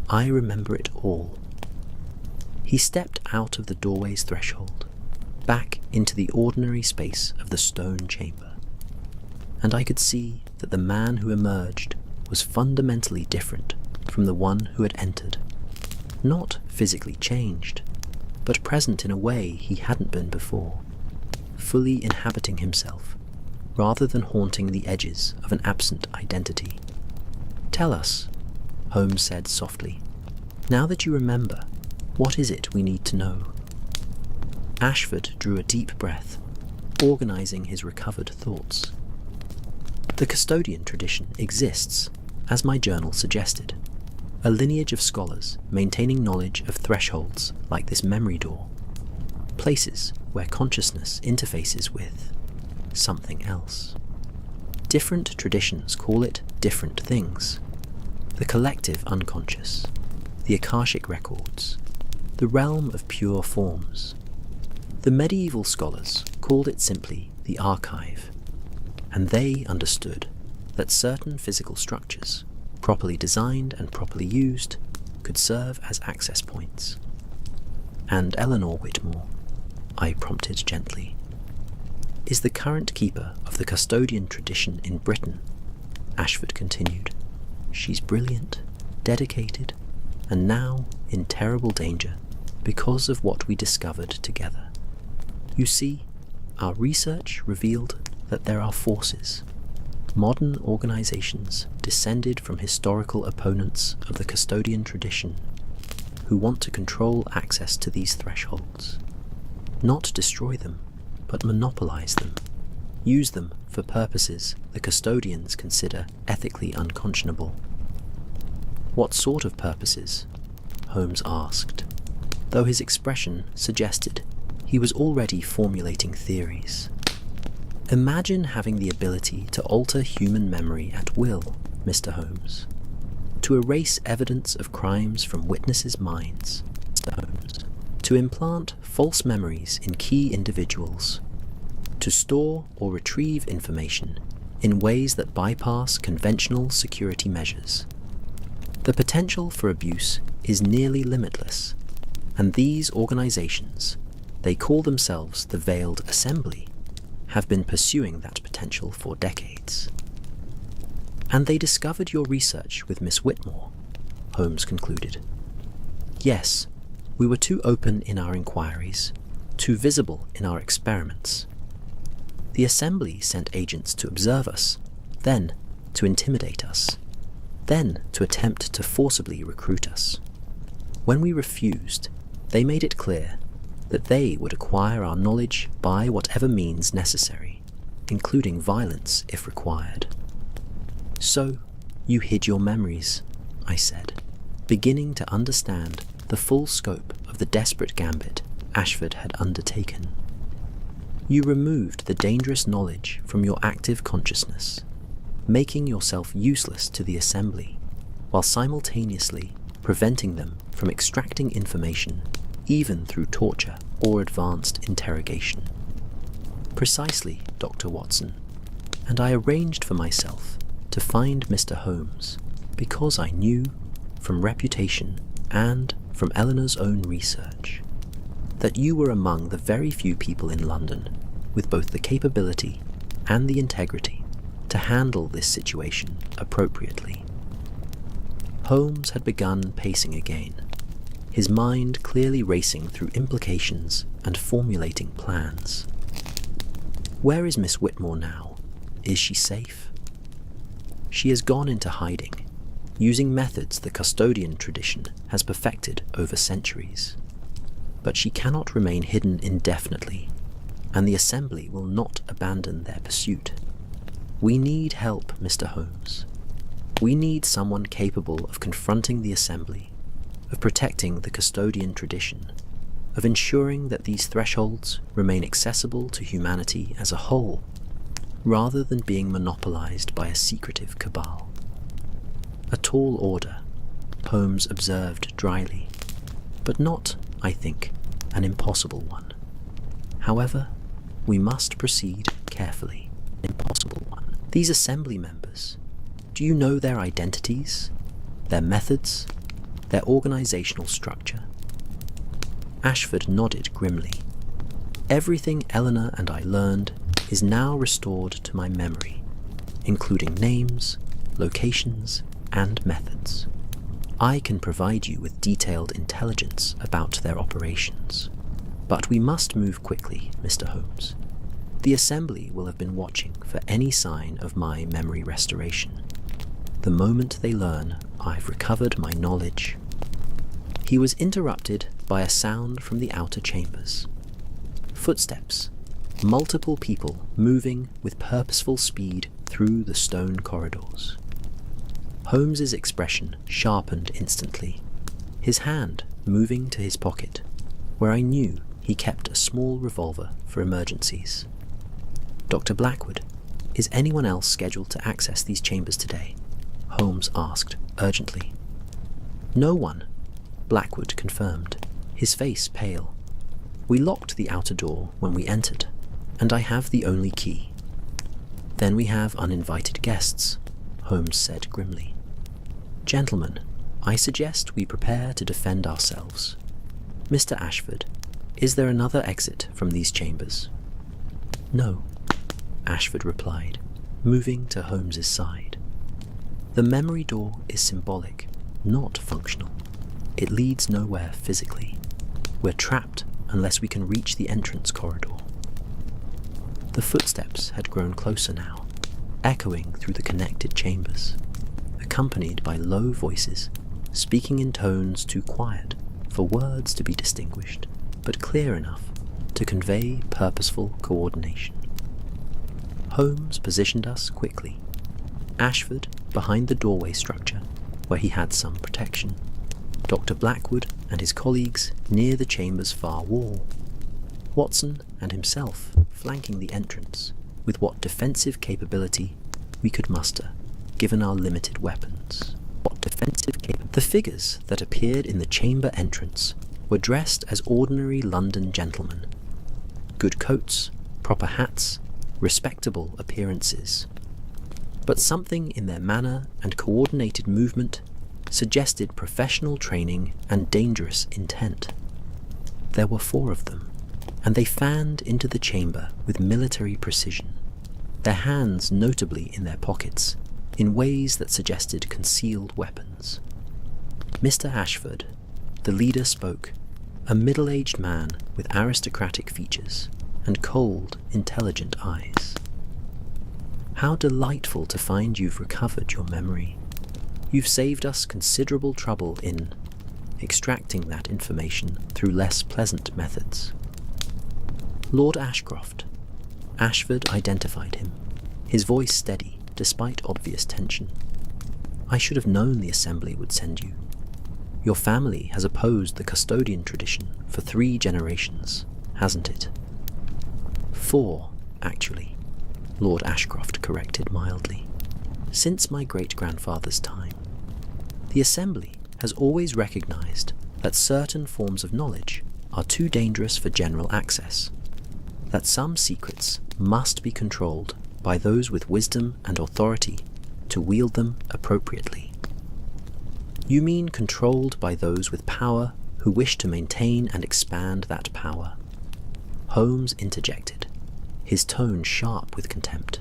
I remember it all." He stepped out of the doorway's threshold, back into the ordinary space of the stone chamber, and I could see that the man who emerged was fundamentally different from the one who had entered. Not physically changed, but present in a way he hadn't been before, fully inhabiting himself, rather than haunting the edges of an absent identity. "Tell us," Holmes said softly, "now that you remember, what is it we need to know?" Ashford drew a deep breath, organizing his recovered thoughts. "The custodian tradition exists, as my journal suggested, a lineage of scholars maintaining knowledge of thresholds like this memory door, places where consciousness interfaces with something else. Different traditions call it different things: the collective unconscious, the Akashic records, the realm of pure forms. The medieval scholars called it simply the archive, and they understood that certain physical structures, properly designed and properly used, could serve as access points. And Eleanor Whitmore, I prompted gently, is the current keeper of the custodian tradition in Britain," Ashford continued. "She's brilliant, dedicated, and now in terrible danger because of what we discovered together. You see, our research revealed that there are forces, modern organizations descended from historical opponents of the custodian tradition, who want to control access to these thresholds. Not destroy them, but monopolize them, use them for purposes the custodians consider ethically unconscionable." "What sort of purposes?" Holmes asked, though his expression suggested he was already formulating theories. "Imagine having the ability to alter human memory at will, Mr. Holmes, to erase evidence of crimes from witnesses' minds, Mr. Holmes, to implant false memories in key individuals, to store or retrieve information in ways that bypass conventional security measures. The potential for abuse is nearly limitless, and these organizations, they call themselves the Veiled Assembly, have been pursuing that potential for decades." "And they discovered your research with Miss Whitmore," Holmes concluded. "Yes, we were too open in our inquiries, too visible in our experiments. The Assembly sent agents to observe us, then to intimidate us, then to attempt to forcibly recruit us. When we refused, they made it clear that they would acquire our knowledge by whatever means necessary, including violence if required." "So, you hid your memories," I said, beginning to understand the full scope of the desperate gambit Ashford had undertaken. "You removed the dangerous knowledge from your active consciousness, making yourself useless to the Assembly, while simultaneously preventing them from extracting information even through torture or advanced interrogation." "Precisely, Dr. Watson, and I arranged for myself to find Mr. Holmes because I knew, from reputation and from Eleanor's own research, that you were among the very few people in London with both the capability and the integrity to handle this situation appropriately." Holmes had begun pacing again, his mind clearly racing through implications and formulating plans. "Where is Miss Whitmore now? Is she safe?" "She has gone into hiding, using methods the custodian tradition has perfected over centuries. But she cannot remain hidden indefinitely, and the Assembly will not abandon their pursuit. We need help, Mr. Holmes. We need someone capable of confronting the Assembly, of protecting the custodian tradition, of ensuring that these thresholds remain accessible to humanity as a whole." rather than being monopolized by a secretive cabal. A tall order, Holmes observed dryly, but not, I think, an impossible one. However, we must proceed carefully. Impossible one. These assembly members, do you know their identities, their methods, their organizational structure? Ashford nodded grimly. Everything Eleanor and I learned is now restored to my memory, including names, locations, and methods. I can provide you with detailed intelligence about their operations. But we must move quickly, Mr. Holmes. The Assembly will have been watching for any sign of my memory restoration. The moment they learn I've recovered my knowledge. He was interrupted by a sound from the outer chambers. Footsteps, multiple people moving with purposeful speed through the stone corridors. Holmes's expression sharpened instantly, his hand moving to his pocket, where I knew he kept a small revolver for emergencies. Dr. Blackwood, is anyone else scheduled to access these chambers today? Holmes asked urgently. No one, Blackwood confirmed, his face pale. We locked the outer door when we entered, and I have the only key. Then we have uninvited guests, Holmes said grimly. Gentlemen, I suggest we prepare to defend ourselves. Mr. Ashford, is there another exit from these chambers? No, Ashford replied, moving to Holmes's side. The memory door is symbolic, not functional. It leads nowhere physically. We're trapped unless we can reach the entrance corridor. The footsteps had grown closer now, echoing through the connected chambers, accompanied by low voices, speaking in tones too quiet for words to be distinguished, but clear enough to convey purposeful coordination. Holmes positioned us quickly, Ashford behind the doorway structure, where he had some protection, Dr. Blackwood and his colleagues near the chamber's far wall, Watson and himself flanking the entrance with what defensive capability we could muster, given our limited weapons. The figures that appeared in the chamber entrance were dressed as ordinary London gentlemen. Good coats, proper hats, respectable appearances. But something in their manner and coordinated movement suggested professional training and dangerous intent. There were 4 of them, and they fanned into the chamber with military precision, their hands notably in their pockets, in ways that suggested concealed weapons. Mr. Ashford, the leader, spoke, a middle-aged man with aristocratic features and cold, intelligent eyes. How delightful to find you've recovered your memory. You've saved us considerable trouble in extracting that information through less pleasant methods. Lord Ashcroft. Ashford identified him, his voice steady despite obvious tension. I should have known the Assembly would send you. Your family has opposed the custodian tradition for 3 generations, hasn't it? 4, actually, Lord Ashcroft corrected mildly. Since my great-grandfather's time. The Assembly has always recognized that certain forms of knowledge are too dangerous for general access, that some secrets must be controlled by those with wisdom and authority to wield them appropriately. You mean controlled by those with power who wish to maintain and expand that power? Holmes interjected, his tone sharp with contempt.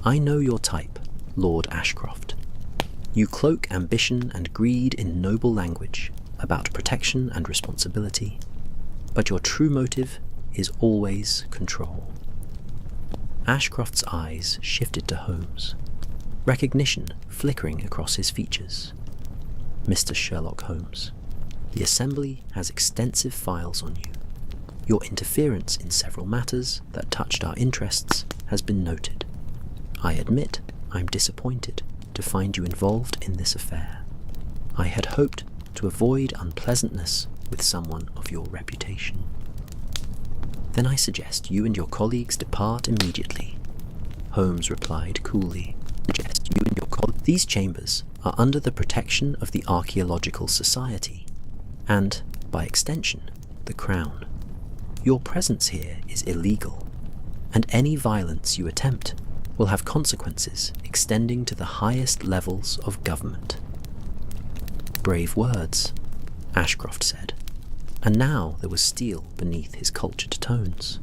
I know your type, Lord Ashcroft. You cloak ambition and greed in noble language about protection and responsibility, but your true motive is always control. Ashcroft's eyes shifted to Holmes, recognition flickering across his features. Mr. Sherlock Holmes, the Assembly has extensive files on you. Your interference in several matters that touched our interests has been noted. I admit I'm disappointed to find you involved in this affair. I had hoped to avoid unpleasantness with someone of your reputation. Then I suggest you and your colleagues depart immediately. Holmes replied coolly. Suggest you and your colleagues. These chambers are under the protection of the Archaeological Society, and, by extension, the Crown. Your presence here is illegal, and any violence you attempt will have consequences extending to the highest levels of government. Brave words, Ashcroft said, and now there was steel beneath his cultured tones.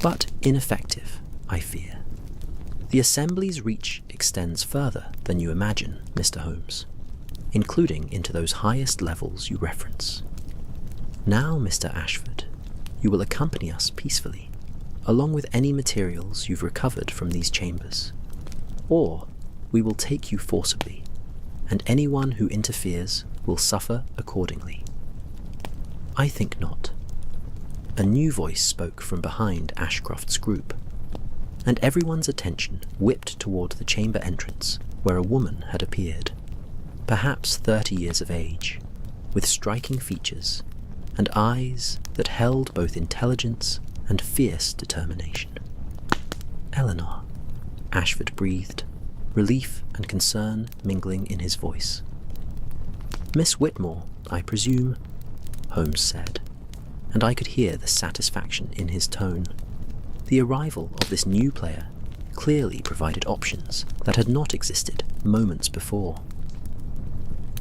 But ineffective, I fear. The Assembly's reach extends further than you imagine, Mr. Holmes, including into those highest levels you reference. Now, Mr. Ashford, you will accompany us peacefully, along with any materials you've recovered from these chambers, or we will take you forcibly, and anyone who interferes will suffer accordingly. I think not. A new voice spoke from behind Ashcroft's group, and everyone's attention whipped toward the chamber entrance where a woman had appeared, perhaps 30 years of age, with striking features and eyes that held both intelligence and fierce determination. Eleanor, Ashford breathed, relief and concern mingling in his voice. Miss Whitmore, I presume, Holmes said, and I could hear the satisfaction in his tone. The arrival of this new player clearly provided options that had not existed moments before.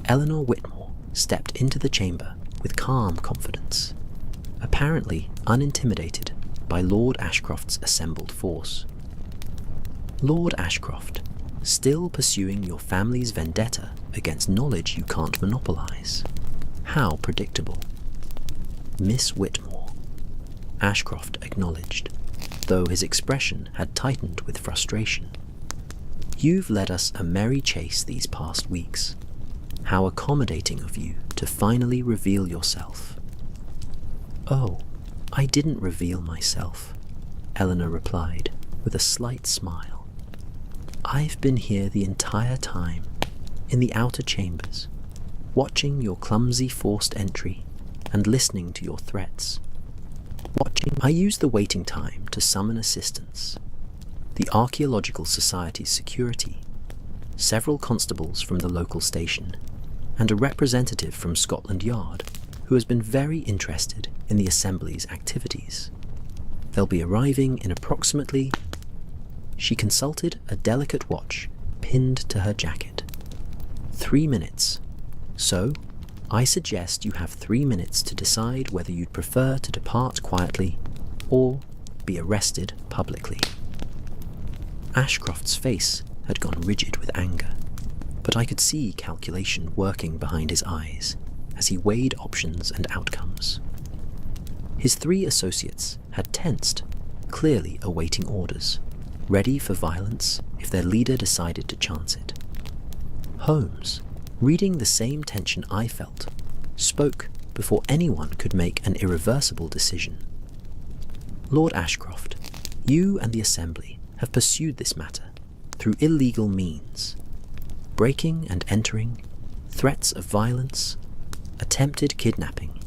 Eleanor Whitmore stepped into the chamber with calm confidence, apparently unintimidated by Lord Ashcroft's assembled force. Lord Ashcroft, still pursuing your family's vendetta against knowledge you can't monopolize. How predictable. Miss Whitmore, Ashcroft acknowledged, though his expression had tightened with frustration. You've led us a merry chase these past weeks. How accommodating of you to finally reveal yourself. Oh, I didn't reveal myself, Eleanor replied with a slight smile. I've been here the entire time, in the outer chambers, watching your clumsy forced entry and listening to your threats. I used the waiting time to summon assistance. The Archaeological Society's security, several constables from the local station, and a representative from Scotland Yard who has been very interested in the Assembly's activities. They'll be arriving in approximately... She consulted a delicate watch pinned to her jacket. 3 minutes. So, I suggest you have 3 minutes to decide whether you'd prefer to depart quietly or be arrested publicly. Ashcroft's face had gone rigid with anger, but I could see calculation working behind his eyes as he weighed options and outcomes. His 3 associates had tensed, clearly awaiting orders, ready for violence if their leader decided to chance it. Holmes, reading the same tension I felt, spoke before anyone could make an irreversible decision. Lord Ashcroft, you and the Assembly have pursued this matter through illegal means. Breaking and entering, threats of violence, attempted kidnapping.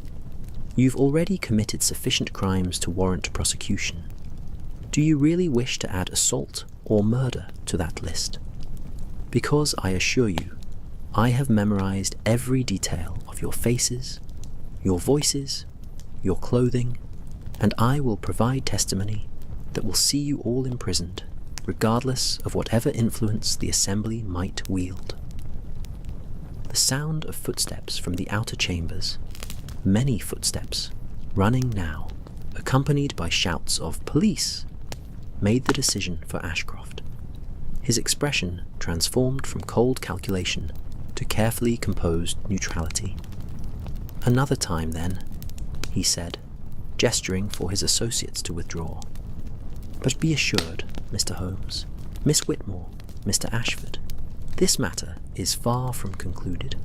You've already committed sufficient crimes to warrant prosecution. Do you really wish to add assault or murder to that list? Because I assure you, I have memorized every detail of your faces, your voices, your clothing, and I will provide testimony that will see you all imprisoned, regardless of whatever influence the Assembly might wield. The sound of footsteps from the outer chambers, many footsteps, running now, accompanied by shouts of "Police!" made the decision for Ashcroft. His expression transformed from cold calculation to carefully composed neutrality. Another time, then, he said, gesturing for his associates to withdraw. But be assured, Mr. Holmes, Miss Whitmore, Mr. Ashford, this matter is far from concluded.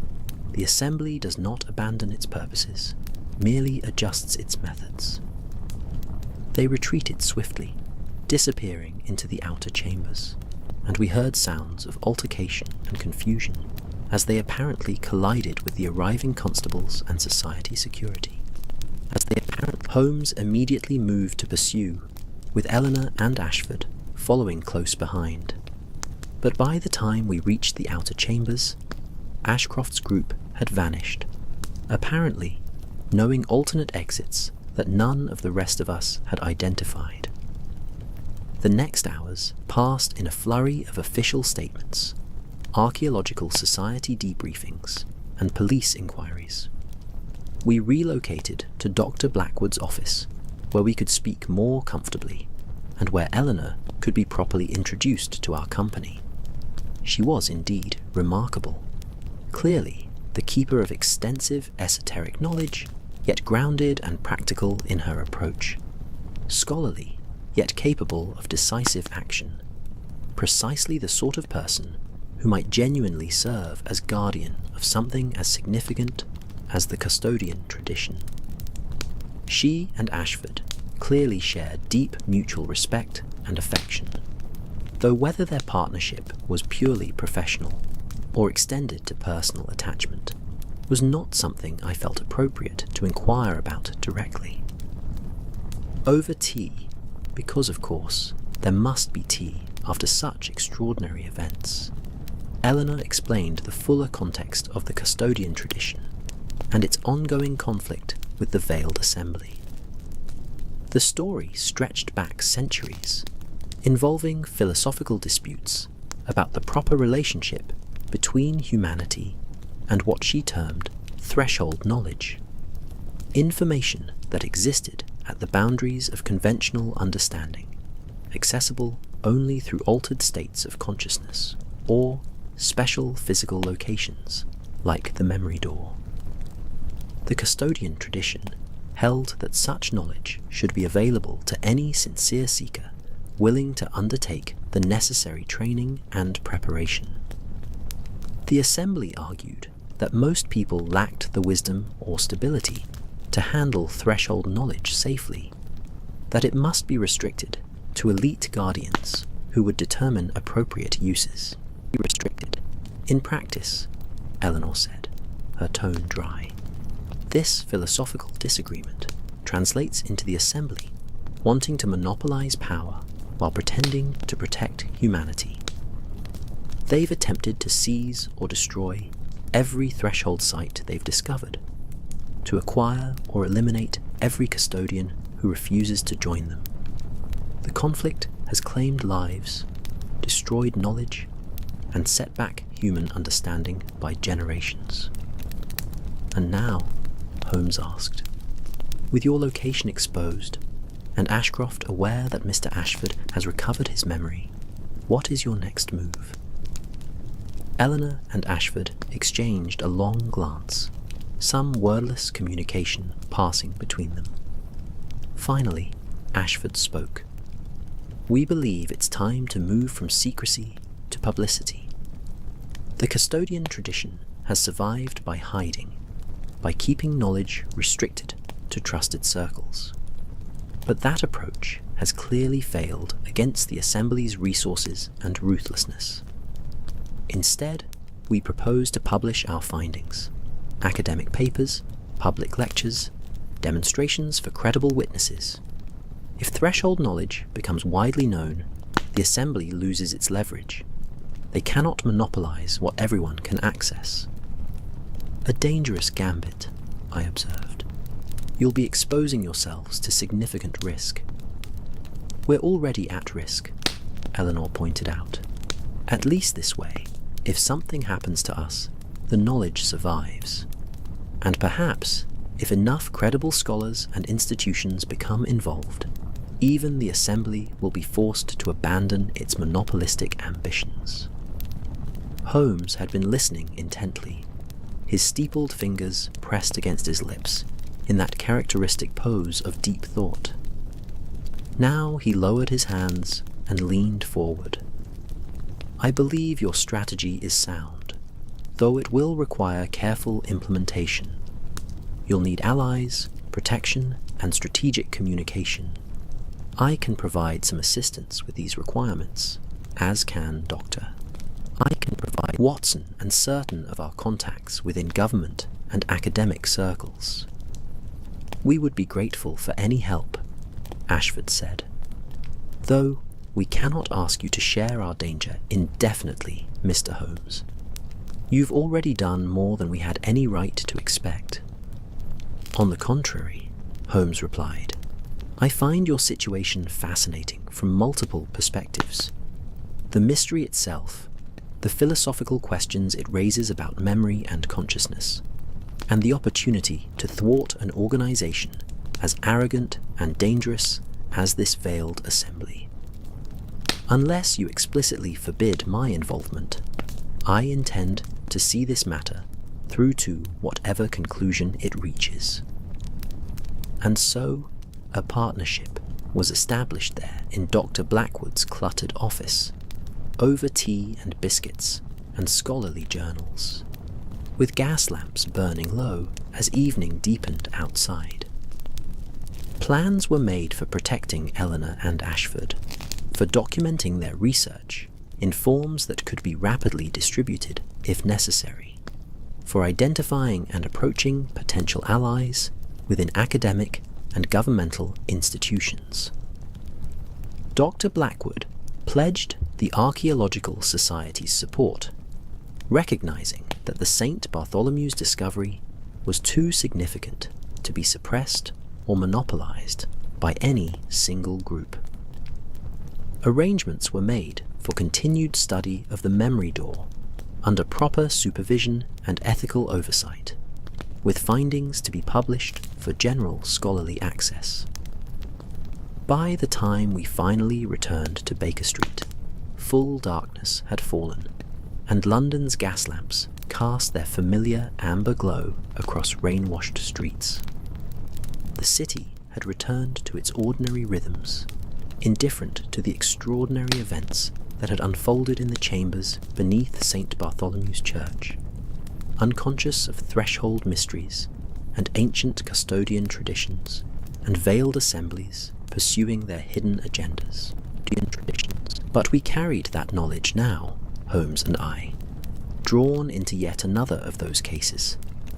The Assembly does not abandon its purposes, merely adjusts its methods. They retreated swiftly, disappearing into the outer chambers, and we heard sounds of altercation and confusion as they apparently collided with the arriving constables and society security. Holmes immediately moved to pursue, with Eleanor and Ashford following close behind. But by the time we reached the outer chambers, Ashcroft's group had vanished, apparently knowing alternate exits that none of the rest of us had identified. The next hours passed in a flurry of official statements, archaeological society debriefings, and police inquiries. We relocated to Dr. Blackwood's office, where we could speak more comfortably, and where Eleanor could be properly introduced to our company. She was indeed remarkable, clearly the keeper of extensive esoteric knowledge, yet grounded and practical in her approach, scholarly, yet capable of decisive action, precisely the sort of person who might genuinely serve as guardian of something as significant as the custodian tradition. She and Ashford clearly shared deep mutual respect and affection, though whether their partnership was purely professional or extended to personal attachment was not something I felt appropriate to inquire about directly. Over tea, because of course there must be tea after such extraordinary events, Eleanor explained the fuller context of the custodian tradition and its ongoing conflict with the Veiled Assembly. The story stretched back centuries, involving philosophical disputes about the proper relationship between humanity and what she termed threshold knowledge, information that existed at the boundaries of conventional understanding, accessible only through altered states of consciousness or special physical locations like the memory door. The custodian tradition held that such knowledge should be available to any sincere seeker willing to undertake the necessary training and preparation. The assembly argued that most people lacked the wisdom or stability to handle threshold knowledge safely, that it must be restricted to elite guardians who would determine appropriate uses. Restricted. In practice, Eleanor said, her tone dry. This philosophical disagreement translates into the assembly wanting to monopolize power while pretending to protect humanity. They've attempted to seize or destroy every threshold site they've discovered, to acquire or eliminate every custodian who refuses to join them. The conflict has claimed lives, destroyed knowledge, and set back human understanding by generations. And now, Holmes asked, with your location exposed, and Ashcroft aware that Mr. Ashford has recovered his memory, what is your next move? Eleanor and Ashford exchanged a long glance, some wordless communication passing between them. Finally, Ashford spoke. We believe it's time to move from secrecy to publicity. The custodian tradition has survived by hiding, by keeping knowledge restricted to trusted circles. But that approach has clearly failed against the Assembly's resources and ruthlessness. Instead, we propose to publish our findings, academic papers, public lectures, demonstrations for credible witnesses. If threshold knowledge becomes widely known, the Assembly loses its leverage. They cannot monopolize what everyone can access. A dangerous gambit, I observed. You'll be exposing yourselves to significant risk. We're already at risk, Eleanor pointed out. At least this way, if something happens to us, the knowledge survives. And perhaps, if enough credible scholars and institutions become involved, even the Assembly will be forced to abandon its monopolistic ambitions. Holmes had been listening intently, his steepled fingers pressed against his lips in that characteristic pose of deep thought. Now he lowered his hands and leaned forward. I believe your strategy is sound, though it will require careful implementation. You'll need allies, protection, and strategic communication. I can provide some assistance with these requirements, as can Doctor. I can provide Watson and certain of our contacts within government and academic circles. We would be grateful for any help, Ashford said. Though, We cannot ask you to share our danger indefinitely, Mr. Holmes. You've already done more than we had any right to expect." "On the contrary," Holmes replied, "I find your situation fascinating from multiple perspectives. The mystery itself, the philosophical questions it raises about memory and consciousness, and the opportunity to thwart an organization as arrogant and dangerous as this veiled assembly. Unless you explicitly forbid my involvement, I intend to see this matter through to whatever conclusion it reaches." And so, a partnership was established there in Dr. Blackwood's cluttered office, over tea and biscuits and scholarly journals, with gas lamps burning low as evening deepened outside. Plans were made for protecting Eleanor and Ashford, for documenting their research in forms that could be rapidly distributed if necessary, for identifying and approaching potential allies within academic and governmental institutions. Dr. Blackwood pledged the Archaeological Society's support, recognizing that the St. Bartholomew's discovery was too significant to be suppressed or monopolized by any single group. Arrangements were made for continued study of the memory door under proper supervision and ethical oversight, with findings to be published for general scholarly access. By the time we finally returned to Baker Street, full darkness had fallen, and London's gas lamps cast their familiar amber glow across rain-washed streets. The city had returned to its ordinary rhythms, indifferent to the extraordinary events that had unfolded in the chambers beneath St. Bartholomew's Church, unconscious of threshold mysteries and ancient custodian traditions and veiled assemblies pursuing their hidden agendas. But we carried that knowledge now, Holmes and I, drawn into yet another of those cases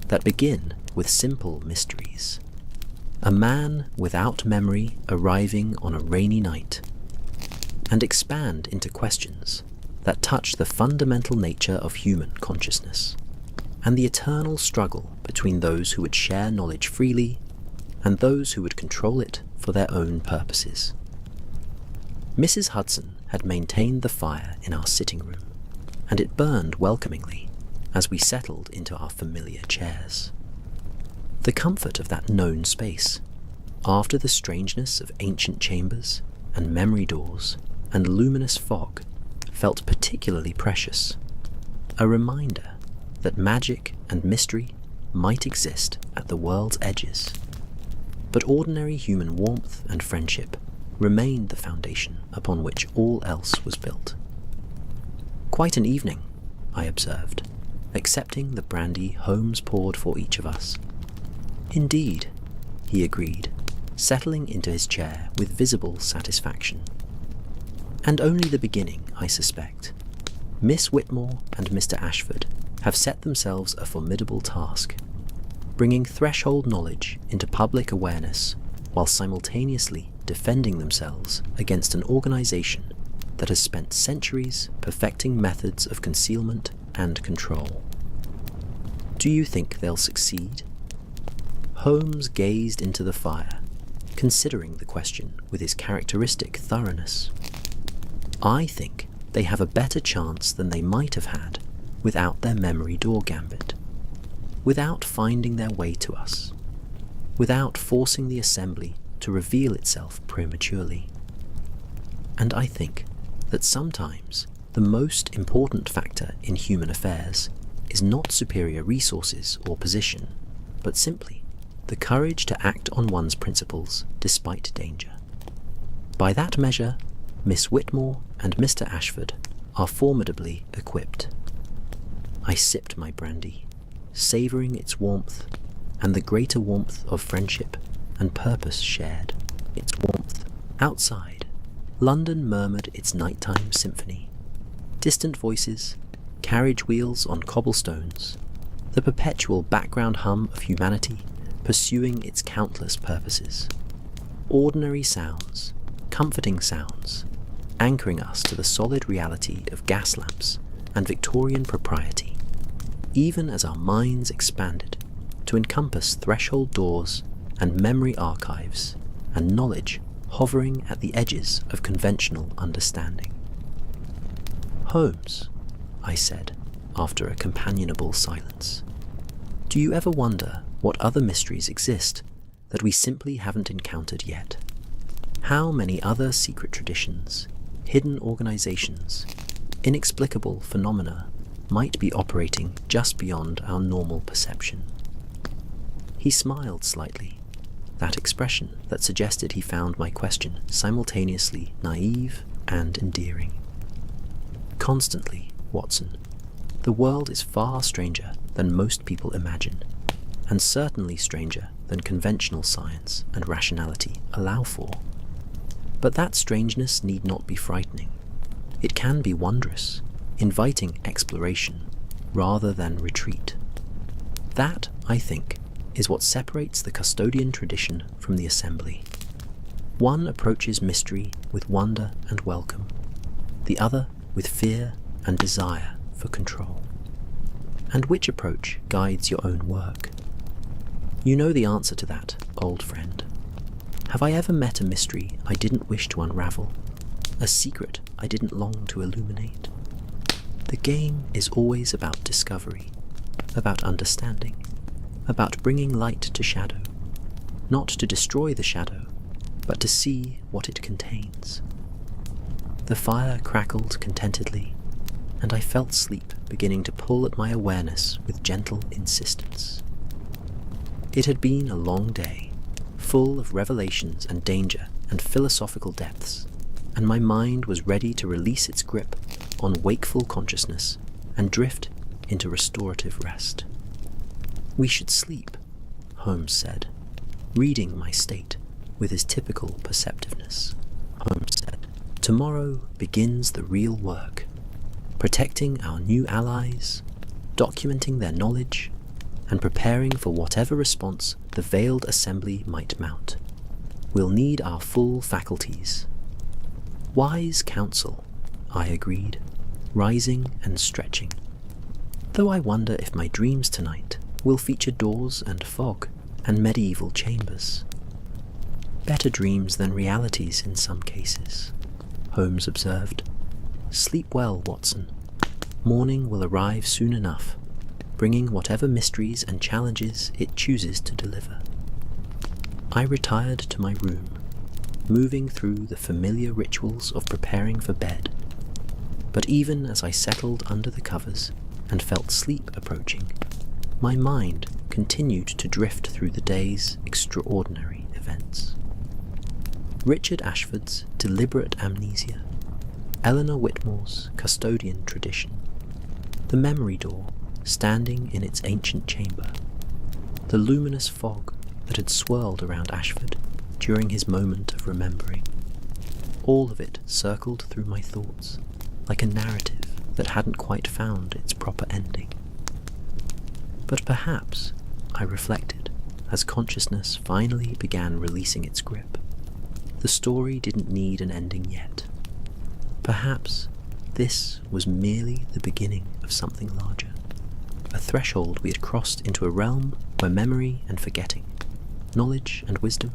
that begin with simple mysteries. A man without memory arriving on a rainy night, and expand into questions that touch the fundamental nature of human consciousness, and the eternal struggle between those who would share knowledge freely and those who would control it for their own purposes. Mrs. Hudson had maintained the fire in our sitting room, and it burned welcomingly as we settled into our familiar chairs. The comfort of that known space, after the strangeness of ancient chambers and memory doors and luminous fog, felt particularly precious, a reminder that magic and mystery might exist at the world's edges, but ordinary human warmth and friendship remained the foundation upon which all else was built. "Quite an evening," I observed, accepting the brandy Holmes poured for each of us. "Indeed," he agreed, settling into his chair with visible satisfaction. "And only the beginning, I suspect. Miss Whitmore and Mr. Ashford have set themselves a formidable task, bringing threshold knowledge into public awareness while simultaneously defending themselves against an organization that has spent centuries perfecting methods of concealment and control. Do you think they'll succeed?" Holmes gazed into the fire, considering the question with his characteristic thoroughness. "I think they have a better chance than they might have had without their memory door gambit, without finding their way to us, without forcing the assembly to reveal itself prematurely. And I think that sometimes the most important factor in human affairs is not superior resources or position, but simply the courage to act on one's principles despite danger. By that measure, Miss Whitmore and Mr. Ashford are formidably equipped." I sipped my brandy, savouring its warmth and the greater warmth of friendship and purpose shared. Its warmth. Outside, London murmured its nighttime symphony. Distant voices, carriage wheels on cobblestones, the perpetual background hum of humanity pursuing its countless purposes. Ordinary sounds, comforting sounds, anchoring us to the solid reality of gas lamps and Victorian propriety, even as our minds expanded to encompass threshold doors and memory archives and knowledge hovering at the edges of conventional understanding. "Holmes," I said, after a companionable silence, "do you ever wonder what other mysteries exist that we simply haven't encountered yet? How many other secret traditions, hidden organizations, inexplicable phenomena might be operating just beyond our normal perception?" He smiled slightly, that expression that suggested he found my question simultaneously naive and endearing. "Constantly, Watson. The world is far stranger than most people imagine, and certainly stranger than conventional science and rationality allow for. But that strangeness need not be frightening. It can be wondrous, inviting exploration rather than retreat. That, I think, is what separates the custodian tradition from the assembly. One approaches mystery with wonder and welcome, the other with fear and desire for control. And which approach guides your own work? You know the answer to that, old friend. Have I ever met a mystery I didn't wish to unravel, a secret I didn't long to illuminate? The game is always about discovery, about understanding, about bringing light to shadow, not to destroy the shadow, but to see what it contains. The fire crackled contentedly, and I felt sleep beginning to pull at my awareness with gentle insistence. It had been a long day, full of revelations and danger and philosophical depths, and my mind was ready to release its grip on wakeful consciousness and drift into restorative rest. "We should sleep," Holmes said, reading my state with his typical perceptiveness. Holmes said, "Tomorrow begins the real work, protecting our new allies, documenting their knowledge, and preparing for whatever response the veiled assembly might mount. We'll need our full faculties." "Wise counsel," I agreed, rising and stretching, though I wonder if my dreams tonight will feature doors and fog and medieval chambers. "Better dreams than realities in some cases," Holmes observed. "Sleep well, Watson. Morning will arrive soon enough, bringing whatever mysteries and challenges it chooses to deliver." I retired to my room, moving through the familiar rituals of preparing for bed. But even as I settled under the covers and felt sleep approaching, my mind continued to drift through the day's extraordinary events. Richard Ashford's deliberate amnesia, Eleanor Whitmore's custodian tradition, the memory door standing in its ancient chamber, the luminous fog that had swirled around Ashford during his moment of remembering. All of it circled through my thoughts like a narrative that hadn't quite found its proper ending. But perhaps, I reflected, as consciousness finally began releasing its grip, the story didn't need an ending yet. Perhaps this was merely the beginning of something larger, a threshold we had crossed into a realm where memory and forgetting, knowledge and wisdom,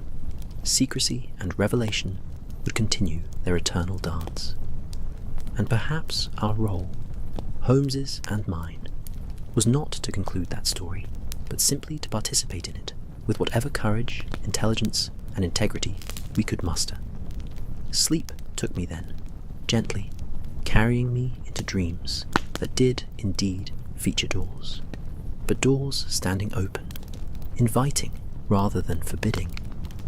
secrecy and revelation would continue their eternal dance. And perhaps our role, Holmes's and mine, was not to conclude that story, but simply to participate in it with whatever courage, intelligence, and integrity we could muster. Sleep took me then, gently, carrying me into dreams that did indeed feature doors, but doors standing open, inviting rather than forbidding,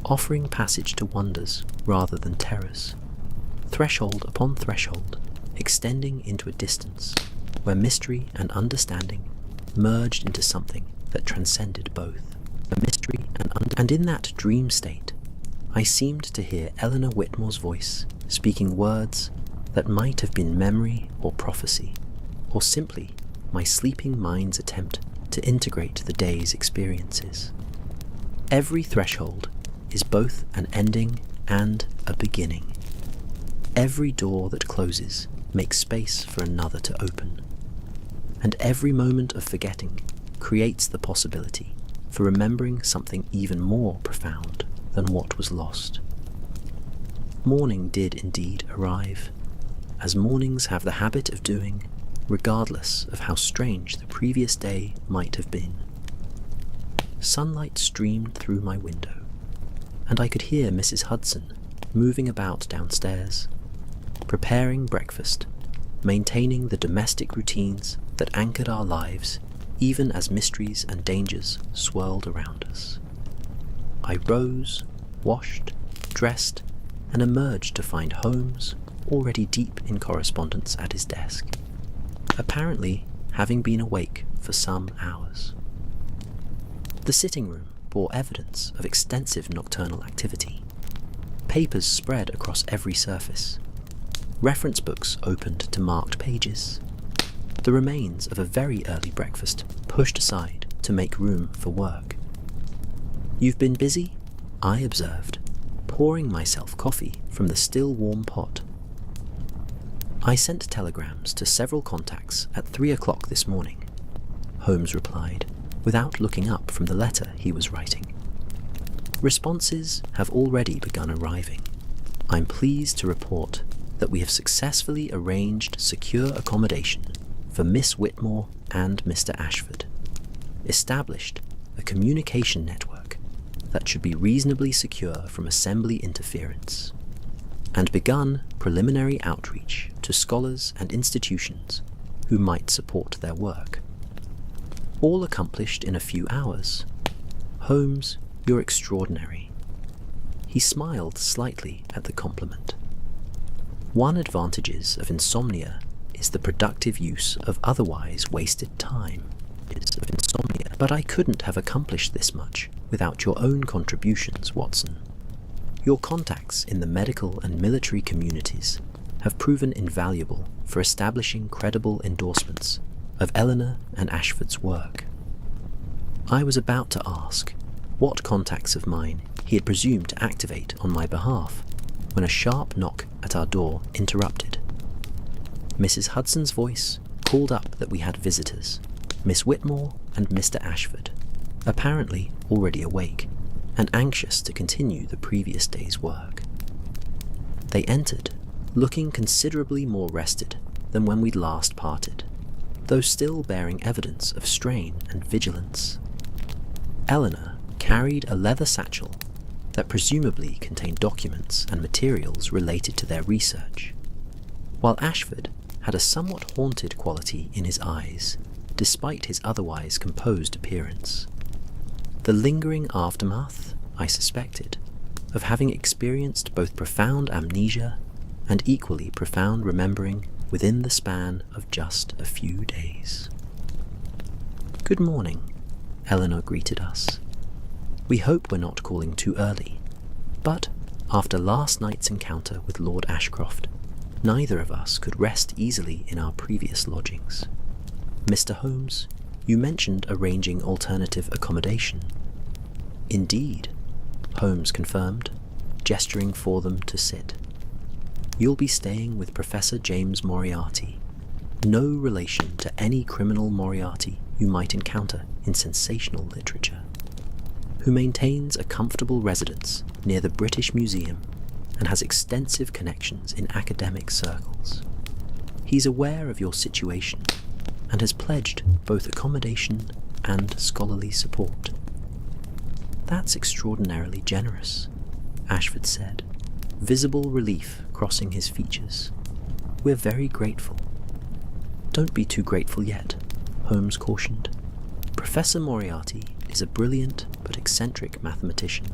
offering passage to wonders rather than terrors, threshold upon threshold, extending into a distance where mystery and understanding merged into something that transcended both, a mystery and in that dream state, I seemed to hear Eleanor Whitmore's voice speaking words that might have been memory or prophecy, or simply my sleeping mind's attempt to integrate the day's experiences. Every threshold is both an ending and a beginning. Every door that closes makes space for another to open, and every moment of forgetting creates the possibility for remembering something even more profound than what was lost. Morning did indeed arrive, as mornings have the habit of doing, regardless of how strange the previous day might have been. Sunlight streamed through my window, and I could hear Mrs. Hudson moving about downstairs, preparing breakfast, maintaining the domestic routines that anchored our lives even as mysteries and dangers swirled around us. I rose, washed, dressed, and emerged to find Holmes already deep in correspondence at his desk, apparently having been awake for some hours. The sitting room bore evidence of extensive nocturnal activity. Papers spread across every surface. Reference books opened to marked pages. The remains of a very early breakfast pushed aside to make room for work. "You've been busy?" I observed, pouring myself coffee from the still warm pot. "I sent telegrams to several contacts at 3 o'clock this morning," Holmes replied, without looking up from the letter he was writing. "Responses have already begun arriving. I'm pleased to report that we have successfully arranged secure accommodation for Miss Whitmore and Mr. Ashford, established a communication network that should be reasonably secure from assembly interference, and begun preliminary outreach to scholars and institutions who might support their work. All accomplished in a few hours. Holmes, you're extraordinary." He smiled slightly at the compliment. One advantage of insomnia is the productive use of otherwise wasted time. But I couldn't have accomplished this much without your own contributions, Watson. Your contacts in the medical and military communities have proven invaluable for establishing credible endorsements of Eleanor and Ashford's work. I was about to ask what contacts of mine he had presumed to activate on my behalf when a sharp knock at our door interrupted. Mrs. Hudson's voice called up that we had visitors, Miss Whitmore and Mr. Ashford, apparently already awake and anxious to continue the previous day's work. They entered, looking considerably more rested than when we'd last parted, though still bearing evidence of strain and vigilance. Eleanor carried a leather satchel that presumably contained documents and materials related to their research, while Ashford had a somewhat haunted quality in his eyes, despite his otherwise composed appearance. The lingering aftermath, I suspected, of having experienced both profound amnesia and equally profound remembering within the span of just a few days. "Good morning," Eleanor greeted us. "We hope we're not calling too early, but after last night's encounter with Lord Ashcroft, neither of us could rest easily in our previous lodgings. Mr. Holmes, you mentioned arranging alternative accommodation." "Indeed," Holmes confirmed, gesturing for them to sit. "You'll be staying with Professor James Moriarty, no relation to any criminal Moriarty you might encounter in sensational literature, who maintains a comfortable residence near the British Museum and has extensive connections in academic circles. He's aware of your situation and has pledged both accommodation and scholarly support." "That's extraordinarily generous," Ashford said, visible relief crossing his features. "We're very grateful." "Don't be too grateful yet," Holmes cautioned. "Professor Moriarty is a brilliant but eccentric mathematician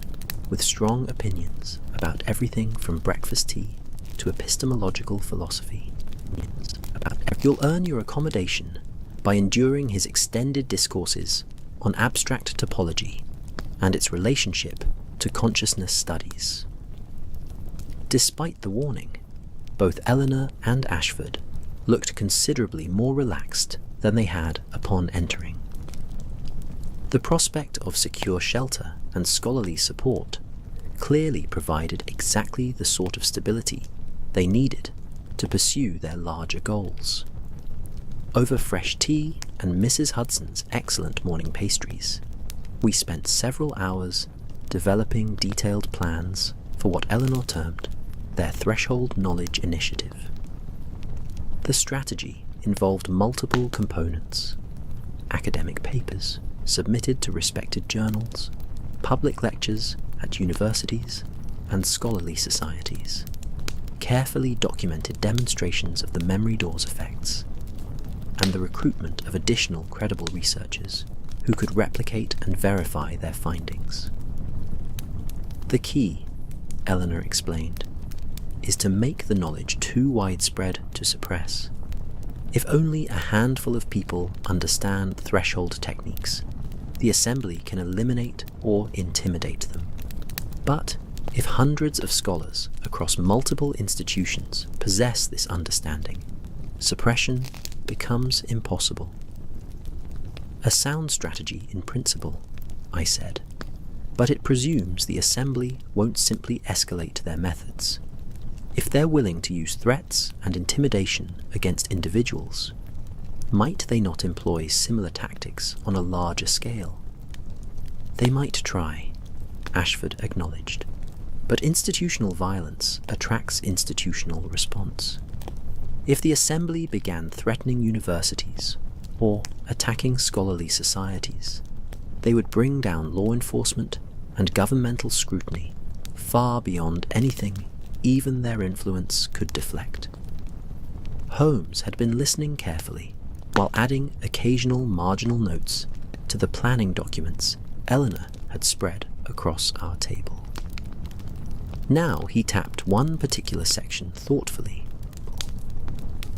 with strong opinions about everything from breakfast tea to epistemological philosophy. You'll earn your accommodation by enduring his extended discourses on abstract topology and its relationship to consciousness studies." Despite the warning, both Eleanor and Ashford looked considerably more relaxed than they had upon entering. The prospect of secure shelter and scholarly support clearly provided exactly the sort of stability they needed to pursue their larger goals. Over fresh tea and Mrs. Hudson's excellent morning pastries, we spent several hours developing detailed plans for what Eleanor termed their Threshold Knowledge Initiative. The strategy involved multiple components: academic papers submitted to respected journals, public lectures at universities and scholarly societies, carefully documented demonstrations of the memory door's effects, and the recruitment of additional credible researchers who could replicate and verify their findings. The key, Eleanor explained, is to make the knowledge too widespread to suppress. If only a handful of people understand threshold techniques, the assembly can eliminate or intimidate them. But if hundreds of scholars across multiple institutions possess this understanding, suppression becomes impossible. A sound strategy in principle, I said, but it presumes the assembly won't simply escalate their methods. If they're willing to use threats and intimidation against individuals, might they not employ similar tactics on a larger scale? They might try, Ashford acknowledged, but institutional violence attracts institutional response. If the assembly began threatening universities or attacking scholarly societies, they would bring down law enforcement and governmental scrutiny far beyond anything even their influence could deflect. Holmes had been listening carefully while adding occasional marginal notes to the planning documents Eleanor had spread across our table. Now he tapped one particular section thoughtfully.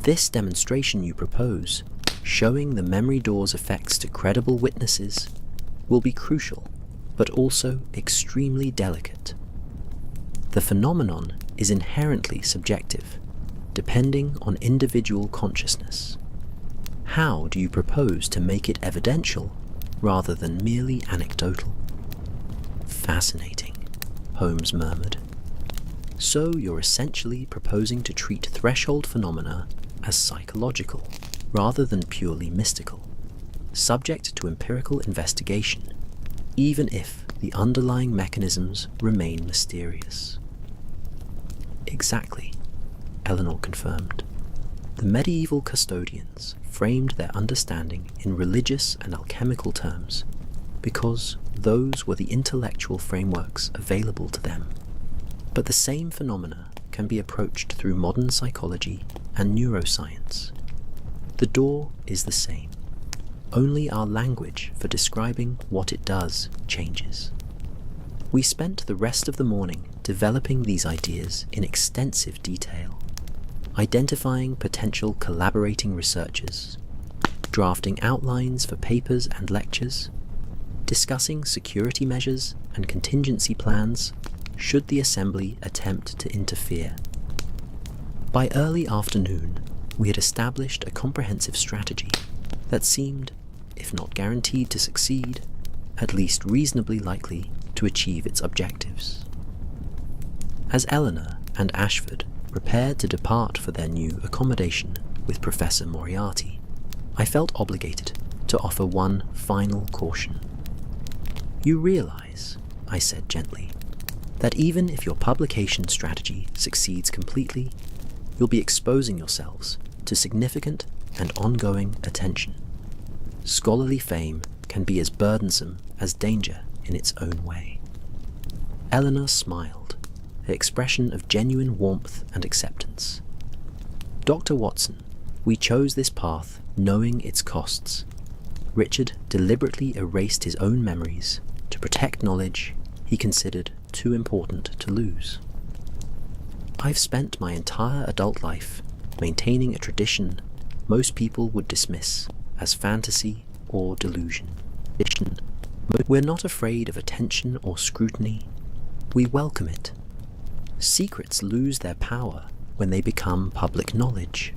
This demonstration you propose, showing the memory door's effects to credible witnesses, will be crucial, but also extremely delicate. The phenomenon is inherently subjective, depending on individual consciousness. How do you propose to make it evidential rather than merely anecdotal? Fascinating, Holmes murmured. So you're essentially proposing to treat threshold phenomena as psychological rather than purely mystical, subject to empirical investigation, even if the underlying mechanisms remain mysterious. Exactly, Eleanor confirmed. The medieval custodians framed their understanding in religious and alchemical terms because those were the intellectual frameworks available to them. But the same phenomena can be approached through modern psychology and neuroscience. The door is the same. Only our language for describing what it does changes. We spent the rest of the morning developing these ideas in extensive detail, identifying potential collaborating researchers, drafting outlines for papers and lectures, discussing security measures and contingency plans should the assembly attempt to interfere. By early afternoon, we had established a comprehensive strategy that seemed, if not guaranteed to succeed, at least reasonably likely to achieve its objectives. As Eleanor and Ashford prepared to depart for their new accommodation with Professor Moriarty, I felt obligated to offer one final caution. You realize, I said gently, that even if your publication strategy succeeds completely, you'll be exposing yourselves to significant and ongoing attention. Scholarly fame can be as burdensome as danger in its own way. Eleanor smiled, her expression of genuine warmth and acceptance. Dr. Watson, we chose this path knowing its costs. Richard deliberately erased his own memories to protect knowledge he considered too important to lose. I've spent my entire adult life maintaining a tradition most people would dismiss as fantasy or delusion. We're not afraid of attention or scrutiny. We welcome it. Secrets lose their power when they become public knowledge,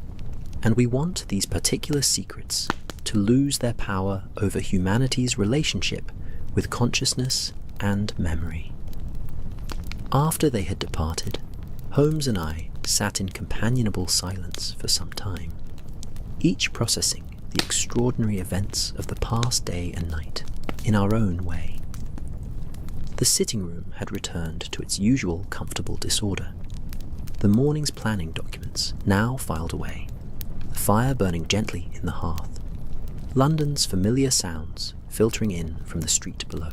and we want these particular secrets to lose their power over humanity's relationship with consciousness and memory. After they had departed, Holmes and I sat in companionable silence for some time, each processing the extraordinary events of the past day and night in our own way. The sitting room had returned to its usual comfortable disorder. The morning's planning documents now filed away, the fire burning gently in the hearth, London's familiar sounds filtering in from the street below.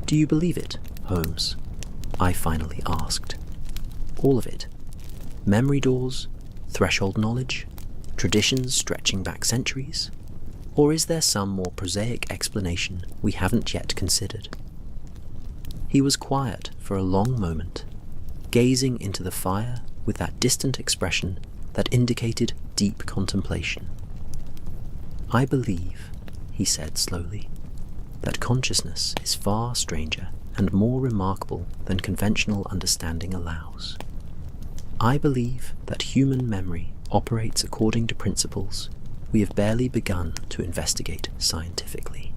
"Do you believe it, Holmes?" I finally asked. "All of it? Memory doors, threshold knowledge, traditions stretching back centuries? Or is there some more prosaic explanation we haven't yet considered?" He was quiet for a long moment, gazing into the fire with that distant expression that indicated deep contemplation. "I believe," he said slowly, "that consciousness is far stranger and more remarkable than conventional understanding allows. I believe that human memory operates according to principles we have barely begun to investigate scientifically.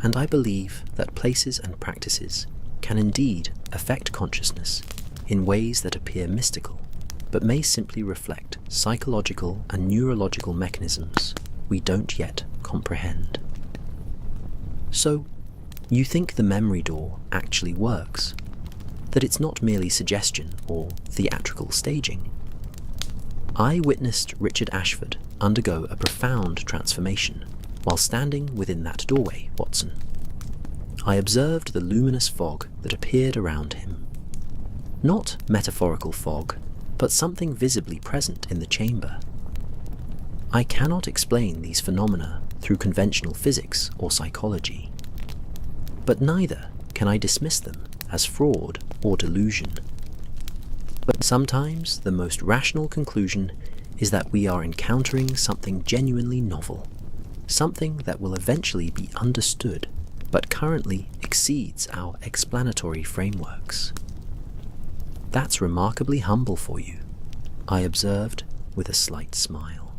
And I believe that places and practices can indeed affect consciousness in ways that appear mystical, but may simply reflect psychological and neurological mechanisms we don't yet comprehend." "So, you think the memory door actually works? That it's not merely suggestion or theatrical staging?" I witnessed Richard Ashford undergo a profound transformation while standing within that doorway, Watson. I observed the luminous fog that appeared around him. Not metaphorical fog, but something visibly present in the chamber. I cannot explain these phenomena through conventional physics or psychology, but neither can I dismiss them as fraud or delusion. But sometimes the most rational conclusion is that we are encountering something genuinely novel, something that will eventually be understood, but currently exceeds our explanatory frameworks. "That's remarkably humble for you," I observed with a slight smile.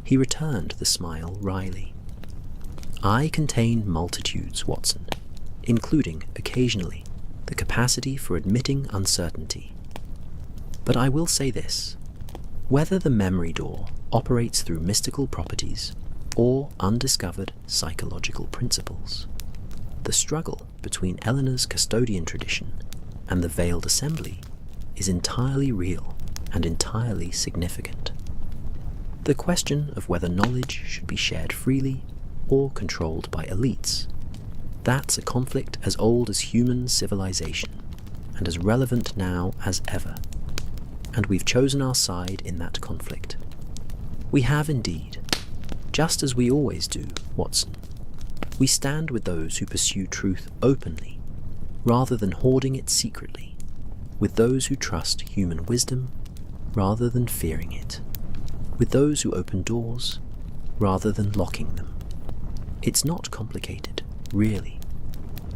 He returned the smile wryly. "I contain multitudes, Watson, including, occasionally, the capacity for admitting uncertainty. But I will say this: whether the memory door operates through mystical properties or undiscovered psychological principles, the struggle between Eleanor's custodian tradition and the veiled assembly is entirely real and entirely significant. The question of whether knowledge should be shared freely or controlled by elites, that's a conflict as old as human civilization and as relevant now as ever. And we've chosen our side in that conflict. We have indeed, just as we always do, Watson. We stand with those who pursue truth openly, rather than hoarding it secretly, with those who trust human wisdom, rather than fearing it, with those who open doors, rather than locking them. It's not complicated, really,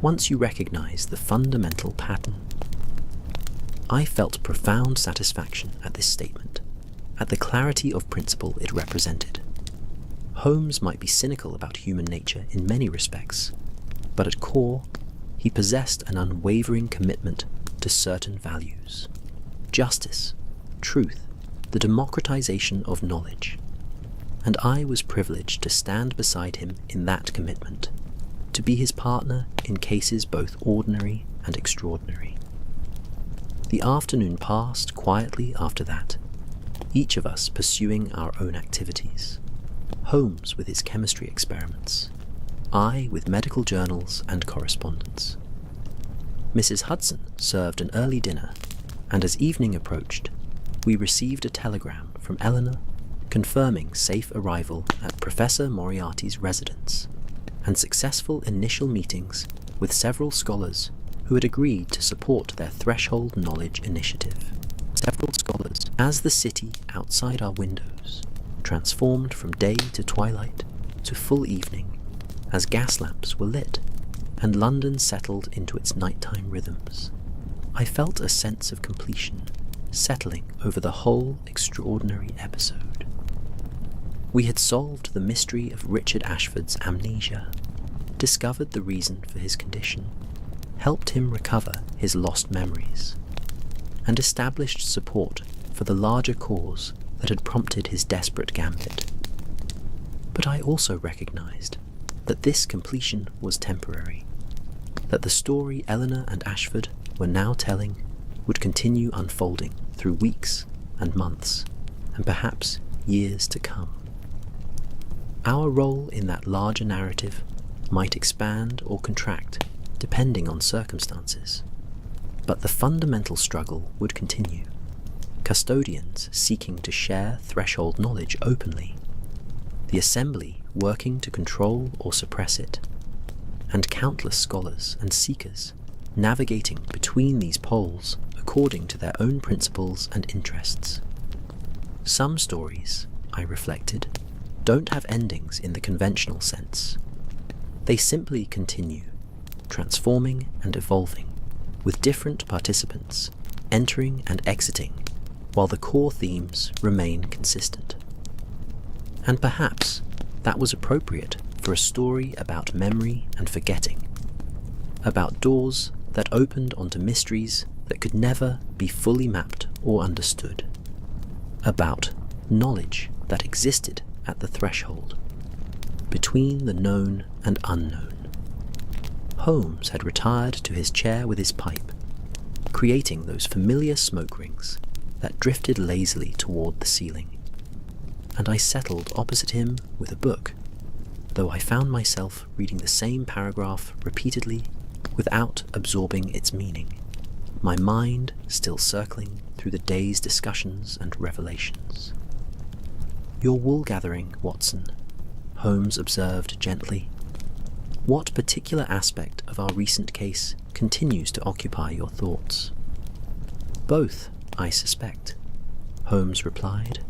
once you recognize the fundamental pattern. I felt profound satisfaction at this statement, at the clarity of principle it represented. Holmes might be cynical about human nature in many respects, but at core, he possessed an unwavering commitment to certain values: justice, truth, the democratization of knowledge. And I was privileged to stand beside him in that commitment, to be his partner in cases both ordinary and extraordinary. The afternoon passed quietly after that, each of us pursuing our own activities. Holmes with his chemistry experiments, I with medical journals and correspondence. Mrs. Hudson served an early dinner, and as evening approached, we received a telegram from Eleanor confirming safe arrival at Professor Moriarty's residence, and successful initial meetings with several scholars who had agreed to support their Threshold Knowledge initiative. Several scholars, as the city outside our windows transformed from day to twilight to full evening, as gas lamps were lit and London settled into its nighttime rhythms, I felt a sense of completion settling over the whole extraordinary episode. We had solved the mystery of Richard Ashford's amnesia, discovered the reason for his condition, helped him recover his lost memories. and established support for the larger cause that had prompted his desperate gambit. But I also recognized that this completion was temporary, that the story Eleanor and Ashford were now telling would continue unfolding through weeks and months, and perhaps years to come. Our role in that larger narrative might expand or contract depending on circumstances, but the fundamental struggle would continue. Custodians seeking to share threshold knowledge openly, the assembly working to control or suppress it, and countless scholars and seekers navigating between these poles according to their own principles and interests. Some stories, I reflected, don't have endings in the conventional sense. They simply continue, transforming and evolving, with different participants entering and exiting, while the core themes remain consistent. And perhaps that was appropriate for a story about memory and forgetting, about doors that opened onto mysteries that could never be fully mapped or understood, about knowledge that existed at the threshold, between the known and unknown. Holmes had retired to his chair with his pipe, creating those familiar smoke rings that drifted lazily toward the ceiling, and I settled opposite him with a book, though I found myself reading the same paragraph repeatedly without absorbing its meaning, my mind still circling through the day's discussions and revelations. "You're wool-gathering, Watson," Holmes observed gently. "What particular aspect of our recent case continues to occupy your thoughts?" "Both, I suspect," Holmes replied.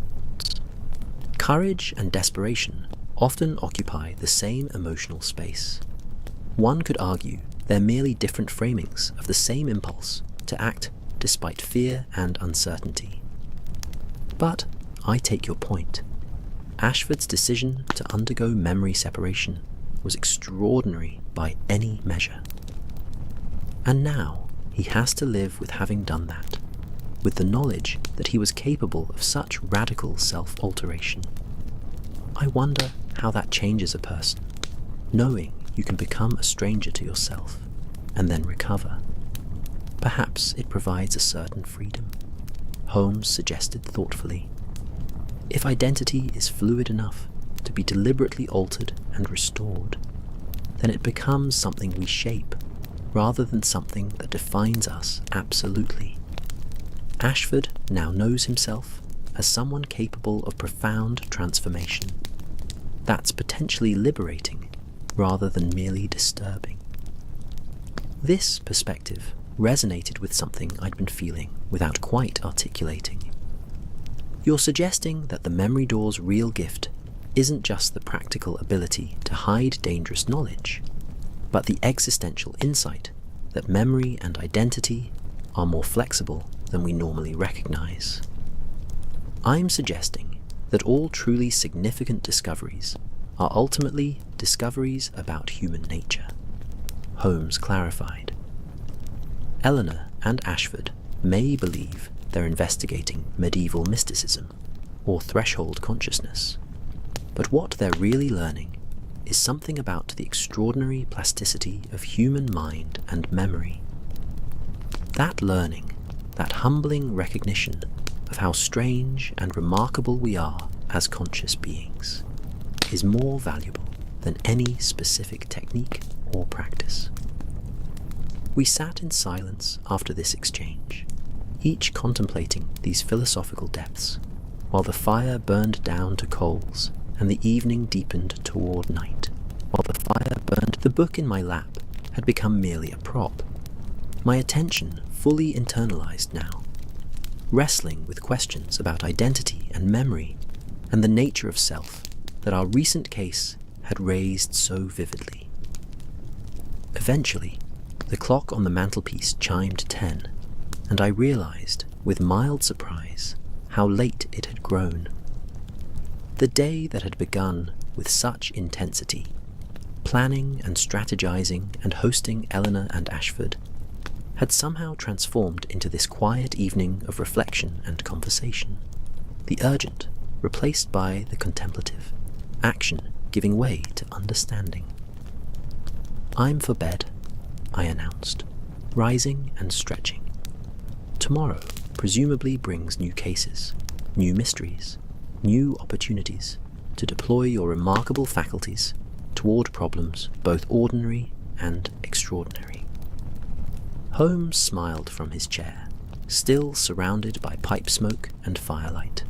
"Courage and desperation often occupy the same emotional space. One could argue they're merely different framings of the same impulse to act despite fear and uncertainty. But I take your point. Ashford's decision to undergo memory separation was extraordinary by any measure. And now he has to live with having done that, with the knowledge that he was capable of such radical self-alteration. I wonder how that changes a person, knowing you can become a stranger to yourself and then recover. Perhaps it provides a certain freedom," Holmes suggested thoughtfully. "If identity is fluid enough to be deliberately altered and restored, then it becomes something we shape, rather than something that defines us absolutely. Ashford now knows himself as someone capable of profound transformation. That's potentially liberating, rather than merely disturbing." This perspective resonated with something I'd been feeling without quite articulating. "You're suggesting that the memory door's real gift isn't just the practical ability to hide dangerous knowledge, but the existential insight that memory and identity are more flexible than we normally recognize." "I'm suggesting that all truly significant discoveries are ultimately discoveries about human nature," Holmes clarified. "Eleanor and Ashford may believe they're investigating medieval mysticism or threshold consciousness, but what they're really learning is something about the extraordinary plasticity of human mind and memory. That learning, that humbling recognition of how strange and remarkable we are as conscious beings, is more valuable than any specific technique or practice." We sat in silence after this exchange, each contemplating these philosophical depths, while the fire burned down to coals and the evening deepened toward night. The book in my lap had become merely a prop, my attention fully internalized now, wrestling with questions about identity and memory and the nature of self that our recent case had raised so vividly. Eventually, the clock on the mantelpiece chimed 10, and I realized, with mild surprise, how late it had grown. The day that had begun with such intensity, planning and strategizing and hosting Eleanor and Ashford, had somehow transformed into this quiet evening of reflection and conversation. The urgent replaced by the contemplative, action giving way to understanding. "I'm for bed," I announced, rising and stretching. "Tomorrow presumably brings new cases, new mysteries, new opportunities to deploy your remarkable faculties toward problems both ordinary and extraordinary." Holmes smiled from his chair, still surrounded by pipe smoke and firelight.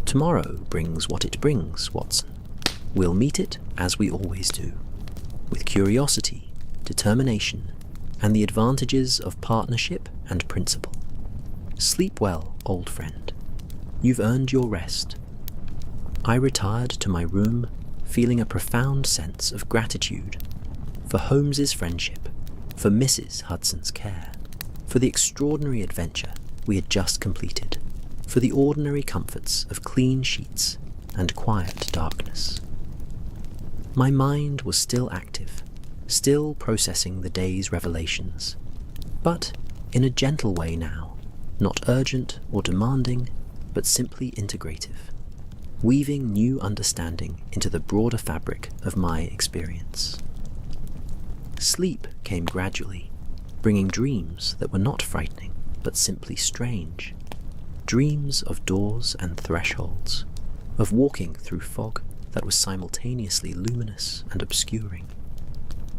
"Tomorrow brings what it brings, Watson. We'll meet it as we always do, with curiosity, determination, and the advantages of partnership and principle. Sleep well, old friend. You've earned your rest." I retired to my room, feeling a profound sense of gratitude for Holmes's friendship, for Mrs. Hudson's care, for the extraordinary adventure we had just completed, for the ordinary comforts of clean sheets and quiet darkness. My mind was still active, still processing the day's revelations, but in a gentle way now, not urgent or demanding, but simply integrative, weaving new understanding into the broader fabric of my experience. Sleep came gradually, bringing dreams that were not frightening, but simply strange. Dreams of doors and thresholds, of walking through fog that was simultaneously luminous and obscuring,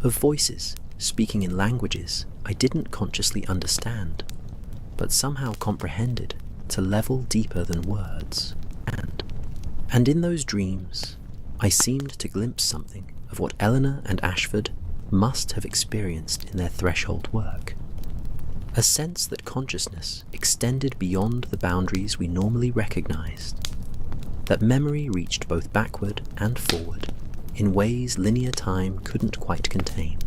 of voices speaking in languages I didn't consciously understand, but somehow comprehended to level deeper than words. And in those dreams, I seemed to glimpse something of what Eleanor and Ashford must have experienced in their threshold work. A sense that consciousness extended beyond the boundaries we normally recognized, that memory reached both backward and forward in ways linear time couldn't quite contain,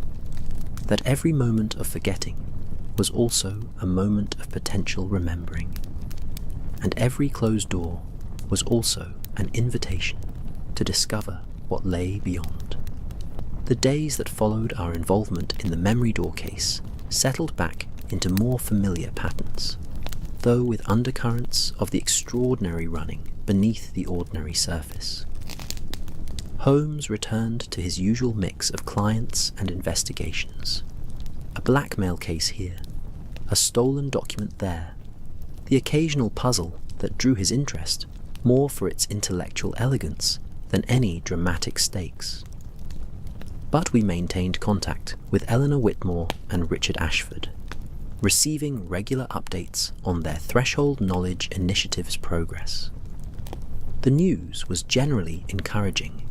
that every moment of forgetting was also a moment of potential remembering, and every closed door was also an invitation to discover what lay beyond. The days that followed our involvement in the memory door case settled back into more familiar patterns, though with undercurrents of the extraordinary running beneath the ordinary surface. Holmes returned to his usual mix of clients and investigations. A blackmail case here, a stolen document there, the occasional puzzle that drew his interest more for its intellectual elegance than any dramatic stakes. But we maintained contact with Eleanor Whitmore and Richard Ashford, receiving regular updates on their Threshold Knowledge Initiative's progress. The news was generally encouraging.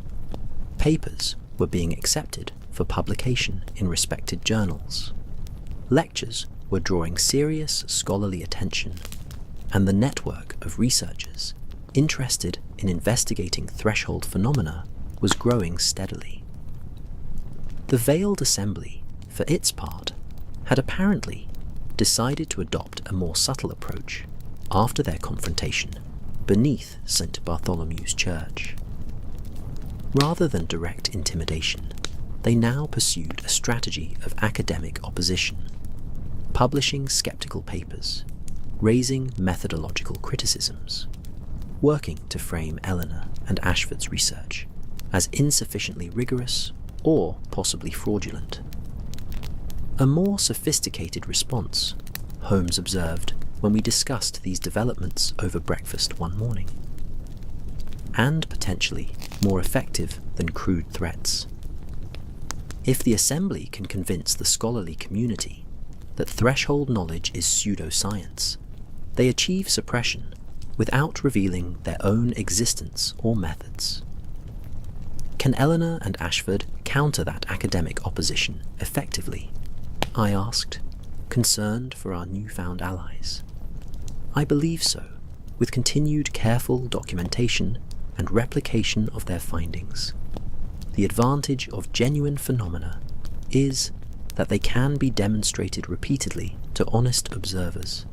Papers were being accepted for publication in respected journals. Lectures were drawing serious scholarly attention, and the network of researchers interested in investigating threshold phenomena was growing steadily. The Veiled Assembly, for its part, had apparently decided to adopt a more subtle approach after their confrontation beneath St. Bartholomew's Church. Rather than direct intimidation, they now pursued a strategy of academic opposition, publishing skeptical papers, raising methodological criticisms, working to frame Eleanor and Ashford's research as insufficiently rigorous or possibly fraudulent. A more sophisticated response, Holmes observed when we discussed these developments over breakfast one morning, and potentially more effective than crude threats. If the Assembly can convince the scholarly community that threshold knowledge is pseudoscience, they achieve suppression without revealing their own existence or methods. Can Eleanor and Ashford counter that academic opposition effectively? I asked, concerned for our newfound allies. I believe so, with continued careful documentation and replication of their findings. The advantage of genuine phenomena is that they can be demonstrated repeatedly to honest observers.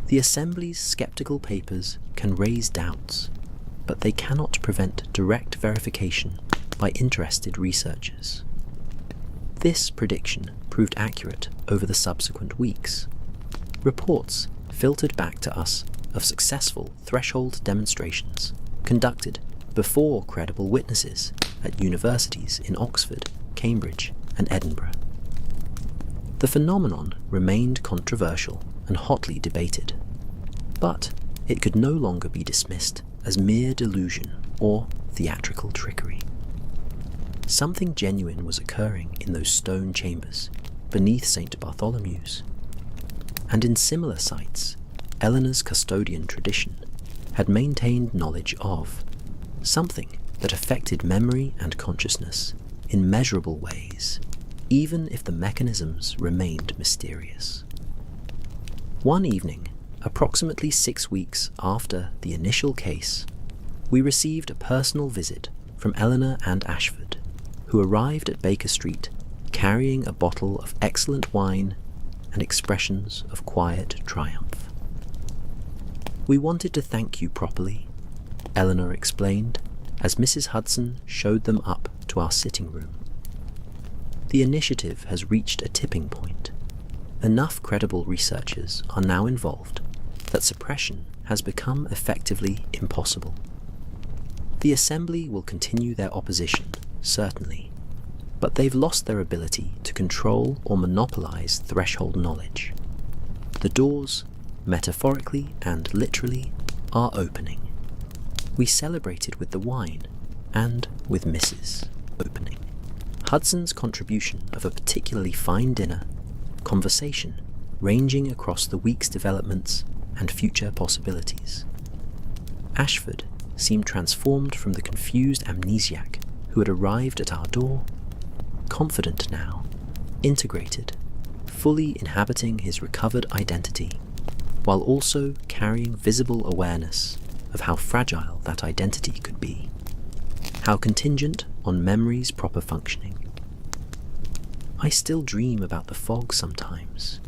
The Assembly's skeptical papers can raise doubts, but they cannot prevent direct verification by interested researchers. This prediction proved accurate over the subsequent weeks. Reports filtered back to us of successful threshold demonstrations conducted before credible witnesses at universities in Oxford, Cambridge, and Edinburgh. The phenomenon remained controversial and hotly debated, but it could no longer be dismissed as mere delusion or theatrical trickery. Something genuine was occurring in those stone chambers beneath St. Bartholomew's, and in similar sites, Eleanor's custodian tradition had maintained knowledge of something that affected memory and consciousness in measurable ways, even if the mechanisms remained mysterious. One evening, approximately 6 weeks after the initial case, we received a personal visit from Eleanor and Ashford, who arrived at Baker Street carrying a bottle of excellent wine and expressions of quiet triumph. "We wanted to thank you properly," Eleanor explained, as Mrs. Hudson showed them up to our sitting room. "The initiative has reached a tipping point. Enough credible researchers are now involved that suppression has become effectively impossible. The Assembly will continue their opposition, certainly, but they've lost their ability to control or monopolize threshold knowledge. The doors, metaphorically and literally, are opening. We celebrated with the wine and with Mrs. Opening. Hudson's contribution of a particularly fine dinner, conversation ranging across the week's developments and future possibilities. Ashford seemed transformed from the confused amnesiac who had arrived at our door, confident now, integrated, fully inhabiting his recovered identity, while also carrying visible awareness of how fragile that identity could be, how contingent on memory's proper functioning. "I still dream about the fog sometimes,"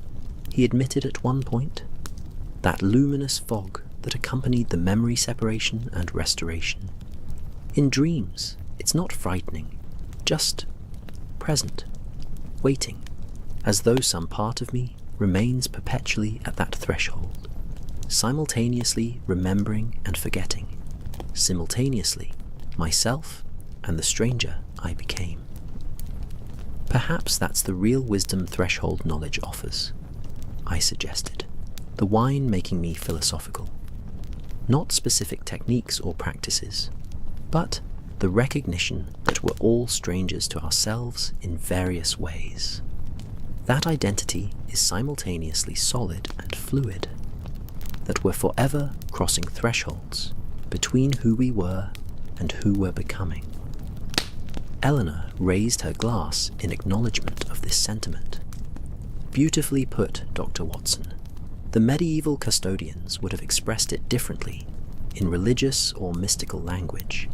he admitted at one point, "that luminous fog that accompanied the memory separation and restoration. In dreams, it's not frightening, just present, waiting, as though some part of me remains perpetually at that threshold, simultaneously remembering and forgetting, simultaneously myself and the stranger I became." "Perhaps that's the real wisdom threshold knowledge offers," I suggested, the wine making me philosophical. Not specific techniques or practices, but the recognition that we're all strangers to ourselves in various ways. That identity is simultaneously solid and fluid, that we're forever crossing thresholds between who we were and who we're becoming. Eleanor raised her glass in acknowledgement of this sentiment. "Beautifully put, Dr. Watson. The medieval custodians would have expressed it differently, in religious or mystical language,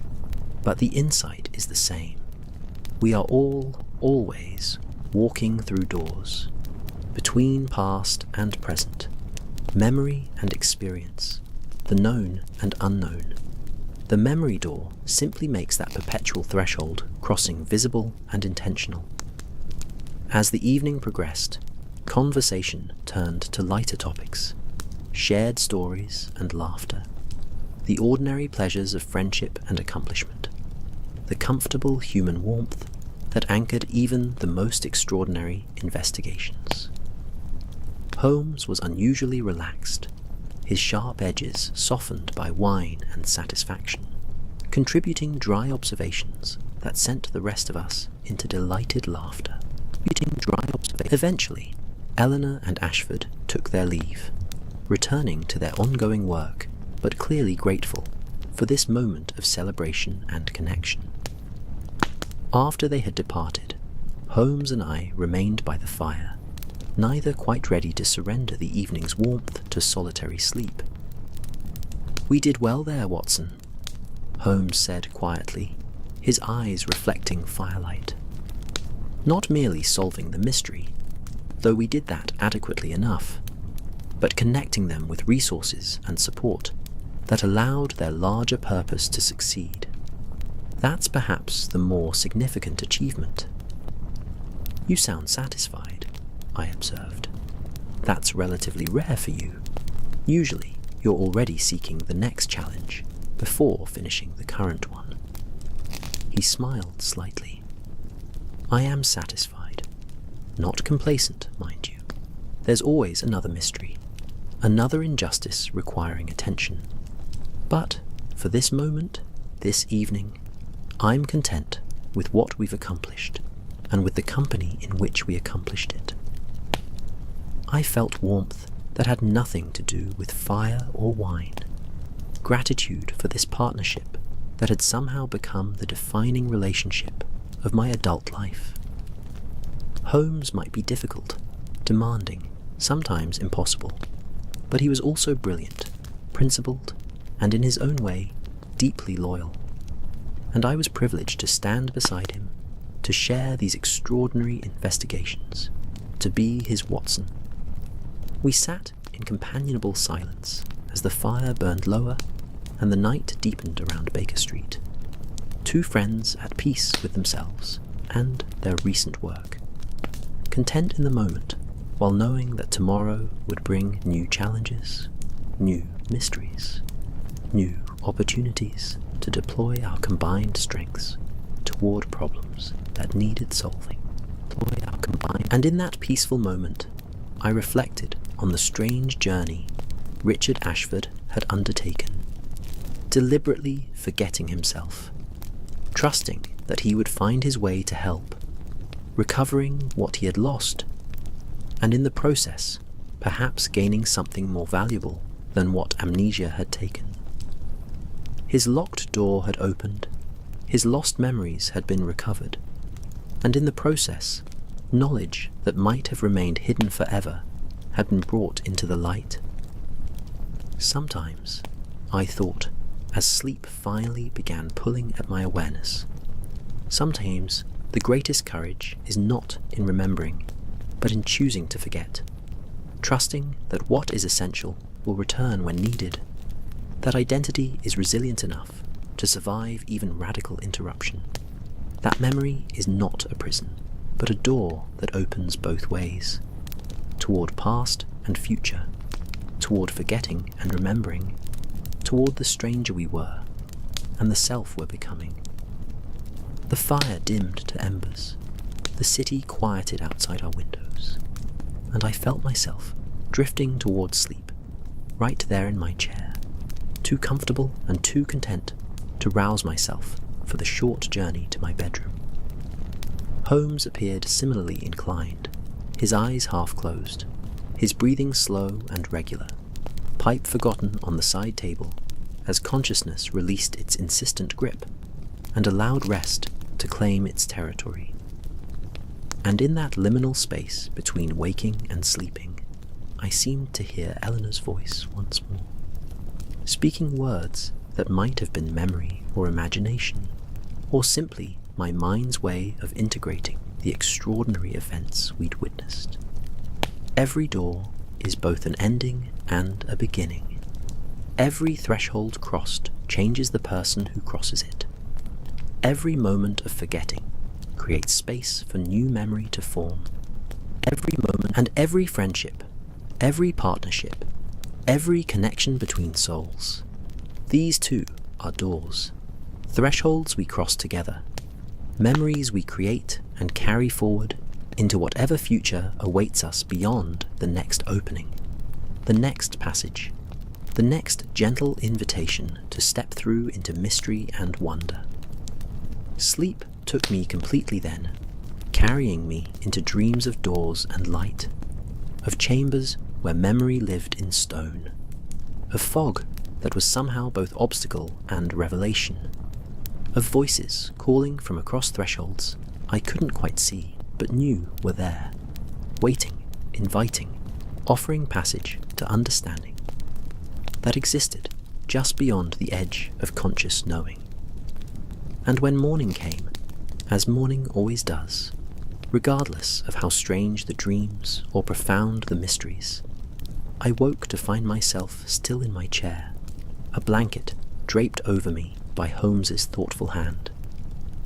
but the insight is the same. We are all, always, walking through doors, between past and present, memory and experience, the known and unknown. The memory door simply makes that perpetual threshold crossing visible and intentional." As the evening progressed, conversation turned to lighter topics, shared stories and laughter, the ordinary pleasures of friendship and accomplishment, the comfortable human warmth that anchored even the most extraordinary investigations. Holmes was unusually relaxed, his sharp edges softened by wine and satisfaction, contributing dry observations that sent the rest of us into delighted laughter. Eventually, Eleanor and Ashford took their leave, returning to their ongoing work, but clearly grateful for this moment of celebration and connection. After they had departed, Holmes and I remained by the fire, neither quite ready to surrender the evening's warmth to solitary sleep. "We did well there, Watson," Holmes said quietly, his eyes reflecting firelight. "Not merely solving the mystery, though we did that adequately enough, but connecting them with resources and support that allowed their larger purpose to succeed. That's perhaps the more significant achievement. "You sound satisfied," I observed. "That's relatively rare for you. Usually, you're already seeking the next challenge before finishing the current one." He smiled slightly. "I am satisfied. Not complacent, mind you. There's always another mystery, another injustice requiring attention. But for this moment, this evening, I'm content with what we've accomplished and with the company in which we accomplished it." I felt warmth that had nothing to do with fire or wine, gratitude for this partnership that had somehow become the defining relationship of my adult life. Holmes might be difficult, demanding, sometimes impossible, but he was also brilliant, principled, and in his own way, deeply loyal. And I was privileged to stand beside him, to share these extraordinary investigations, to be his Watson. We sat in companionable silence as the fire burned lower and the night deepened around Baker Street. Two friends at peace with themselves and their recent work, content in the moment while knowing that tomorrow would bring new challenges, new mysteries, new opportunities to deploy our combined strengths toward problems that needed solving. And in that peaceful moment, I reflected on the strange journey Richard Ashford had undertaken, deliberately forgetting himself, trusting that he would find his way to help, recovering what he had lost, and in the process, perhaps gaining something more valuable than what amnesia had taken. His locked door had opened, his lost memories had been recovered, and in the process, knowledge that might have remained hidden forever had been brought into the light. Sometimes, I thought, as sleep finally began pulling at my awareness, sometimes the greatest courage is not in remembering, but in choosing to forget, trusting that what is essential will return when needed, that identity is resilient enough to survive even radical interruption, that memory is not a prison, but a door that opens both ways, toward past and future, toward forgetting and remembering, toward the stranger we were and the self we're becoming. The fire dimmed to embers, the city quieted outside our windows, and I felt myself drifting toward sleep, right there in my chair, too comfortable and too content to rouse myself for the short journey to my bedroom. Holmes appeared similarly inclined, his eyes half closed, his breathing slow and regular, pipe forgotten on the side table as consciousness released its insistent grip and allowed rest to claim its territory. And in that liminal space between waking and sleeping, I seemed to hear Eleanor's voice once more, speaking words that might have been memory or imagination, or simply my mind's way of integrating the extraordinary events we'd witnessed. Every door is both an ending and a beginning. Every threshold crossed changes the person who crosses it. Every moment of forgetting creates space for new memory to form. Every moment and every friendship, every partnership, every connection between souls. These too are doors, thresholds we cross together, memories we create and carry forward into whatever future awaits us beyond the next opening, the next passage, the next gentle invitation to step through into mystery and wonder. Sleep took me completely then, carrying me into dreams of doors and light, of chambers where memory lived in stone, of fog that was somehow both obstacle and revelation, of voices calling from across thresholds I couldn't quite see but knew were there, waiting, inviting, offering passage to understanding, that existed just beyond the edge of conscious knowing. And when morning came, as morning always does, regardless of how strange the dreams or profound the mysteries, I woke to find myself still in my chair, a blanket draped over me by Holmes's thoughtful hand,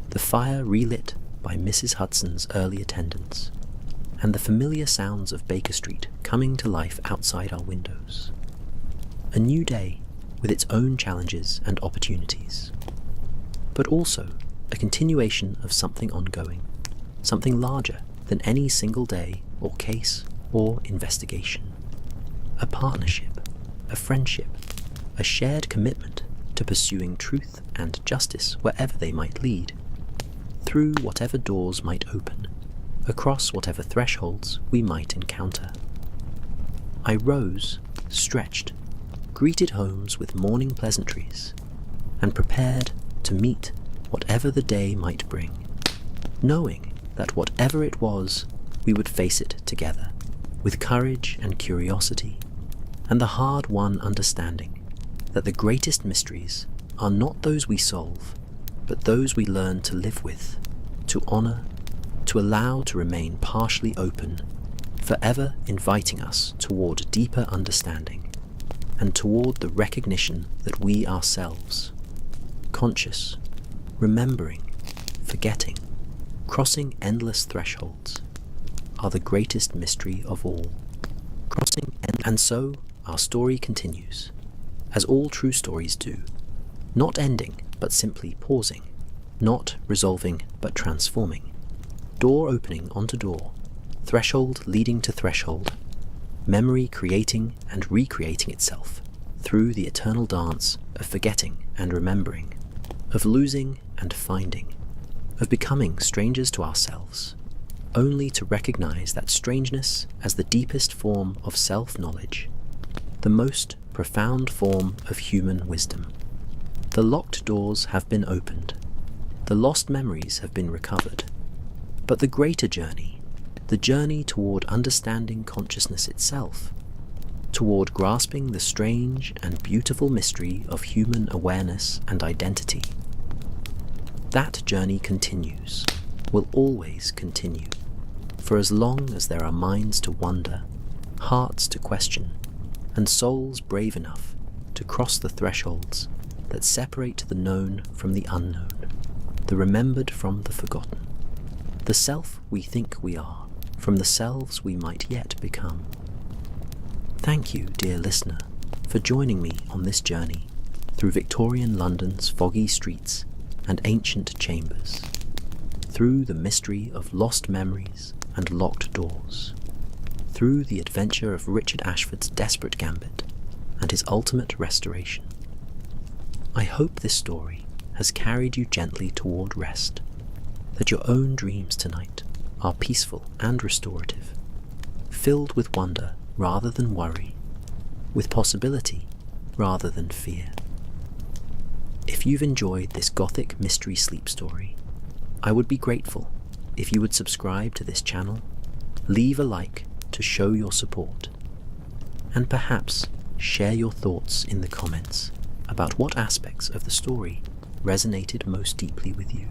the fire relit by Mrs. Hudson's early attendants, and the familiar sounds of Baker Street coming to life outside our windows. A new day with its own challenges and opportunities, but also a continuation of something ongoing, something larger than any single day or case or investigation. A partnership, a friendship, a shared commitment to pursuing truth and justice wherever they might lead, through whatever doors might open, across whatever thresholds we might encounter. I rose, stretched, greeted Holmes with morning pleasantries, and prepared to meet whatever the day might bring, knowing that whatever it was, we would face it together, with courage and curiosity, and the hard-won understanding that the greatest mysteries are not those we solve, but those we learn to live with, to honour, to allow to remain partially open, forever inviting us toward deeper understanding, and toward the recognition that we ourselves, conscious, remembering, forgetting, crossing endless thresholds, are the greatest mystery of all. And so our story continues, as all true stories do, not ending but simply pausing, not resolving but transforming, door opening onto door, threshold leading to threshold, memory creating and recreating itself through the eternal dance of forgetting and remembering, of losing and finding, of becoming strangers to ourselves, only to recognize that strangeness as the deepest form of self-knowledge, the most profound form of human wisdom. The locked doors have been opened, the lost memories have been recovered, but the greater journey, the journey toward understanding consciousness itself, toward grasping the strange and beautiful mystery of human awareness and identity, that journey continues, will always continue, for as long as there are minds to wonder, hearts to question, and souls brave enough to cross the thresholds that separate the known from the unknown, the remembered from the forgotten, the self we think we are from the selves we might yet become. Thank you, dear listener, for joining me on this journey through Victorian London's foggy streets and ancient chambers, through the mystery of lost memories and locked doors, through the adventure of Richard Ashford's desperate gambit and his ultimate restoration. I hope this story has carried you gently toward rest, that your own dreams tonight are peaceful and restorative, filled with wonder rather than worry, with possibility rather than fear. If you've enjoyed this Gothic mystery sleep story, I would be grateful if you would subscribe to this channel, leave a like to show your support, and perhaps share your thoughts in the comments about what aspects of the story resonated most deeply with you.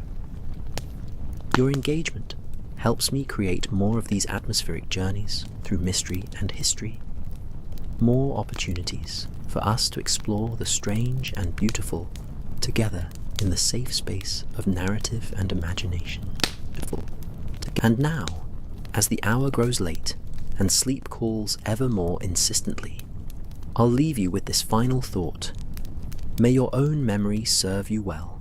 Your engagement helps me create more of these atmospheric journeys through mystery and history, more opportunities for us to explore the strange and beautiful together in the safe space of narrative and imagination. And now, as the hour grows late and sleep calls ever more insistently, I'll leave you with this final thought. May your own memory serve you well.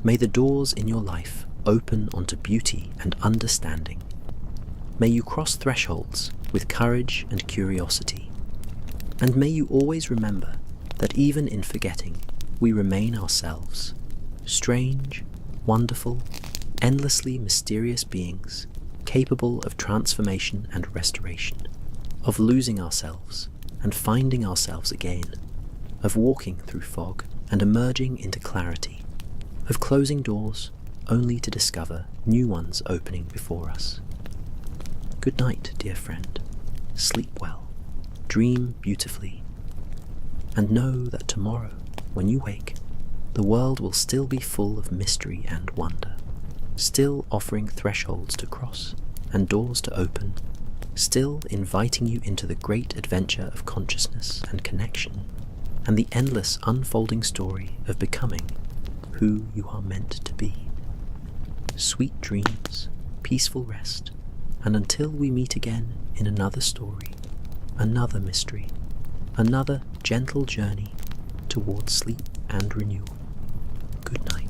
May the doors in your life open onto beauty and understanding. May you cross thresholds with courage and curiosity. And may you always remember that even in forgetting, we remain ourselves, strange, wonderful, endlessly mysterious beings, capable of transformation and restoration, of losing ourselves and finding ourselves again, of walking through fog and emerging into clarity, of closing doors only to discover new ones opening before us. Good night, dear friend. Sleep well, dream beautifully, and know that tomorrow, when you wake, the world will still be full of mystery and wonder, still offering thresholds to cross and doors to open, still inviting you into the great adventure of consciousness and connection, and the endless unfolding story of becoming who you are meant to be. sweet dreams, peaceful rest, and until we meet again in another story, another mystery, another gentle journey towards sleep and renewal. Good night.